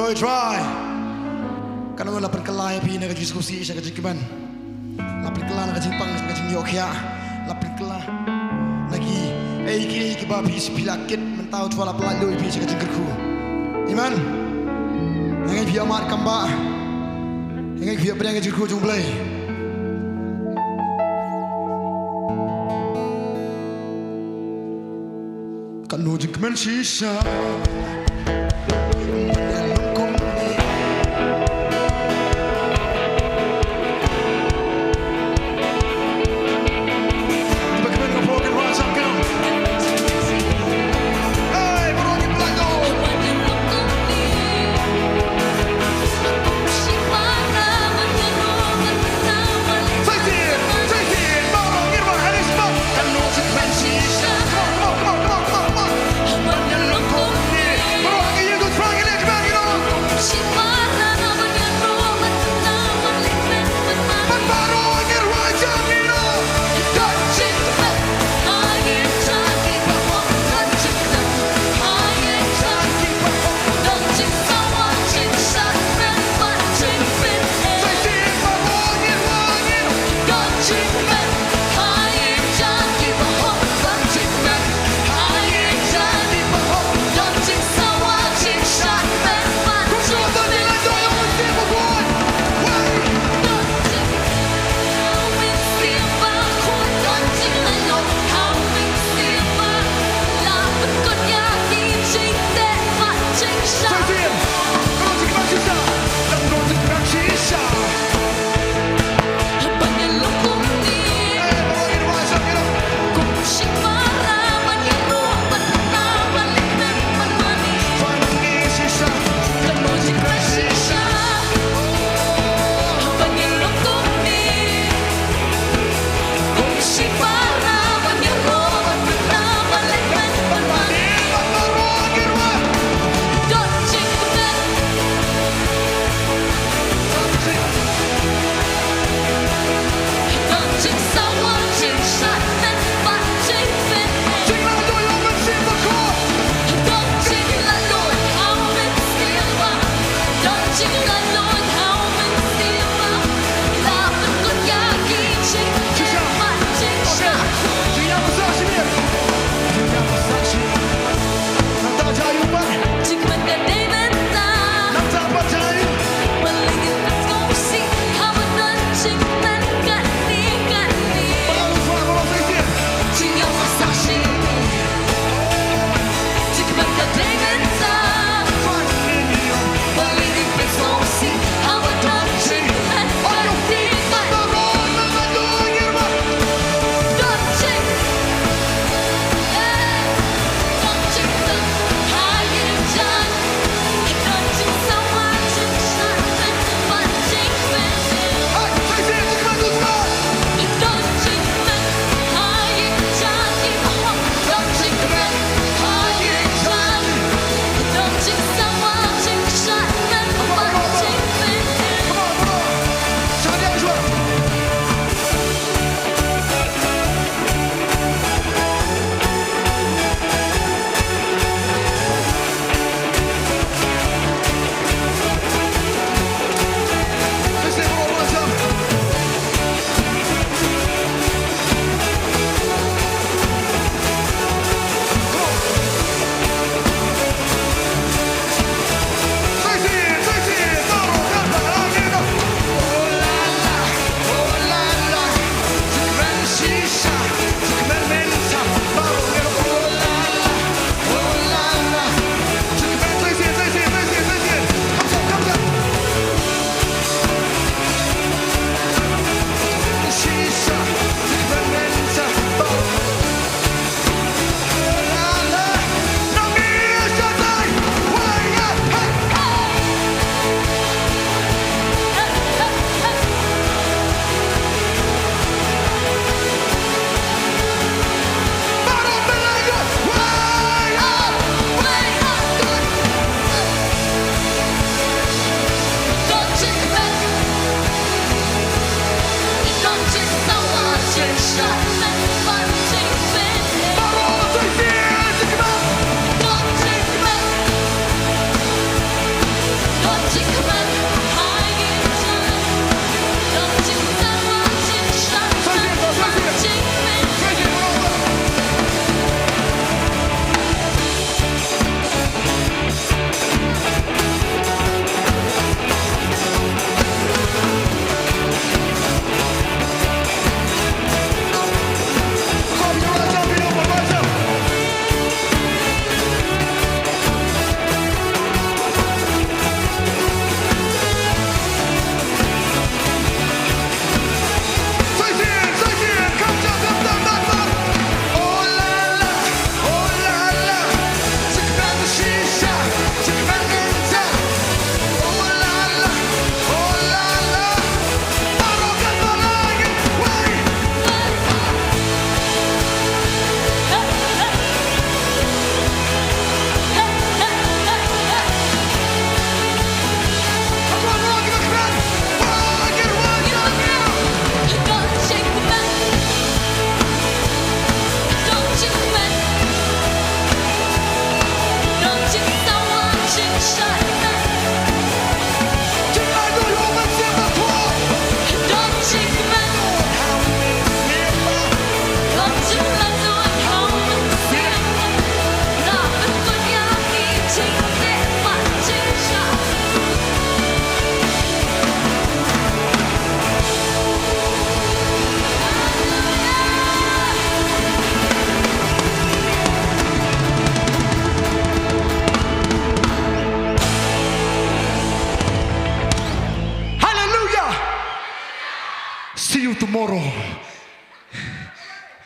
Roy try. Karena lo lapar kelai api nak diskusi saya kerja kiban. Lapar kelai nak kerja pang nak kerja nyokya. Lapar kelai lagi. Iki babi sepilakit mentau tu lapar lalu api saya kerja kerku. Iman. Yang api amat kamba. Yang api apa yang kerja kerku jumlah. Kanu jengkemen sisa.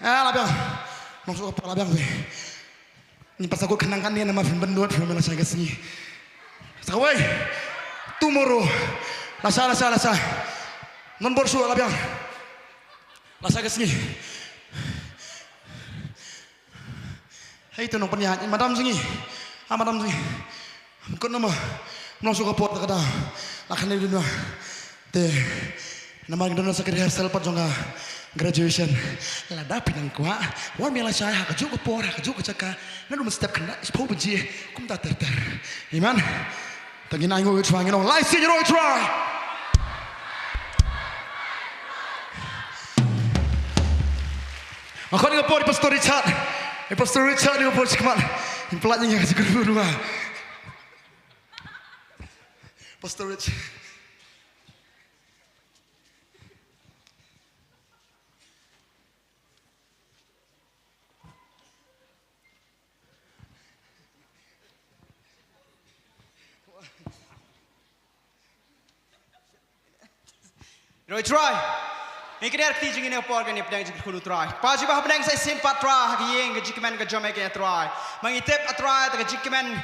Labiang. Nongsu apa labiang tu? Ni pas aku kenangkan dia nama film bendut film mana saya kesini. Sekawai. Tomorrow. Lasa. Non borsu labiang. Lasa kesini. Hai tu nong penyanyi madam singi. Madam singi. Kau nama nongsu kapot tak ada. Akan lebih dulu. Nama kita nak sekali rehearsal perjongga graduation. Lada pinang kuah. Wan mela saya hak juga por, hak juga cakap. Nanti mesti kena sepuluh benci. Kum tak ter. Iman. Tagi nangu try, you know. Life in your try. Aku ni por Pastor Richard. Pastor Richard ni por cakap. Pelatnya yang kasih guru rumah. Pastor Richard. Rồi try. Ini kena arti jingin apa organ ni pedang jingin kulu try. Pagi bah pedang saya simpat try. Hagi yang kejikaman kejamai kena try. Mengitip try, tak kejikaman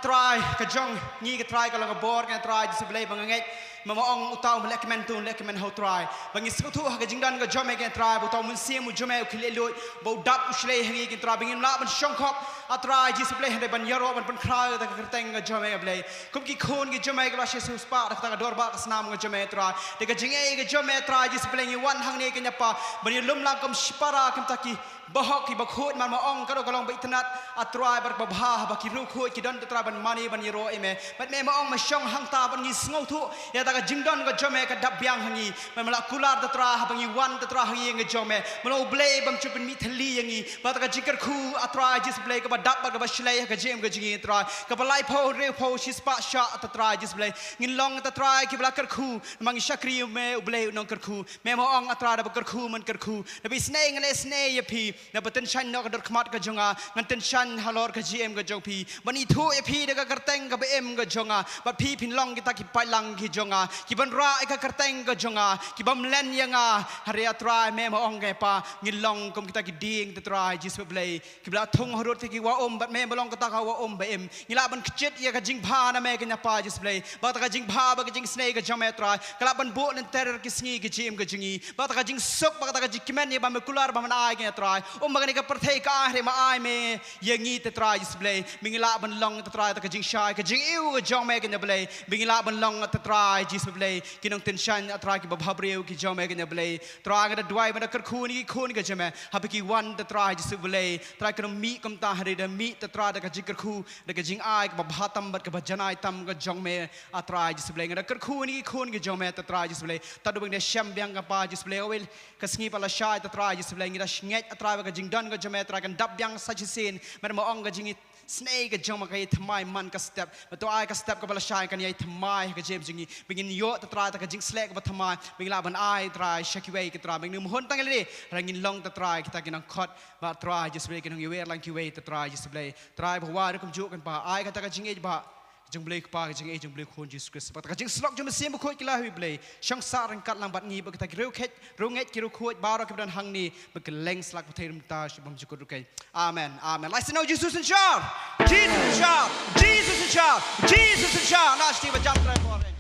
try. Kejong ni ke try kalau ngebor kena try di sebelah mengenai. Memaong utau melekmen tu melekmen how try. Bangi sekutu hagi jingdan kejamai kena try. Utau mensim ujamai ukilelui. Bau dap uslei hagi kena try. Bangin lak mensyongkop try di sebelah hendak banyaro ban krai tak kerteng kejamai kebelai. Kumki kun kejamai kalau Yesus pak tak dorba kesenam kejamai try. Dekat jingai kejamai try di sebelah ni wan hang ni kena pa. Bani lum lang kum shipara kum taki. Bahok ki bakhut man maong kalau baik tenat atrai berbabah baki rukhut ki don trai ban mani ban yero eme. Bat me maong masyong hang ta ban ngis ngau tu ya ta jingdon ke jome ke dap biang hangi. Memala kular tatra bangi wan tatra hangi nge jome. Melo blay bam chupin mi thali yangi. Bat ka jikar khu atrai jis blay ke dap ba ke shlay ke jem ke jingi trai. Ke balai pho re pho shispa sha tatra jis blay. Ngin long tatra ki balakar khu mangi shakri me blay nong kar khu. Me maong atra da bakar khu man kar khu. Nabi snay ngale snay yapi. Na potential no kadar khmat ka jonga ngan tension halor ka gm ka jong pi bani thu e pi de ka karteng ka bm ka jonga ba pi phin long kita ki pailang ki jonga ki ban ra ka karteng ka jonga ki bam len yanga hare atra me ma ong ge pa ngin long kom kita ki ding te try jis blay ki bla thong horot ki wa om bat me balong ka ta ka wa om bm ngila ban kchet ya ka jing bha na me ka nya pa jis blay ba ta ka jing bha ba ka jing snake ka jome try kala ban bo len terror ki sngi ki gm ka jingi ba ta ka jing sok ba ta ka jing kimen ye ba me kular ba man ai ka try magani ka perthai ka ahre ma ai me yangi te try display mingila ban long te try ta ka jing shai ka jing iu jong me ka display mingila ban long te try display kinong tension atra ki babhabreu ki jong me ka display try ga dwai ba ka khuni ka jame habiki one te try display try ka mi kam ta hare da mi te try da ka jing khu da ka jing ai ka babhatam bat ka bajanai tam ka jong me atra display ga ka khuni ka jong me te try display ta do bang sham byang ka pa display owel ka sngi pala shai te try display ngira snget atra ka jing don ka jame tra kan dap yang sajisin mer mo ong ka jing snake ka jong ka thmai man ka step to ai ka step ka bala shai kan yai thmai ka jem jingi bingin yo ta tra ta ka jing slek ba thmai bingla ban ai try shakiway ka tra bing mohon tang le rangin long ta try kita kinang khot ba try just break kinang yewer lang kiway ta try just play try ba wa kum ju kan pa ai ka ta ka jing e ba jeng blay pa jeng e jeng blay khon Jesus Christ ba ta jeng slok jeng sim khoi kila hui blay shang sa rang kat lang bat ngi ba ta ki reu khet runget ki ru khoi ba ro ki dan hang ni ba ke leng slak ba thairim ta shibam jukur rukai amen amen let's know Jesus in shout Jesus in shout Jesus in shout Jesus in shout na sti ba jam try for